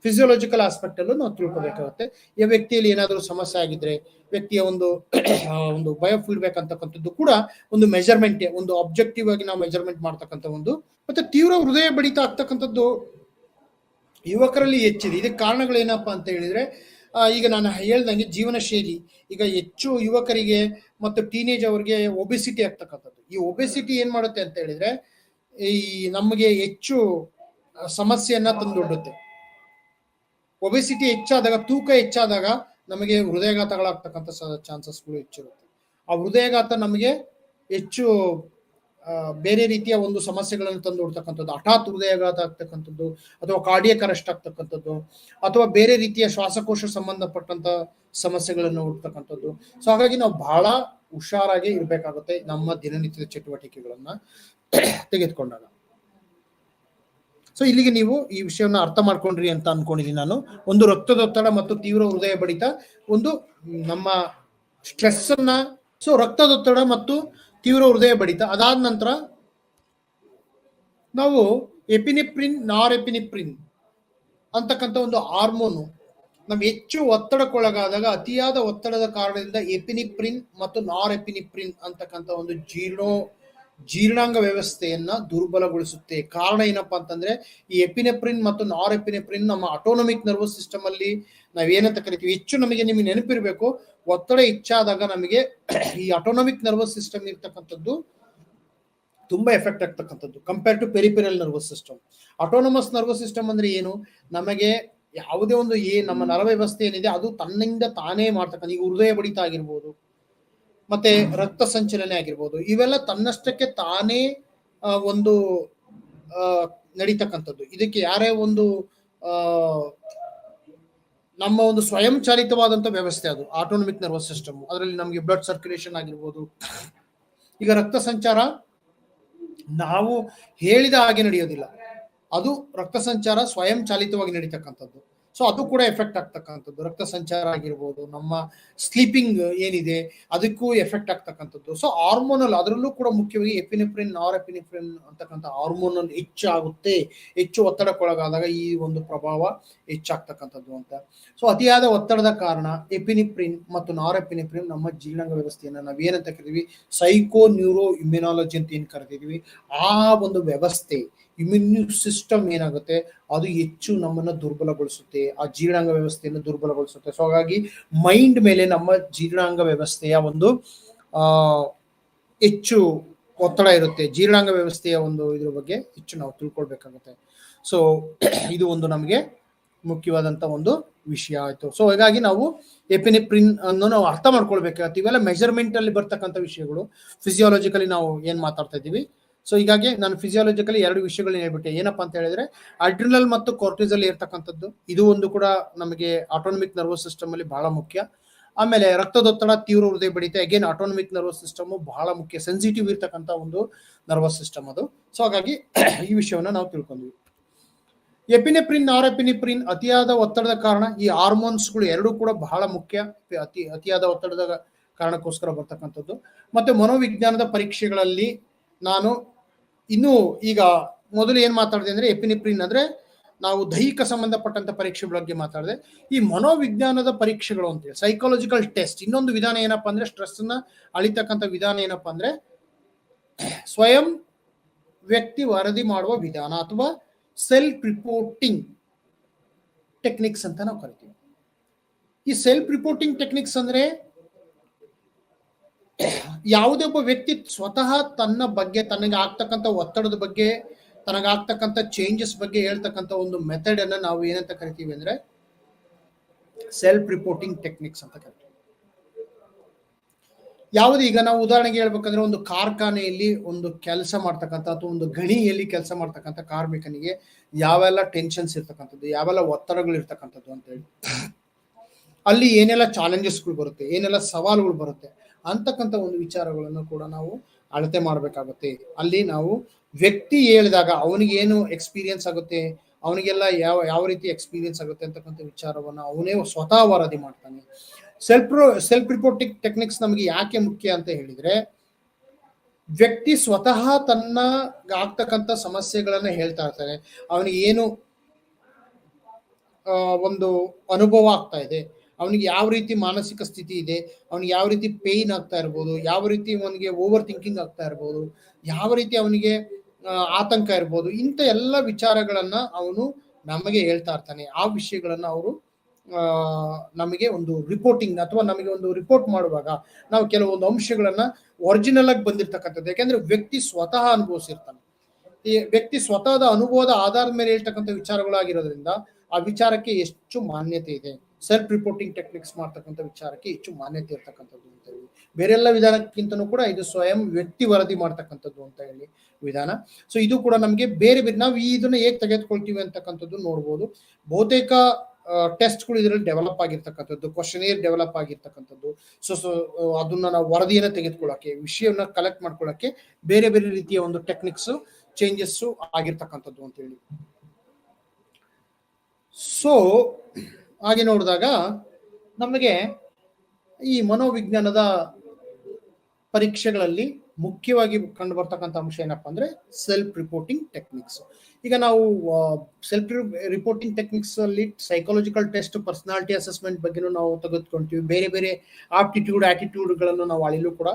ಫಿಸಿಯೋಲಾಜಿಕಲ್ ಆಸ್ಪೆಕ್ಟ್ ಅಲ್ಲೂ ನಾವು ತಿಳ್ಕೊಬೇಕಾಗುತ್ತೆ. ಈ ವ್ಯಕ್ತಿಯಲ್ಲಿ ಏನಾದರೂ ಸಮಸ್ಯೆ ಆಗಿದ್ರೆ ವ್ಯಕ್ತಿಯ ಒಂದು ಬಯೋ ಫೀಡ್ಬ್ಯಾಕ್ ಅಂತಕ್ಕಂಥದ್ದು ಕೂಡ ಒಂದು ಮೆಜರ್ಮೆಂಟ್, ಒಂದು ಆಬ್ಜೆಕ್ಟಿವ್ ಆಗಿ ನಾವು ಮೆಜರ್ಮೆಂಟ್ ಮಾಡ್ತಕ್ಕಂಥ ಒಂದು. ಮತ್ತೆ ತೀವ್ರ ಹೃದಯ ಬಡಿತ ಆಗ್ತಕ್ಕಂಥದ್ದು ಯುವಕರಲ್ಲಿ ಹೆಚ್ಚಿದೆ. ಇದಕ್ಕೆ ಕಾರಣಗಳು ಏನಪ್ಪಾ ಅಂತ ಹೇಳಿದ್ರೆ, ಈಗ ನಾನು ಹೇಳ್ದಂಗೆ ಜೀವನ ಶೈಲಿ, ಈಗ ಹೆಚ್ಚು ಯುವಕರಿಗೆ ಮತ್ತು ಟೀನೇಜ್ ಅವರಿಗೆ ಒಬೆಸಿಟಿ ಆಗ್ತಕ್ಕಂಥದ್ದು. ಈ ಒಬೆಸಿಟಿ ಏನ್ ಮಾಡುತ್ತೆ ಅಂತ ಹೇಳಿದ್ರೆ ಈ ನಮಗೆ ಹೆಚ್ಚು ಸಮಸ್ಯೆಯನ್ನ ತಂದೊಡ್ಡುತ್ತೆ. ಒಬೆಸಿಟಿ ಹೆಚ್ಚಾದಾಗ, ತೂಕ ಹೆಚ್ಚಾದಾಗ ನಮಗೆ ಹೃದಯಾಘಾತಗಳಾಗ್ತಕ್ಕಂಥ ಚಾನ್ಸಸ್ಗಳು ಹೆಚ್ಚಿರುತ್ತೆ. ಆ ಹೃದಯಾಘಾತ ನಮಗೆ ಹೆಚ್ಚು ಬೇರೆ ರೀತಿಯ ಒಂದು ಸಮಸ್ಯೆಗಳನ್ನು ತಂದುಕೊಡ್ತಕ್ಕಂಥದ್ದು, ಹಠಾತ್ ಹೃದಯಾಘಾತ ಆಗ್ತಕ್ಕಂಥದ್ದು, ಅಥವಾ ಕಾರ್ಡಿಯಕ್ ಅರೆಸ್ಟ್ ಆಗ್ತಕ್ಕಂಥದ್ದು, ಅಥವಾ ಬೇರೆ ರೀತಿಯ ಶ್ವಾಸಕೋಶ ಸಂಬಂಧಪಟ್ಟಂತ ಸಮಸ್ಯೆಗಳನ್ನು ಹುಡ್ತಕ್ಕಂಥದ್ದು. ಸೊ ಹಾಗಾಗಿ ನಾವು ಬಹಳ ಹುಷಾರಾಗಿ ಇರ್ಬೇಕಾಗುತ್ತೆ ನಮ್ಮ ದಿನನಿತ್ಯದ ಚಟುವಟಿಕೆಗಳನ್ನ ತೆಗೆದುಕೊಂಡಾಗ. ಸೊ ಇಲ್ಲಿಗೆ ನೀವು ಈ ವಿಷಯವನ್ನ ಅರ್ಥ ಮಾಡ್ಕೊಂಡ್ರಿ ಅಂತ ಅನ್ಕೊಂಡಿದ್ದೀನಿ ನಾನು. ಒಂದು ರಕ್ತದೊತ್ತಡ ಮತ್ತು ತೀವ್ರ ಹೃದಯ ಬಡಿತ ಒಂದು ನಮ್ಮ ಸ್ಟ್ರೆಸ್ ಅನ್ನ, ಸೊ ರಕ್ತದೊತ್ತಡ ಮತ್ತು ತೀವ್ರ ಹೃದಯ ಬಡಿತ ಅದಾದ ನಂತರ ನಾವು ಎಪಿನೆಫ್ರಿನ್, ನಾರ್ ಎಪಿನೆಫ್ರಿನ್ ಅಂತಕ್ಕಂಥ ಒಂದು ಹಾರ್ಮೋನು ನಾವು ಹೆಚ್ಚು ಒತ್ತಡಕ್ಕೊಳಗಾದಾಗ, ಅತಿಯಾದ ಒತ್ತಡದ ಕಾರಣದಿಂದ ಎಪಿನೆಫ್ರಿನ್ ಮತ್ತು ನಾರ್ ಎಪಿನೆಫ್ರಿನ್ ಅಂತಕ್ಕಂಥ ಒಂದು ಜೀರ್ಣಾಂಗ ವ್ಯವಸ್ಥೆಯನ್ನ ದುರ್ಬಲಗೊಳಿಸುತ್ತೆ. ಕಾರಣ ಏನಪ್ಪಾ ಅಂತಂದ್ರೆ ಈ ಎಪಿನೆಫ್ರಿನ್ ಮತ್ತು ನಾರ್ ಎಪಿನೆಫ್ರಿನ್ ನಮ್ಮ ಆಟೋನಮಿಕ್ ನರ್ವಸ್ ಸಿಸ್ಟಮ್ ಅಲ್ಲಿ ನಾವೇನಂತ ಕರಿತೀವಿ, ಹೆಚ್ಚು ನಿಮಗೆ ನೆನಪಿರ್ಬೇಕು, ಒತ್ತಡ ಹೆಚ್ಚಾದಾಗ ನಮಗೆ ಈ ಆಟೋನಮಿಕ್ ನರ್ವಸ್ ಸಿಸ್ಟಮ್ ಇರ್ತಕ್ಕಂಥದ್ದು ತುಂಬಾ ಎಫೆಕ್ಟ್ ಆಗ್ತಕ್ಕಂಥದ್ದು compare to peripheral nervous system. Autonomous nervous system ಅಂದ್ರೆ ಏನು, ನಮಗೆ ಯಾವುದೇ ಒಂದು ನಮ್ಮ ನರ ವ್ಯವಸ್ಥೆ ಏನಿದೆ ಅದು ತನ್ನಿಂದ ತಾನೇ ಮಾಡ್ತಕ್ಕಂಥ, ಈಗ ಹೃದಯ ಬಡಿತ ಆಗಿರ್ಬೋದು, ಮತ್ತೆ ರಕ್ತ ಸಂಚಲನೆ ಆಗಿರ್ಬೋದು, ಇವೆಲ್ಲ ತನ್ನಷ್ಟಕ್ಕೆ ತಾನೇ ಒಂದು ನಡೀತಕ್ಕಂಥದ್ದು. ಇದಕ್ಕೆ ಯಾರೇ ಒಂದು ನಮ್ಮ ಒಂದು ಸ್ವಯಂ ಚಾಲಿತವಾದಂತ ವ್ಯವಸ್ಥೆ ಅದು ಆಟೋನಮಿಕ್ ನರ್ವಸ್ ಸಿಸ್ಟಮ್. ಅದರಲ್ಲಿ ನಮಗೆ ಬ್ಲಡ್ ಸರ್ಕ್ಯುಲೇಷನ್ ಆಗಿರ್ಬೋದು, ಈಗ ರಕ್ತ ಸಂಚಾರ ನಾವು ಹೇಳಿದ ಹಾಗೆ ನಡೆಯೋದಿಲ್ಲ, ಅದು ರಕ್ತ ಸಂಚಾರ ಸ್ವಯಂ ಚಾಲಿತವಾಗಿ ನಡೀತಕ್ಕಂಥದ್ದು. ಸೊ ಅದು ಕೂಡ ಎಫೆಕ್ಟ್ ಆಗ್ತಕ್ಕಂಥದ್ದು. ರಕ್ತ ಸಂಚಾರ ಆಗಿರ್ಬೋದು, ನಮ್ಮ ಸ್ಲೀಪಿಂಗ್ ಏನಿದೆ ಅದಕ್ಕೂ ಎಫೆಕ್ಟ್ ಆಗ್ತಕ್ಕಂಥದ್ದು. ಸೊ ಹಾರ್ಮೋನಲ್, ಅದರಲ್ಲೂ ಕೂಡ ಮುಖ್ಯವಾಗಿ ಎಪಿನೆಫ್ರಿನ್, ನಾರ್ ಎಪಿನೆಫ್ರಿನ್ ಅಂತಕ್ಕಂಥ ಹಾರ್ಮೋನಲ್ ಹೆಚ್ಚಾಗುತ್ತೆ. ಹೆಚ್ಚು ಒತ್ತಡಕ್ಕೊಳಗಾದಾಗ ಈ ಒಂದು ಪ್ರಭಾವ ಹೆಚ್ಚಾಗ್ತಕ್ಕಂಥದ್ದು ಅಂತ. ಸೊ ಅತಿಯಾದ ಒತ್ತಡದ ಕಾರಣ ಎಪಿನೆಫ್ರಿನ್ ಮತ್ತು ನಾರ್ ಎಪಿನೆಫ್ರಿನ್ ನಮ್ಮ ಜೀರ್ಣಾಂಗ ವ್ಯವಸ್ಥೆಯನ್ನು ನಾವೇನಂತ ಕರಿತೀವಿ, ಸೈಕೋ ನ್ಯೂರೋ ಇಮ್ಯುನಾಲಜಿ ಅಂತ ಏನು ಕರಿತೀವಿ, ಆ ಒಂದು ವ್ಯವಸ್ಥೆ, ಇಮ್ಯೂನ್ ಸಿಸ್ಟಮ್ ಏನಾಗುತ್ತೆ ಅದು ಹೆಚ್ಚು ನಮ್ಮನ್ನ ದುರ್ಬಲಗೊಳಿಸುತ್ತೆ, ಆ ಜೀರ್ಣಾಂಗ ವ್ಯವಸ್ಥೆಯನ್ನು ದುರ್ಬಲಗೊಳಿಸುತ್ತೆ. ಸೊ ಹಾಗಾಗಿ ಮೈಂಡ್ ಮೇಲೆ ನಮ್ಮ ಜೀರ್ಣಾಂಗ ವ್ಯವಸ್ಥೆಯ ಒಂದು ಹೆಚ್ಚು ಒತ್ತಡ ಇರುತ್ತೆ. ಜೀರ್ಣಾಂಗ ವ್ಯವಸ್ಥೆಯ ಒಂದು ಇದ್ರ ಬಗ್ಗೆ ಹೆಚ್ಚು ನಾವು ತಿಳ್ಕೊಳ್ಬೇಕಾಗುತ್ತೆ. ಸೊ ಇದು ಒಂದು ನಮಗೆ ಮುಖ್ಯವಾದಂತ ಒಂದು ವಿಷಯ ಆಯ್ತು. ಸೊ ಹೀಗಾಗಿ ನಾವು ಎಪಿನೆಫ್ರಿನ್ ಅನ್ನು ನಾವು ಅರ್ಥ ಮಾಡ್ಕೊಳ್ಬೇಕಾಗತ್ತೆ. ಇವೆಲ್ಲ ಮೆಜರ್ಮೆಂಟ್ ಅಲ್ಲಿ ಬರ್ತಕ್ಕಂಥ ವಿಷಯಗಳು. ಫಿಸಿಯಾಲಜಿಕಲಿ ನಾವು ಏನ್ ಮಾತಾಡ್ತಾ ಇದ್ದೀವಿ. ಸೊ ಹೀಗಾಗಿ ನಾನು ಫಿಸಿಯಾಲಜಿಕಲಿ 2 ವಿಷಯಗಳನ್ನ ಹೇಳ್ಬಿಟ್ಟೆ. ಏನಪ್ಪಾ ಅಂತ ಹೇಳಿದ್ರೆ ಅಡ್ರಿನಲ್ ಮತ್ತು ಕಾರ್ಟಿಸಲ್ ಇರ್ತಕ್ಕಂಥದ್ದು, ಇದು ಒಂದು ಕೂಡ ನಮಗೆ ಆಟೋನಮಿಕ್ ನರ್ವಸ್ ಸಿಸ್ಟಮ್ ಅಲ್ಲಿ ಬಹಳ ಮುಖ್ಯ. ಆಮೇಲೆ ರಕ್ತದೊತ್ತಡ, ತೀವ್ರ ಹೃದಯ ಬಡಿತ, ಅಗೇನ್ ಆಟೋನಮಿಕ್ ನರ್ವಸ್ ಸಿಸ್ಟಮ್ ಬಹಳ ಮುಖ್ಯ, ಸೆನ್ಸಿಟಿವ್ ಇರ್ತಕ್ಕಂಥ ಒಂದು ನರ್ವಸ್ ಸಿಸ್ಟಮ್ ಅದು. ಸೊ ಹಾಗಾಗಿ ಈ ವಿಷಯವನ್ನ ನಾವು ತಿಳ್ಕೊಂಡ್ವಿ. ಎಪಿನೆಫ್ರಿನ್, ನಾರ್ ಎಪಿನೆಫ್ರಿನ್ ಅತಿಯಾದ ಒತ್ತಡದ ಕಾರಣ ಈ ಹಾರ್ಮೋನ್ಸ್ಗಳು ಎರಡೂ ಕೂಡ ಬಹಳ ಮುಖ್ಯ. ಅತಿಯಾದ ಒತ್ತಡದ ಕಾರಣಕ್ಕೋಸ್ಕರ ಬರ್ತಕ್ಕಂಥದ್ದು. ಮತ್ತೆ ಮನೋವಿಜ್ಞಾನದ ಪರೀಕ್ಷೆಗಳಲ್ಲಿ ನಾನು ಇನ್ನು ಈಗ ಮೊದಲು ಏನ್ ಮಾತಾಡಿದೆ ಅಂದ್ರೆ ಎಪಿನೆಫ್ರಿನ್ ಅಂದ್ರೆ ನಾವು ದೈಹಿಕ ಸಂಬಂಧಪಟ್ಟಂತ ಪರೀಕ್ಷೆ ಬಗ್ಗೆ ಮಾತಾಡಿದೆ. ಈ ಮನೋವಿಜ್ಞಾನದ ಪರೀಕ್ಷೆಗಳು ಅಂತೇಳಿ ಸೈಕಾಲಜಿಕಲ್ ಟೆಸ್ಟ್, ಇನ್ನೊಂದು ವಿಧಾನ ಏನಪ್ಪಾ ಅಂದ್ರೆ ಸ್ಟ್ರೆಸ್ ನ ಅಳಿತಕ್ಕಂಥ ವಿಧಾನ ಏನಪ್ಪಾ ಅಂದ್ರೆ ಸ್ವಯಂ ವ್ಯಕ್ತಿ ವರದಿ ಮಾಡುವ ವಿಧಾನ ಅಥವಾ ಸೆಲ್ಫ್ ರಿಪೋರ್ಟಿಂಗ್ ಟೆಕ್ನಿಕ್ಸ್ ಅಂತ ನಾವು ಕರಿತೀವಿ. ಈ ಸೆಲ್ಫ್ ರಿಪೋರ್ಟಿಂಗ್ ಟೆಕ್ನಿಕ್ಸ್ ಅಂದ್ರೆ ಯಾವುದೇ ಒಬ್ಬ ವ್ಯಕ್ತಿ ಸ್ವತಃ ತನ್ನ ಬಗ್ಗೆ, ತನಗೆ ಆಗ್ತಕ್ಕಂಥ ಒತ್ತಡದ ಬಗ್ಗೆ, ತನಗಾಗ್ತಕ್ಕಂಥ ಚೇಂಜಸ್ ಬಗ್ಗೆ ಹೇಳ್ತಕ್ಕಂಥ ಒಂದು ಮೆಥಡ್ ಅನ್ನ ನಾವು ಏನಂತ ಕರಿತೀವಿ ಅಂದ್ರೆ ಸೆಲ್ಫ್ ರಿಪೋರ್ಟಿಂಗ್ ಟೆಕ್ನಿಕ್ಸ್ ಅಂತ ಕರಿತೀವಿ. ಯಾವುದು, ಈಗ ನಾವು ಉದಾಹರಣೆಗೆ ಹೇಳ್ಬೇಕಂದ್ರೆ ಒಂದು ಕಾರ್ಖಾನೆಯಲ್ಲಿ ಒಂದು ಕೆಲಸ ಮಾಡ್ತಕ್ಕಂಥ ಅಥವಾ ಒಂದು ಗಣಿಯಲ್ಲಿ ಕೆಲಸ ಮಾಡ್ತಕ್ಕಂಥ ಕಾರ್ಮಿಕನಿಗೆ ಯಾವೆಲ್ಲ ಟೆನ್ಷನ್ಸ್ ಇರ್ತಕ್ಕಂಥದ್ದು, ಯಾವೆಲ್ಲ ಒತ್ತಡಗಳು ಇರ್ತಕ್ಕಂಥದ್ದು ಅಂತ ಹೇಳಿ, ಅಲ್ಲಿ ಏನೆಲ್ಲ ಚಾಲೆಂಜಸ್ಗಳು ಬರುತ್ತೆ, ಏನೆಲ್ಲ ಸವಾಲುಗಳು ಬರುತ್ತೆ ಅಂತಕ್ಕಂಥ ಒಂದು ವಿಚಾರಗಳನ್ನು ಕೂಡ ನಾವು ಅಳತೆ ಮಾಡಬೇಕಾಗುತ್ತೆ. ಅಲ್ಲಿ ನಾವು ವ್ಯಕ್ತಿ ಹೇಳಿದಾಗ ಅವನಿಗೆ ಏನು ಎಕ್ಸ್ಪೀರಿಯನ್ಸ್ ಆಗುತ್ತೆ, ಅವನಿಗೆಲ್ಲ ಯಾವ ರೀತಿ ಎಕ್ಸ್ಪೀರಿಯನ್ಸ್ ಆಗುತ್ತೆ ಅಂತಕ್ಕಂಥ ವಿಚಾರವನ್ನು ಅವನೇ ಸ್ವತಃ ವರದಿ ಮಾಡ್ತಾನೆ. ಸೆಲ್ಫ್ ರಿಪೋರ್ಟಿಂಗ್ ಟೆಕ್ನಿಕ್ಸ್ ನಮಗೆ ಯಾಕೆ ಮುಖ್ಯ ಅಂತ ಹೇಳಿದ್ರೆ, ವ್ಯಕ್ತಿ ಸ್ವತಃ ತನ್ನ ಆಗ್ತಕ್ಕಂಥ ಸಮಸ್ಯೆಗಳನ್ನ ಹೇಳ್ತಾ ಇರ್ತಾನೆ. ಅವನಿಗೆ ಏನು ಒಂದು ಅನುಭವ ಆಗ್ತಾ ಇದೆ, ಅವನಿಗೆ ಯಾವ ರೀತಿ ಮಾನಸಿಕ ಸ್ಥಿತಿ ಇದೆ, ಅವನಿಗೆ ಯಾವ ರೀತಿ ಪೇಯ್ನ್ ಆಗ್ತಾ ಇರ್ಬೋದು, ಯಾವ ರೀತಿ ಅವನಿಗೆ ಓವರ್ ಥಿಂಕಿಂಗ್ ಆಗ್ತಾ ಇರ್ಬೋದು, ಯಾವ ರೀತಿ ಅವನಿಗೆ ಆತಂಕ ಇರ್ಬೋದು, ಇಂಥ ಎಲ್ಲ ವಿಚಾರಗಳನ್ನ ಅವನು ನಮಗೆ ಹೇಳ್ತಾ ಇರ್ತಾನೆ. ಆ ವಿಷಯಗಳನ್ನ ಅವರು ನಮಗೆ ಒಂದು ರಿಪೋರ್ಟಿಂಗ್ ಅಥವಾ ನಮಗೆ ಒಂದು ರಿಪೋರ್ಟ್ ಮಾಡುವಾಗ ನಾವು ಕೆಲವೊಂದು ಅಂಶಗಳನ್ನ ಒರಿಜಿನಲ್ ಆಗಿ ಬಂದಿರ್ತಕ್ಕಂಥದ್ದು. ಯಾಕೆಂದ್ರೆ ವ್ಯಕ್ತಿ ಸ್ವತಃ ಅನುಭವಿಸಿರ್ತಾನೆ. ಈ ವ್ಯಕ್ತಿ ಸ್ವತಃದ ಅನುಭವದ ಆಧಾರದ ಮೇಲೆ ಹೇಳ್ತಕ್ಕಂಥ ವಿಚಾರಗಳಾಗಿರೋದ್ರಿಂದ ಆ ವಿಚಾರಕ್ಕೆ ಹೆಚ್ಚು ಮಾನ್ಯತೆ ಇದೆ. ಸೆಲ್ಫ್ ರಿಪೋರ್ಟಿಂಗ್ ಟೆಕ್ನಿಕ್ಸ್ ಮಾಡ್ತಕ್ಕಂಥ ವಿಚಾರಕ್ಕೆ ಹೆಚ್ಚು ಮಾನ್ಯತೆ ಇರ್ತಕ್ಕಂಥದ್ದು ಅಂತ ಹೇಳಿ. ಬೇರೆಲ್ಲ ವಿಧಾನಕ್ಕಿಂತನೂ ಕೂಡ ಇದು ಸ್ವಯಂ ವ್ಯಕ್ತಿ ವರದಿ ಮಾಡ್ತಕ್ಕಂಥದ್ದು ಅಂತ ಹೇಳಿ ವಿಧಾನ. ಸೊ ಇದು ಕೂಡ ನಮಗೆ ಬೇರೆ ಬೇರೆ ನಾವು ಇದನ್ನ ಹೇಗೆ ತೆಗೆದುಕೊಳ್ತೀವಿ ಅಂತಕ್ಕಂಥದ್ದು ನೋಡ್ಬೋದು. ಬಹುತೇಕ ಟೆಸ್ಟ್ಗಳು ಇದರಲ್ಲಿ ಡೆವಲಪ್ ಆಗಿರ್ತಕ್ಕಂಥದ್ದು, ಕ್ವಶನೇರ್ ಡೆವಲಪ್ ಆಗಿರ್ತಕ್ಕಂಥದ್ದು. ಸೊ ಅದನ್ನ ನಾವು ವರದಿಯನ್ನ ತೆಗೆದುಕೊಳ್ಳಕ್ಕೆ, ವಿಷಯವನ್ನ ಕಲೆಕ್ಟ್ ಮಾಡ್ಕೊಳ್ಳಕ್ಕೆ ಬೇರೆ ಬೇರೆ ರೀತಿಯ ಒಂದು ಟೆಕ್ನಿಕ್ಸ್ ಚೇಂಜಸ್ ಆಗಿರ್ತಕ್ಕಂಥದ್ದು ಅಂತ ಹೇಳಿ. ಸೊ ಹಾಗೆ ನೋಡಿದಾಗ ನಮಗೆ ಈ ಮನೋವಿಜ್ಞಾನದ ಪರೀಕ್ಷೆಗಳಲ್ಲಿ ಮುಖ್ಯವಾಗಿ ಕಂಡು ಬರ್ತಕ್ಕಂಥ ಅಂಶ ಏನಪ್ಪಾ ಅಂದ್ರೆ ಸೆಲ್ಫ್ ರಿಪೋರ್ಟಿಂಗ್ ಟೆಕ್ನಿಕ್ಸ್. ಈಗ ನಾವು ಸೆಲ್ಫ್ ರಿಪೋರ್ಟಿಂಗ್ ಟೆಕ್ನಿಕ್ಸ್ ಅಲ್ಲಿ ಸೈಕಾಲಜಿಕಲ್ ಟೆಸ್ಟ್, ಪರ್ಸನಾಲಿಟಿ ಅಸೆಸ್ಮೆಂಟ್ ಬಗ್ಗೆನೂ ನಾವು ತೆಗೆದುಕೊಳ್ತೀವಿ. ಬೇರೆ ಬೇರೆ ಆಪ್ಟಿಟ್ಯೂಡ್, ಆಟಿಟ್ಯೂಡ್ಗಳನ್ನು ನಾವು ಅಳಿಲು ಕೂಡ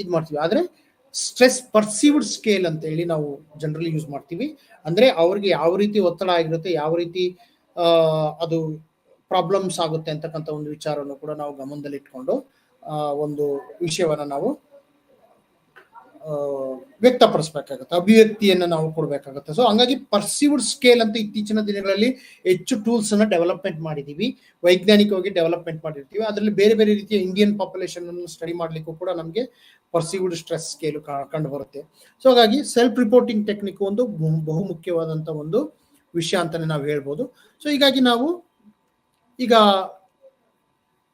ಇದು ಮಾಡ್ತೀವಿ. ಆದ್ರೆ ಸ್ಟ್ರೆಸ್ ಪರ್ಸೀವ್ಡ್ ಸ್ಕೇಲ್ ಅಂತ ಹೇಳಿ ನಾವು ಜನರಲಿ ಯೂಸ್ ಮಾಡ್ತೀವಿ. ಅಂದ್ರೆ ಅವ್ರಿಗೆ ಯಾವ ರೀತಿ ಒತ್ತಡ ಆಗಿರುತ್ತೆ, ಯಾವ ರೀತಿ ಅದು ಪ್ರಾಬ್ಲಮ್ಸ್ ಆಗುತ್ತೆ ಅಂತಕ್ಕಂಥ ಒಂದು ವಿಚಾರವನ್ನು ಕೂಡ ನಾವು ಗಮನದಲ್ಲಿ ಇಟ್ಕೊಂಡು ಒಂದು ವಿಷಯವನ್ನ ನಾವು ವ್ಯಕ್ತಪಡಿಸ್ಬೇಕಾಗತ್ತೆ, ಅಭಿವ್ಯಕ್ತಿಯನ್ನ ನಾವು ಕೊಡ್ಬೇಕಾಗತ್ತೆ. ಸೊ ಹಂಗಾಗಿ ಪರ್ಸೀವ್ಡ್ ಸ್ಕೇಲ್ ಅಂತ ಇತ್ತೀಚಿನ ದಿನಗಳಲ್ಲಿ ಹೆಚ್ಚು ಟೂಲ್ಸ್ ಅನ್ನ ಡೆವಲಪ್ಮೆಂಟ್ ಮಾಡಿದೀವಿ, ವೈಜ್ಞಾನಿಕವಾಗಿ ಡೆವಲಪ್ಮೆಂಟ್ ಮಾಡಿರ್ತೀವಿ. ಅದರಲ್ಲಿ ಬೇರೆ ಬೇರೆ ರೀತಿಯ ಇಂಡಿಯನ್ ಪಾಪ್ಯುಲೇಷನ್ ಅನ್ನು ಸ್ಟಡಿ ಮಾಡ್ಲಿಕ್ಕೂ ಕೂಡ ನಮಗೆ ಪರ್ಸೀವ್ಡ್ ಸ್ಟ್ರೆಸ್ ಸ್ಕೇಲ್ ಕಂಡು ಬರುತ್ತೆ. ಸೊ ಹಾಗಾಗಿ ಸೆಲ್ಫ್ ರಿಪೋರ್ಟಿಂಗ್ ಟೆಕ್ನಿಕ್ ಒಂದು ಬಹುಮುಖ್ಯವಾದಂತ ಒಂದು ವಿಷಯ ಅಂತಾನೆ ನಾವು ಹೇಳ್ಬೋದು. ಸೊ ಹೀಗಾಗಿ ನಾವು ಈಗ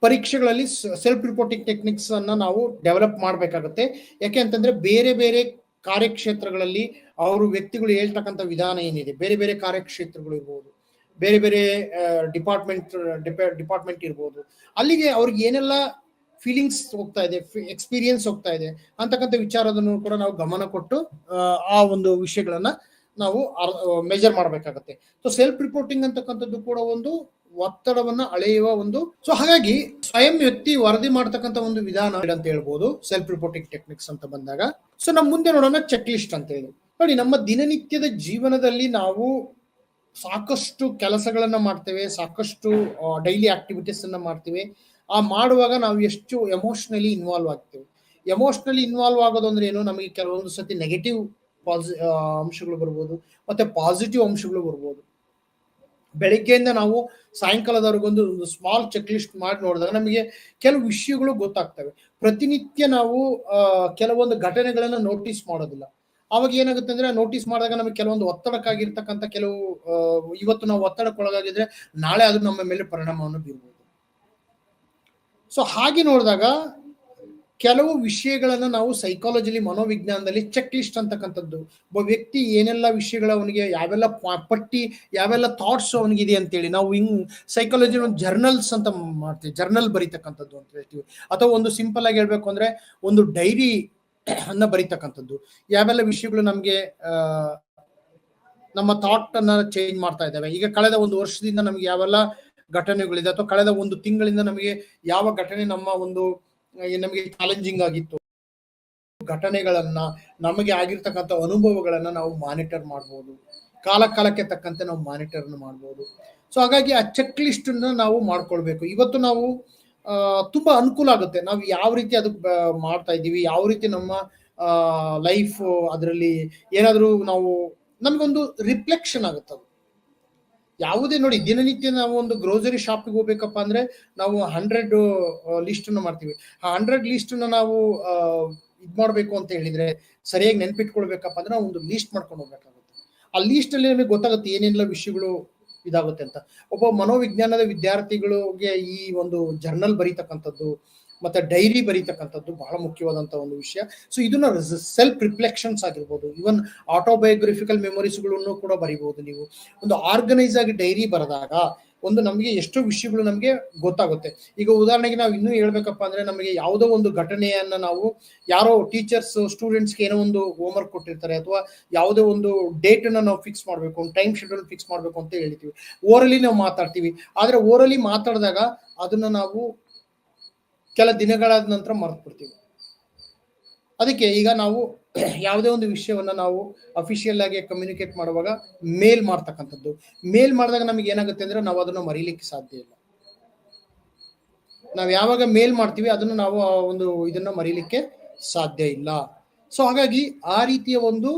ಪರೀಕ್ಷೆಗಳಲ್ಲಿ ಸೆಲ್ಫ್ ರಿಪೋರ್ಟಿಂಗ್ ಟೆಕ್ನಿಕ್ಸ್ ಅನ್ನ ನಾವು ಡೆವಲಪ್ ಮಾಡಬೇಕಾಗುತ್ತೆ. ಯಾಕೆ ಅಂತಂದ್ರೆ ಬೇರೆ ಬೇರೆ ಕಾರ್ಯಕ್ಷೇತ್ರಗಳಲ್ಲಿ ಅವರು ವ್ಯಕ್ತಿಗಳು ಹೇಳ್ತಕ್ಕಂಥ ವಿಧಾನ ಏನಿದೆ, ಬೇರೆ ಬೇರೆ ಕಾರ್ಯಕ್ಷೇತ್ರಗಳು ಇರ್ಬೋದು, ಬೇರೆ ಬೇರೆ ಡಿಪಾರ್ಟ್ಮೆಂಟ್ ಇರ್ಬೋದು, ಅಲ್ಲಿಗೆ ಅವ್ರಿಗೆ ಏನೆಲ್ಲ ಫೀಲಿಂಗ್ಸ್ ಹೋಗ್ತಾ ಇದೆ, ಎಕ್ಸ್ಪೀರಿಯನ್ಸ್ ಹೋಗ್ತಾ ಇದೆ ಅಂತಕ್ಕಂಥ ವಿಚಾರದನ್ನು ಕೂಡ ನಾವು ಗಮನ ಕೊಟ್ಟು ಆ ಒಂದು ವಿಷಯಗಳನ್ನ ನಾವು ಮೆಜರ್ ಮಾಡಬೇಕಾಗತ್ತೆ. ಸೊ ಸೆಲ್ಫ್ ರಿಪೋರ್ಟಿಂಗ್ ಅಂತಕ್ಕಂಥದ್ದು ಕೂಡ ಒಂದು ಒತ್ತಡವನ್ನ ಅಳೆಯುವ ಒಂದು, ಸೊ ಹಾಗಾಗಿ ಸ್ವಯಂ ವ್ಯಕ್ತಿ ವರದಿ ಮಾಡ್ತಕ್ಕಂಥ ಒಂದು ವಿಧಾನ ಅಂತ ಹೇಳ್ಬೋದು ಸೆಲ್ಫ್ ರಿಪೋರ್ಟಿಂಗ್ ಟೆಕ್ನಿಕ್ಸ್ ಅಂತ ಬಂದಾಗ. ಸೊ ನಮ್ಮ ಮುಂದೆ ನೋಡೋಣ ಚೆಕ್ ಲಿಸ್ಟ್ ಅಂತ ಹೇಳಿ. ನೋಡಿ, ನಮ್ಮ ದಿನನಿತ್ಯದ ಜೀವನದಲ್ಲಿ ನಾವು ಸಾಕಷ್ಟು ಕೆಲಸಗಳನ್ನ ಮಾಡ್ತೇವೆ, ಸಾಕಷ್ಟು ಡೈಲಿ ಆಕ್ಟಿವಿಟೀಸ್ ಅನ್ನ ಮಾಡ್ತೀವಿ. ಆ ಮಾಡುವಾಗ ನಾವು ಎಷ್ಟು ಎಮೋಷನಲಿ ಇನ್ವಾಲ್ವ್ ಆಗ್ತೇವೆ. ಎಮೋಷನಲಿ ಇನ್ವಾಲ್ವ್ ಆಗೋದು ಅಂದ್ರೆ ಏನು, ನಮಗೆ ಕೆಲವೊಂದು ಸತಿ ನೆಗೆಟಿವ್ ಅಂಶಗಳು ಬರ್ಬೋದು, ಮತ್ತೆ ಪಾಸಿಟಿವ್ ಅಂಶಗಳು ಬರ್ಬೋದು. ಬೆಳಿಗ್ಗೆಯಿಂದ ನಾವು ಸಾಯಂಕಾಲದವರೆಗೊಂದು ಸ್ಮಾಲ್ ಚೆಕ್ ಲಿಸ್ಟ್ ಮಾಡಿ ನೋಡಿದಾಗ ನಮಗೆ ಕೆಲವು ವಿಷಯಗಳು ಗೊತ್ತಾಗ್ತವೆ. ಪ್ರತಿನಿತ್ಯ ನಾವು ಕೆಲವೊಂದು ಘಟನೆಗಳನ್ನ ನೋಟಿಸ್ ಮಾಡೋದಿಲ್ಲ. ಅವಾಗ ಏನಾಗುತ್ತೆ ಅಂದ್ರೆ, ನೋಟಿಸ್ ಮಾಡಿದಾಗ ನಮಗೆ ಕೆಲವೊಂದು ಒತ್ತಡಕ್ಕಾಗಿರ್ತಕ್ಕಂಥ ಕೆಲವು ಇವತ್ತು ನಾವು ಒತ್ತಡಕ್ಕೊಳಗಾಗಿದ್ರೆ ನಾಳೆ ಅದು ನಮ್ಮ ಮೇಲೆ ಪರಿಣಾಮವನ್ನು ಬೀರ್ಬೋದು. ಸೊ ಹಾಗೆ ನೋಡಿದಾಗ ಕೆಲವು ವಿಷಯಗಳನ್ನ ನಾವು ಸೈಕಾಲಜಿಲಿ, ಮನೋವಿಜ್ಞಾನದಲ್ಲಿ ಚೆಕ್ ಲಿಸ್ಟ್ ಅಂತಕ್ಕಂಥದ್ದು, ಒಬ್ಬ ವ್ಯಕ್ತಿ ಏನೆಲ್ಲ ವಿಷಯಗಳ ಅವನಿಗೆ ಯಾವೆಲ್ಲ ಪಟ್ಟಿ, ಯಾವೆಲ್ಲ ಥಾಟ್ಸ್ ಅವನಿಗಿದೆ ಅಂತೇಳಿ ನಾವು ಸೈಕಾಲಜಿ ಒಂದು ಜರ್ನಲ್ಸ್ ಅಂತ ಮಾಡ್ತೀವಿ, ಜರ್ನಲ್ ಬರೀತಕ್ಕಂಥದ್ದು ಅಂತ ಹೇಳ್ತೀವಿ. ಅಥವಾ ಒಂದು ಸಿಂಪಲ್ ಆಗಿ ಹೇಳ್ಬೇಕು ಅಂದ್ರೆ ಒಂದು ಡೈರಿ ಅನ್ನ ಬರೀತಕ್ಕಂಥದ್ದು. ಯಾವೆಲ್ಲ ವಿಷಯಗಳು ನಮ್ಗೆ ನಮ್ಮ ಥಾಟ್ ಅನ್ನ ಚೇಂಜ್ ಮಾಡ್ತಾ ಇದ್ದಾವೆ. ಈಗ ಕಳೆದ ಒಂದು ವರ್ಷದಿಂದ ನಮ್ಗೆ ಯಾವೆಲ್ಲ ಘಟನೆಗಳಿದೆ, ಅಥವಾ ಕಳೆದ ಒಂದು ತಿಂಗಳಿಂದ ನಮಗೆ ಯಾವ ಘಟನೆ ನಮ್ಮ ಒಂದು ನಮಗೆ ಚಾಲೆಂಜಿಂಗ್ ಆಗಿತ್ತು, ಘಟನೆಗಳನ್ನ, ನಮಗೆ ಆಗಿರ್ತಕ್ಕಂಥ ಅನುಭವಗಳನ್ನ ನಾವು ಮಾನಿಟರ್ ಮಾಡ್ಬೋದು. ಕಾಲಕ್ಕೆ ತಕ್ಕಂತೆ ನಾವು ಮಾನಿಟರ್ ಮಾಡ್ಬೋದು. ಸೊ ಹಾಗಾಗಿ ಆ ಚೆಕ್ ಲಿಸ್ಟ್ ನಾವು ಮಾಡ್ಕೊಳ್ಬೇಕು. ಇವತ್ತು ನಾವು ತುಂಬಾ ಅನುಕೂಲ ಆಗುತ್ತೆ. ನಾವು ಯಾವ ರೀತಿ ಅದಕ್ಕೆ ಮಾಡ್ತಾ ಇದ್ದೀವಿ, ಯಾವ ರೀತಿ ನಮ್ಮ ಲೈಫ್ ಅದರಲ್ಲಿ ಏನಾದರೂ ನಾವು ನಮ್ಗೊಂದು ರಿಫ್ಲೆಕ್ಷನ್ ಆಗುತ್ತೆ. ಅದು ಯಾವುದೇ ನೋಡಿ, ದಿನನಿತ್ಯ ನಾವು ಒಂದು ಗ್ರೋಸರಿ ಶಾಪಿಗೆ ಹೋಗ್ಬೇಕಪ್ಪ ಅಂದ್ರೆ ನಾವು 100 ಲಿಸ್ಟ್ ಅನ್ನು ಮಾಡ್ತೀವಿ. ಆ 100 ಲಿಸ್ಟ್ ನಾವು ಇದ್ ಮಾಡ್ಬೇಕು ಅಂತ ಹೇಳಿದ್ರೆ, ಸರಿಯಾಗಿ ನೆನ್ಪಿಟ್ಕೊಳ್ಬೇಕಪ್ಪ ಅಂದ್ರೆ ನಾವು ಒಂದು ಲೀಸ್ಟ್ ಮಾಡ್ಕೊಂಡು ಹೋಗ್ಬೇಕಾಗುತ್ತೆ. ಆ ಲೀಸ್ಟ್ ಅಲ್ಲಿ ನಮಗೆ ಗೊತ್ತಾಗುತ್ತೆ ಏನೆಲ್ಲ ವಿಷಯಗಳು ಇದಾಗುತ್ತೆ ಅಂತ. ಒಬ್ಬ ಮನೋವಿಜ್ಞಾನದ ವಿದ್ಯಾರ್ಥಿಗಳಿಗೆ ಈ ಒಂದು ಜರ್ನಲ್ ಬರೀತಕ್ಕಂಥದ್ದು ಮತ್ತೆ ಡೈರಿ ಬರೀತಕ್ಕಂಥದ್ದು ಬಹಳ ಮುಖ್ಯವಾದಂತ ಒಂದು ವಿಷಯ. ಸೊ ಇದನ್ನ ಸೆಲ್ಫ್ ರಿಫ್ಲೆಕ್ಷನ್ಸ್ ಆಗಿರ್ಬೋದು, ಇವನ್ ಆಟೋಬಯೋಗ್ರಫಿಕಲ್ ಮೆಮೊರೀಸ್ಗಳನ್ನು ಕೂಡ ಬರೀಬಹುದು. ನೀವು ಒಂದು ಆರ್ಗನೈಸ್ ಆಗಿ ಡೈರಿ ಬರೆದಾಗ ಒಂದು ನಮಗೆ ಎಷ್ಟೋ ವಿಷಯಗಳು ನಮಗೆ ಗೊತ್ತಾಗುತ್ತೆ. ಈಗ ಉದಾಹರಣೆಗೆ ನಾವು ಇನ್ನೂ ಹೇಳ್ಬೇಕಪ್ಪ ಅಂದ್ರೆ, ನಮಗೆ ಯಾವುದೋ ಒಂದು ಘಟನೆಯನ್ನ ನಾವು ಯಾರೋ ಟೀಚರ್ಸ್ ಸ್ಟೂಡೆಂಟ್ಸ್ಗೆ ಏನೋ ಒಂದು ಹೋಮ್ವರ್ಕ್ ಕೊಟ್ಟಿರ್ತಾರೆ, ಅಥವಾ ಯಾವುದೋ ಒಂದು ಡೇಟ್ ಅನ್ನ ನಾವು ಫಿಕ್ಸ್ ಮಾಡ್ಬೇಕು, ಒಂದು ಟೈಮ್ ಶೆಡ್ಯೂಲ್ ಫಿಕ್ಸ್ ಮಾಡ್ಬೇಕು ಅಂತ ಹೇಳ್ತೀವಿ. ಓರಲಿ ನಾವು ಮಾತಾಡ್ತೀವಿ, ಆದ್ರೆ ಓರಲಿ ಮಾತಾಡಿದಾಗ ಅದನ್ನ ನಾವು ಕೆಲ ದಿನಗಳಾದ ನಂತರ ಮರ್ತು ಬಿಡ್ತೀವಿ. ಅದಕ್ಕೆ ಈಗ ನಾವು ಯಾವುದೇ ಒಂದು ವಿಷಯವನ್ನ ನಾವು ಅಫಿಷಿಯಲ್ ಆಗಿ ಕಮ್ಯುನಿಕೇಟ್ ಮಾಡುವಾಗ ಮೇಲ್ ಮಾಡ್ತಕ್ಕಂಥದ್ದು. ಮೇಲ್ ಮಾಡಿದಾಗ ನಮಗೆ ಏನಾಗುತ್ತೆ ಅಂದ್ರೆ, ನಾವು ಅದನ್ನು ಮರೀಲಿಕ್ಕೆ ಸಾಧ್ಯ ಇಲ್ಲ. ನಾವು ಯಾವಾಗ ಮೇಲ್ ಮಾಡ್ತೀವಿ ಅದನ್ನು ನಾವು ಒಂದು ಇದನ್ನ ಮರೀಲಿಕ್ಕೆ ಸಾಧ್ಯ ಇಲ್ಲ. ಸೊ ಹಾಗಾಗಿ ಆ ರೀತಿಯ ಒಂದು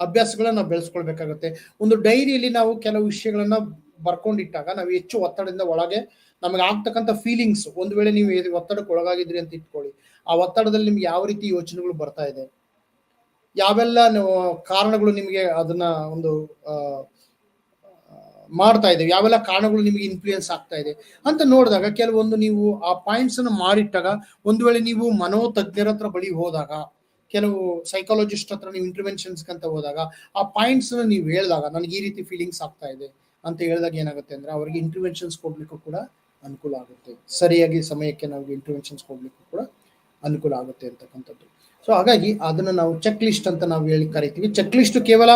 ಅಭ್ಯಾಸಗಳನ್ನ ನಾವು ಬೆಳೆಸ್ಕೊಳ್ಬೇಕಾಗತ್ತೆ. ಒಂದು ಡೈರಿಯಲ್ಲಿ ನಾವು ಕೆಲವು ವಿಷಯಗಳನ್ನ ಬರ್ಕೊಂಡಿಟ್ಟಾಗ ನಾವು ಹೆಚ್ಚು ಒತ್ತಡದಿಂದ ಒಳಗೆ ನಮಗೆ ಆಗ್ತಕ್ಕಂಥ ಫೀಲಿಂಗ್ಸ್, ಒಂದು ವೇಳೆ ನೀವು ಒತ್ತಡಕ್ಕೆ ಒಳಗಾಗಿದ್ರಿ ಅಂತ ಇಟ್ಕೊಳ್ಳಿ, ಆ ಒತ್ತಡದಲ್ಲಿ ನಿಮ್ಗೆ ಯಾವ ರೀತಿ ಯೋಚನೆಗಳು ಬರ್ತಾ ಇದೆ, ಯಾವೆಲ್ಲ ಕಾರಣಗಳು ನಿಮಗೆ ಅದನ್ನ ಒಂದು ಮಾಡ್ತಾ ಇದೆ, ಯಾವೆಲ್ಲ ಕಾರಣಗಳು ನಿಮಗೆ ಇನ್ಫ್ಲೂಯೆನ್ಸ್ ಆಗ್ತಾ ಇದೆ ಅಂತ ನೋಡಿದಾಗ, ಕೆಲವೊಂದು ನೀವು ಆ ಪಾಯಿಂಟ್ಸ್ ಅನ್ನು ಮಾಡಿಟ್ಟಾಗ, ಒಂದು ವೇಳೆ ನೀವು ಮನೋತಜ್ಞರ ಹತ್ರ ಬಳಿ ಹೋದಾಗ, ಕೆಲವು ಸೈಕಾಲಜಿಸ್ಟ್ ಹತ್ರ ನೀವು ಇಂಟರ್ವೆನ್ಷನ್ಸ್ ಅಂತ ಹೋದಾಗ, ಆ ಪಾಯಿಂಟ್ಸ್ ನೀವು ಹೇಳಿದಾಗ ನನಗೆ ಈ ರೀತಿ ಫೀಲಿಂಗ್ಸ್ ಆಗ್ತಾ ಇದೆ ಅಂತ ಹೇಳಿದಾಗ ಏನಾಗುತ್ತೆ ಅಂದ್ರೆ, ಅವರಿಗೆ ಇಂಟರ್ವೆನ್ಷನ್ಸ್ ಕೊಡ್ಲಿಕ್ಕೂ ಕೂಡ ಅನುಕೂಲ ಆಗುತ್ತೆ. ಸರಿಯಾಗಿ ಸಮಯಕ್ಕೆ ನಾವು ಇಂಟರ್ವೆನ್ಷನ್ಸ್ ಕೊಡ್ಲಿಕ್ಕೂ ಕೂಡ ಅನುಕೂಲ ಆಗುತ್ತೆ ಅಂತಕ್ಕಂಥದ್ದು. ಸೊ ಹಾಗಾಗಿ ಅದನ್ನ ನಾವು ಚೆಕ್ ಲಿಸ್ಟ್ ಅಂತ ನಾವು ಹೇಳಿ ಕರಿತೀವಿ. ಚೆಕ್ ಲಿಸ್ಟ್ ಕೇವಲ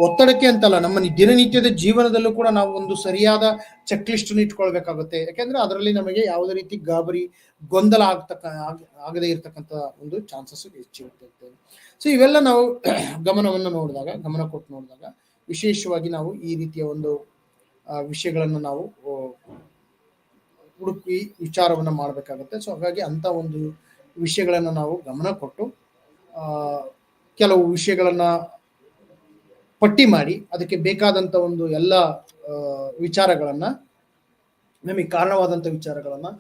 ಒತ್ತಡಕ್ಕೆ ಅಂತಲ್ಲ, ನಮ್ಮ ದಿನನಿತ್ಯದ ಜೀವನದಲ್ಲೂ ಕೂಡ ನಾವು ಒಂದು ಸರಿಯಾದ ಚೆಕ್ ಲಿಸ್ಟ್ ಇಟ್ಕೊಳ್ಬೇಕಾಗುತ್ತೆ. ಯಾಕೆಂದ್ರೆ ಅದರಲ್ಲಿ ನಮಗೆ ಯಾವುದೇ ರೀತಿ ಗಾಬರಿ, ಗೊಂದಲ ಆಗದೇ ಇರತಕ್ಕಂಥ ಒಂದು ಚಾನ್ಸಸ್ ಹೆಚ್ಚಿರುತ್ತೆ. ಸೊ ಇವೆಲ್ಲ ನಾವು ಗಮನ ಕೊಟ್ಟು ನೋಡಿದಾಗ ವಿಶೇಷವಾಗಿ ನಾವು ಈ ರೀತಿಯ ಒಂದು ವಿಷಯಗಳನ್ನು ನಾವು ಹುಡುಕಿ ವಿಚಾರವನ್ನ ಮಾಡಬೇಕಾಗುತ್ತೆ. ಸೊ ಹಾಗಾಗಿ ಅಂತ ಒಂದು ವಿಷಯಗಳನ್ನ ನಾವು ಗಮನ ಕೊಟ್ಟು ಕೆಲವು ವಿಷಯಗಳನ್ನ ಪಟ್ಟಿ ಮಾಡಿ, ಅದಕ್ಕೆ ಬೇಕಾದಂತ ಒಂದು ಎಲ್ಲ ವಿಚಾರಗಳನ್ನ, ನಮಗೆ ಕಾರಣವಾದಂತ ವಿಚಾರಗಳನ್ನ,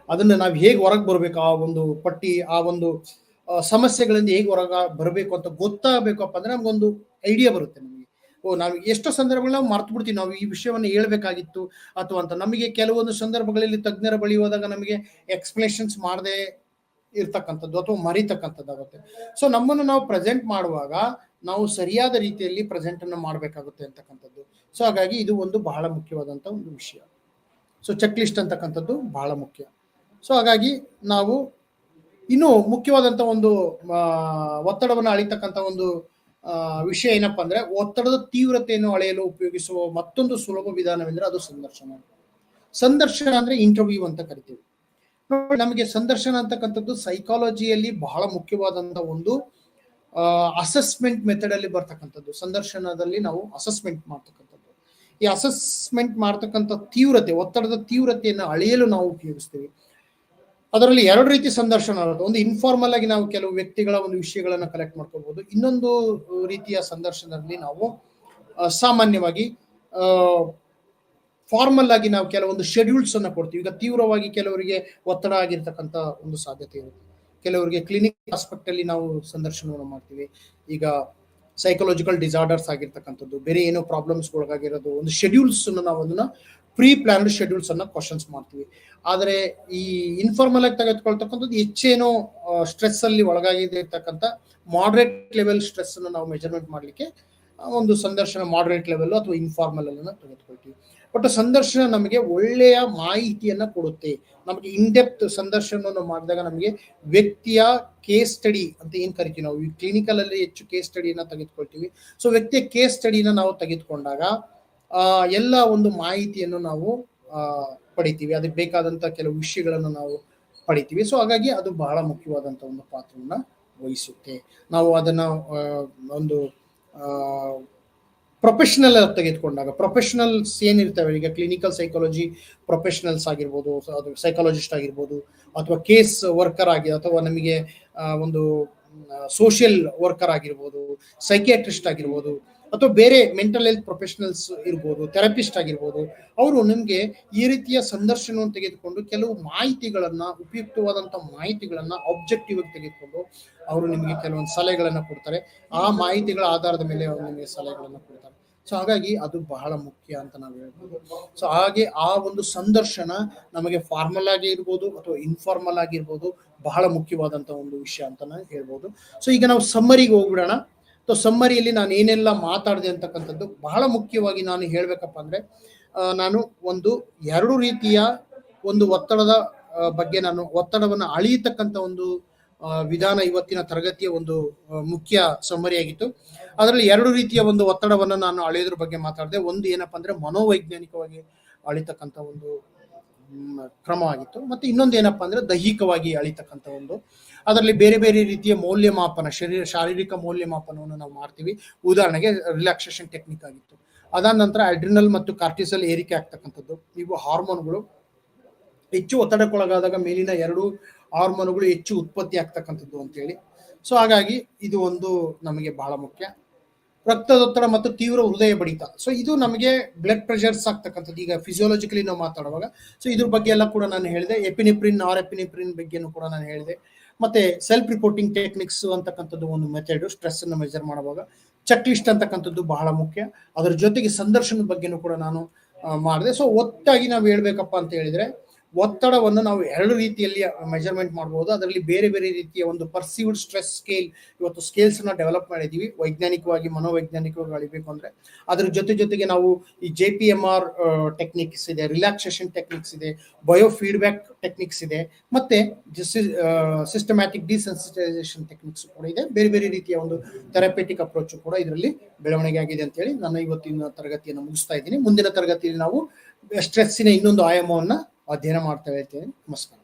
ಅದನ್ನ ನಾವು ಹೇಗೆ ಹೊರಗೆ ಬರ್ಬೇಕು, ಆ ಒಂದು ಪಟ್ಟಿ, ಆ ಒಂದು ಸಮಸ್ಯೆಗಳಿಂದ ಹೇಗೆ ಹೊರಗ ಬರಬೇಕು ಅಂತ ಗೊತ್ತಾಗಬೇಕಪ್ಪ ಅಂದ್ರೆ ನಮ್ಗೊಂದು ಐಡಿಯಾ ಬರುತ್ತೆ. ನಮಗೆ ನಾವು ಎಷ್ಟೋ ಸಂದರ್ಭಗಳು ನಾವು ಮರ್ತು ಬಿಡ್ತೀವಿ, ನಾವು ಈ ವಿಷಯವನ್ನು ಹೇಳ್ಬೇಕಾಗಿತ್ತು ಅಥವಾ ಅಂತ. ನಮಗೆ ಕೆಲವೊಂದು ಸಂದರ್ಭಗಳಲ್ಲಿ ತಜ್ಞರ ಬಳಿ ಹೋದಾಗ ನಮಗೆ ಎಕ್ಸ್ಪ್ಲೇಷನ್ಸ್ ಮಾಡದೆ ಇರ್ತಕ್ಕಂಥದ್ದು ಅಥವಾ ಮರಿತಕ್ಕಂಥದ್ದಾಗುತ್ತೆ. ಸೊ ನಮ್ಮನ್ನು ನಾವು ಪ್ರೆಸೆಂಟ್ ಮಾಡುವಾಗ ನಾವು ಸರಿಯಾದ ರೀತಿಯಲ್ಲಿ ಪ್ರೆಸೆಂಟ್ ಅನ್ನು ಮಾಡಬೇಕಾಗುತ್ತೆ ಅಂತಕ್ಕಂಥದ್ದು. ಸೊ ಹಾಗಾಗಿ ಇದು ಒಂದು ಬಹಳ ಮುಖ್ಯವಾದಂಥ ಒಂದು ವಿಷಯ. ಸೊ ಚೆಕ್ ಲಿಸ್ಟ್ ಅಂತಕ್ಕಂಥದ್ದು ಬಹಳ ಮುಖ್ಯ. ಸೊ ಹಾಗಾಗಿ ನಾವು ಇನ್ನು ಮುಖ್ಯವಾದಂಥ ಒಂದು ಒತ್ತಡವನ್ನು ಅಳಿತಕ್ಕಂಥ ಒಂದು ವಿಷಯ ಏನಪ್ಪಾ ಅಂದ್ರೆ, ಒತ್ತಡದ ತೀವ್ರತೆಯನ್ನು ಅಳೆಯಲು ಉಪಯೋಗಿಸುವ ಮತ್ತೊಂದು ಸುಲಭ ವಿಧಾನವೆಂದ್ರೆ ಅದು ಸಂದರ್ಶನ. ಸಂದರ್ಶನ ಅಂದ್ರೆ ಇಂಟರ್ವ್ಯೂ ಅಂತ ಕರಿತೀವಿ. ನಮಗೆ ಸಂದರ್ಶನ ಅಂತಕ್ಕಂಥದ್ದು ಸೈಕಾಲಜಿಯಲ್ಲಿ ಬಹಳ ಮುಖ್ಯವಾದಂತ ಒಂದು ಅಸೆಸ್ಮೆಂಟ್ ಮೆಥಡ್ ಅಲ್ಲಿ ಬರ್ತಕ್ಕಂಥದ್ದು. ಸಂದರ್ಶನದಲ್ಲಿ ನಾವು ಅಸೆಸ್ಮೆಂಟ್ ಮಾಡ್ತಕ್ಕಂಥದ್ದು. ಈ ಅಸೆಸ್ಮೆಂಟ್ ಮಾಡ್ತಕ್ಕಂಥ ತೀವ್ರತೆ, ಒತ್ತಡದ ತೀವ್ರತೆಯನ್ನು ಅಳೆಯಲು ನಾವು ಉಪಯೋಗಿಸ್ತೀವಿ. ಅದರಲ್ಲಿ ಎರಡು ರೀತಿ ಸಂದರ್ಶನ ಇರುತ್ತೆ. ಒಂದು ಇನ್ಫಾರ್ಮಲ್ ಆಗಿ ನಾವು ಕೆಲವು ವ್ಯಕ್ತಿಗಳ ಒಂದು ವಿಷಯಗಳನ್ನ ಕಲೆಕ್ಟ್ ಮಾಡ್ಕೋಬಹುದು. ಇನ್ನೊಂದು ರೀತಿಯ ಸಂದರ್ಶನದಲ್ಲಿ ನಾವು ಸಾಮಾನ್ಯವಾಗಿ ಫಾರ್ಮಲ್ ಆಗಿ ನಾವು ಕೆಲವೊಂದು ಶೆಡ್ಯೂಲ್ಸ್ ಅನ್ನ ಕೊಡ್ತೀವಿ. ಈಗ ತೀವ್ರವಾಗಿ ಕೆಲವರಿಗೆ ಒತ್ತಡ ಆಗಿರ್ತಕ್ಕಂಥ ಒಂದು ಸಾಧ್ಯತೆ ಇರುತ್ತೆ. ಕೆಲವರಿಗೆ ಕ್ಲಿನಿಕ್ ಆಸ್ಪೆಕ್ಟ್ ಅಲ್ಲಿ ನಾವು ಸಂದರ್ಶನವನ್ನು ಮಾಡ್ತೀವಿ. ಈಗ ಸೈಕಲಾಜಿಕಲ್ ಡಿಸಾರ್ಡರ್ಸ್ ಆಗಿರ್ತಕ್ಕಂಥದ್ದು, ಬೇರೆ ಏನೋ ಪ್ರಾಬ್ಲಮ್ಸ್ ಒಳಗಾಗಿರೋದು, ಒಂದು ಶೆಡ್ಯೂಲ್ಸ್ ನಾವು ಅದನ್ನ ಪ್ರೀ ಪ್ಲಾನ್ಡ್ ಶೆಡ್ಯೂಲ್ಸ್ ಅನ್ನ ಕ್ವಶನ್ಸ್ ಮಾಡ್ತೀವಿ. ಆದರೆ ಈ ಇನ್ಫಾರ್ಮಲ್ ಆಗಿ ತೆಗೆದುಕೊಳ್ತಕ್ಕಂಥದ್ದು ಹೆಚ್ಚೇನೋ ಸ್ಟ್ರೆಸ್ ಅಲ್ಲಿ ಒಳಗಾಗಿರ್ತಕ್ಕಂಥ ಮಾಡರೇಟ್ ಲೆವೆಲ್ ಸ್ಟ್ರೆಸ್ ಅನ್ನು ನಾವು ಮೆಜರ್ಮೆಂಟ್ ಮಾಡಲಿಕ್ಕೆ ಒಂದು ಸಂದರ್ಶನ ಮಾಡರೇಟ್ ಲೆವೆಲ್ ಅಥವಾ ಇನ್ಫಾರ್ಮಲ್ ಅನ್ನ ತೆಗೆದುಕೊಳ್ತೀವಿ. ಬಟ್ ಸಂದರ್ಶನ ನಮಗೆ ಒಳ್ಳೆಯ ಮಾಹಿತಿಯನ್ನ ಕೊಡುತ್ತೆ. ನಮಗೆ ಇನ್ಡೆಪ್ತ್ ಸಂದರ್ಶನವನ್ನು ಮಾಡಿದಾಗ ನಮಗೆ ವ್ಯಕ್ತಿಯ ಕೇಸ್ ಸ್ಟಡಿ ಅಂತ ಏನ್ ಕರಿತೀವಿ ನಾವು, ಈ ಕ್ಲಿನಿಕಲ್ ಅಲ್ಲಿ ಹೆಚ್ಚು ಕೇಸ್ ಸ್ಟಡಿನ ತೆಗೆದುಕೊಳ್ತೀವಿ. ಸೊ ವ್ಯಕ್ತಿಯ ಕೇಸ್ ಸ್ಟಡಿನ ನಾವು ತೆಗೆದುಕೊಂಡಾಗ ಎಲ್ಲ ಒಂದು ಮಾಹಿತಿಯನ್ನು ನಾವು ಪಡಿತೀವಿ. ಅದಕ್ಕೆ ಬೇಕಾದಂತ ಕೆಲವು ವಿಷಯಗಳನ್ನು ನಾವು ಪಡಿತೀವಿ. ಸೊ ಹಾಗಾಗಿ ಅದು ಬಹಳ ಮುಖ್ಯವಾದಂತ ಒಂದು ಪಾತ್ರವನ್ನ ವಹಿಸುತ್ತೆ. ನಾವು ಅದನ್ನ ಒಂದು ಪ್ರೊಫೆಷನಲ್ ತೆಗೆದುಕೊಂಡಾಗ, ಪ್ರೊಫೆಷನಲ್ಸ್ ಏನಿರ್ತವೆ, ಈಗ ಕ್ಲಿನಿಕಲ್ ಸೈಕಾಲಜಿ ಪ್ರೊಫೆಷನಲ್ಸ್ ಆಗಿರ್ಬೋದು, ಅದು ಸೈಕಾಲಜಿಸ್ಟ್ ಆಗಿರ್ಬೋದು, ಅಥವಾ ಕೇಸ್ ವರ್ಕರ್ ಆಗಿ, ಅಥವಾ ನಮಗೆ ಒಂದು ಸೋಷಿಯಲ್ ವರ್ಕರ್ ಆಗಿರ್ಬೋದು, ಸೈಕಿಯಾಟ್ರಿಸ್ಟ್ ಆಗಿರ್ಬೋದು, ಅಥವಾ ಬೇರೆ ಮೆಂಟಲ್ ಹೆಲ್ತ್ ಪ್ರೊಫೆಷನಲ್ಸ್ ಇರ್ಬೋದು, ಥೆರಪಿಸ್ಟ್ ಆಗಿರ್ಬೋದು, ಅವರು ನಿಮಗೆ ಈ ರೀತಿಯ ಸಂದರ್ಶನವನ್ನು ತೆಗೆದುಕೊಂಡು ಕೆಲವು ಮಾಹಿತಿಗಳನ್ನ, ಉಪಯುಕ್ತವಾದಂಥ ಮಾಹಿತಿಗಳನ್ನ ಆಬ್ಜೆಕ್ಟಿವ್ ಆಗಿ ತೆಗೆದುಕೊಂಡು ಅವರು ನಿಮಗೆ ಕೆಲವೊಂದು ಸಲಹೆಗಳನ್ನ ಕೊಡ್ತಾರೆ. ಆ ಮಾಹಿತಿಗಳ ಆಧಾರದ ಮೇಲೆ ಅವರು ನಿಮಗೆ ಸಲಹೆಗಳನ್ನ ಕೊಡ್ತಾರೆ. ಸೊ ಹಾಗಾಗಿ ಅದು ಬಹಳ ಮುಖ್ಯ ಅಂತ ನಾವು ಹೇಳ್ಬೋದು. ಸೊ ಹಾಗೆ ಆ ಒಂದು ಸಂದರ್ಶನ ನಮಗೆ ಫಾರ್ಮಲ್ ಆಗಿ ಇರ್ಬೋದು ಅಥವಾ ಇನ್ಫಾರ್ಮಲ್ ಆಗಿರ್ಬೋದು, ಬಹಳ ಮುಖ್ಯವಾದಂತ ಒಂದು ವಿಷಯ ಅಂತಾನೆ ಹೇಳ್ಬೋದು. ಸೊ ಈಗ ನಾವು ಸಮ್ಮರಿಗೆ ಹೋಗ್ಬಿಡೋಣ. ಸೊ ಸಮ್ಮರಿಯಲ್ಲಿ ನಾನು ಏನೆಲ್ಲ ಮಾತಾಡಿದೆ ಅಂತಕ್ಕಂಥದ್ದು ಬಹಳ ಮುಖ್ಯವಾಗಿ ನಾನು ಹೇಳ್ಬೇಕಪ್ಪ ಅಂದ್ರೆ, ನಾನು ಒಂದು ಎರಡು ರೀತಿಯ ಒಂದು ಒತ್ತಡದ ಬಗ್ಗೆ, ನಾನು ಒತ್ತಡವನ್ನು ಅಳಿಯತಕ್ಕಂಥ ಒಂದು ವಿಧಾನ ಇವತ್ತಿನ ತರಗತಿಯ ಒಂದು ಮುಖ್ಯ ಸಮ್ಮರಿ ಆಗಿತ್ತು. ಅದರಲ್ಲಿ ಎರಡು ರೀತಿಯ ಒಂದು ಒತ್ತಡವನ್ನು ನಾನು ಅಳೆಯೋದ್ರ ಬಗ್ಗೆ ಮಾತಾಡಿದೆ. ಒಂದು ಏನಪ್ಪಾ ಅಂದ್ರೆ ಮನೋವೈಜ್ಞಾನಿಕವಾಗಿ ಅಳಿತಕ್ಕಂಥ ಒಂದು ಕ್ರಮ ಆಗಿತ್ತು. ಮತ್ತೆ ಇನ್ನೊಂದು ಏನಪ್ಪಾ ಅಂದ್ರೆ ದೈಹಿಕವಾಗಿ ಅಳಿತಕ್ಕಂಥ ಒಂದು, ಅದರಲ್ಲಿ ಬೇರೆ ಬೇರೆ ರೀತಿಯ ಮೌಲ್ಯಮಾಪನ, ಶಾರೀರಿಕ ಮೌಲ್ಯಮಾಪನವನ್ನು ನಾವು ಮಾಡ್ತೀವಿ. ಉದಾಹರಣೆಗೆ ರಿಲ್ಯಾಕ್ಸೇಷನ್ ಟೆಕ್ನಿಕ್ ಆಗಿತ್ತು. ಅದಾದ ನಂತರ ಅಡ್ರಿನಲ್ ಮತ್ತು ಕಾರ್ಟಿಸಲ್ ಏರಿಕೆ ಆಗ್ತಕ್ಕಂಥದ್ದು. ಇವು ಹಾರ್ಮೋನ್ಗಳು ಹೆಚ್ಚು ಒತ್ತಡಕ್ಕೊಳಗಾದಾಗ ಮೇಲಿನ ಎರಡು ಹಾರ್ಮೋನ್ಗಳು ಹೆಚ್ಚು ಉತ್ಪತ್ತಿ ಆಗ್ತಕ್ಕಂಥದ್ದು ಅಂತೇಳಿ. ಸೊ ಹಾಗಾಗಿ ಇದು ಒಂದು ನಮಗೆ ಬಹಳ ಮುಖ್ಯ. ರಕ್ತದೊತ್ತಡ ಮತ್ತು ತೀವ್ರ ಹೃದಯ ಬಡಿತ, ಸೊ ಇದು ನಮಗೆ ಬ್ಲಡ್ ಪ್ರೆಷರ್ಸ್ ಆಗ್ತಕ್ಕಂಥದ್ದು. ಈಗ ಫಿಸಿಯೋಲಜಿಕಲಿ ನಾವು ಮಾತಾಡುವಾಗ ಸೊ ಇದ್ರ ಬಗ್ಗೆ ಎಲ್ಲ ಕೂಡ ನಾನು ಹೇಳಿದೆ. ಎಪಿನೆಫ್ರಿನ್, ನಾರ್ ಎಪಿನೆಫ್ರಿನ್ ಬಗ್ಗೆನೂ ಕೂಡ ನಾನು ಹೇಳಿದೆ. ಮತ್ತೆ ಸೆಲ್ಫ್ ರಿಪೋರ್ಟಿಂಗ್ ಟೆಕ್ನಿಕ್ಸ್ ಅಂತಕ್ಕಂಥದ್ದು ಒಂದು ಮೆಥಡ್, ಸ್ಟ್ರೆಸ್ ಅನ್ನು ಮೆಜರ್ ಮಾಡುವಾಗ. ಚೆಕ್ ಲಿಸ್ಟ್ ಅಂತಕ್ಕಂಥದ್ದು ಬಹಳ ಮುಖ್ಯ. ಅದರ ಜೊತೆಗೆ ಸಂದರ್ಶನದ ಬಗ್ಗೆನೂ ಕೂಡ ನಾನು ಮಾಡಿದೆ. ಸೊ ಒಟ್ಟಾಗಿ ನಾವು ಹೇಳ್ಬೇಕಪ್ಪ ಅಂತ ಹೇಳಿದ್ರೆ, ಒತ್ತಡವನ್ನು ನಾವು ಎರಡು ರೀತಿಯಲ್ಲಿ ಮೆಜರ್ಮೆಂಟ್ ಮಾಡಬಹುದು. ಅದರಲ್ಲಿ ಬೇರೆ ಬೇರೆ ರೀತಿಯ ಒಂದು ಪರ್ಸೀವ್ಡ್ ಸ್ಟ್ರೆಸ್ ಸ್ಕೇಲ್, ಇವತ್ತು ಸ್ಕೇಲ್ಸ್ ಅನ್ನ ಡೆವಲಪ್ ಮಾಡಿದೀವಿ. ವೈಜ್ಞಾನಿಕವಾಗಿ, ಮನೋವೈಜ್ಞಾನಿಕವಾಗಿ ಅಳಿಬೇಕು ಅಂದ್ರೆ ಅದ್ರ ಜೊತೆಗೆ ನಾವು ಈ JPMR ಟೆಕ್ನಿಕ್ಸ್ ಇದೆ, ರಿಲ್ಯಾಕ್ಸೇಷನ್ ಟೆಕ್ನಿಕ್ಸ್ ಇದೆ, ಬಯೋ ಫೀಡ್ಬ್ಯಾಕ್ ಟೆಕ್ನಿಕ್ಸ್ ಇದೆ, ಮತ್ತೆ ಸಿಸ್ಟಮ್ಯಾಟಿಕ್ ಡಿಸೆನ್ಸಿಟೈಸೇಷನ್ ಟೆಕ್ನಿಕ್ಸ್ ಕೂಡ ಇದೆ. ಬೇರೆ ಬೇರೆ ರೀತಿಯ ಒಂದು ಥೆರಪೆಟಿಕ್ ಅಪ್ರೋಚ್ ಕೂಡ ಇದರಲ್ಲಿ ಬೆಳವಣಿಗೆ ಆಗಿದೆ ಅಂತ ಹೇಳಿ ನಾನು ಇವತ್ತಿನ ತರಗತಿಯನ್ನು ಮುಗಿಸ್ತಾ ಇದ್ದೀನಿ. ಮುಂದಿನ ತರಗತಿಯಲ್ಲಿ ನಾವು ಸ್ಟ್ರೆಸ್ಸಿನ ಇನ್ನೊಂದು ಆಯಾಮವನ್ನ ಅಧ್ಯಯನ ಮಾಡ್ತಾ ಇರ್ತೇವೆ. ನಮಸ್ಕಾರ.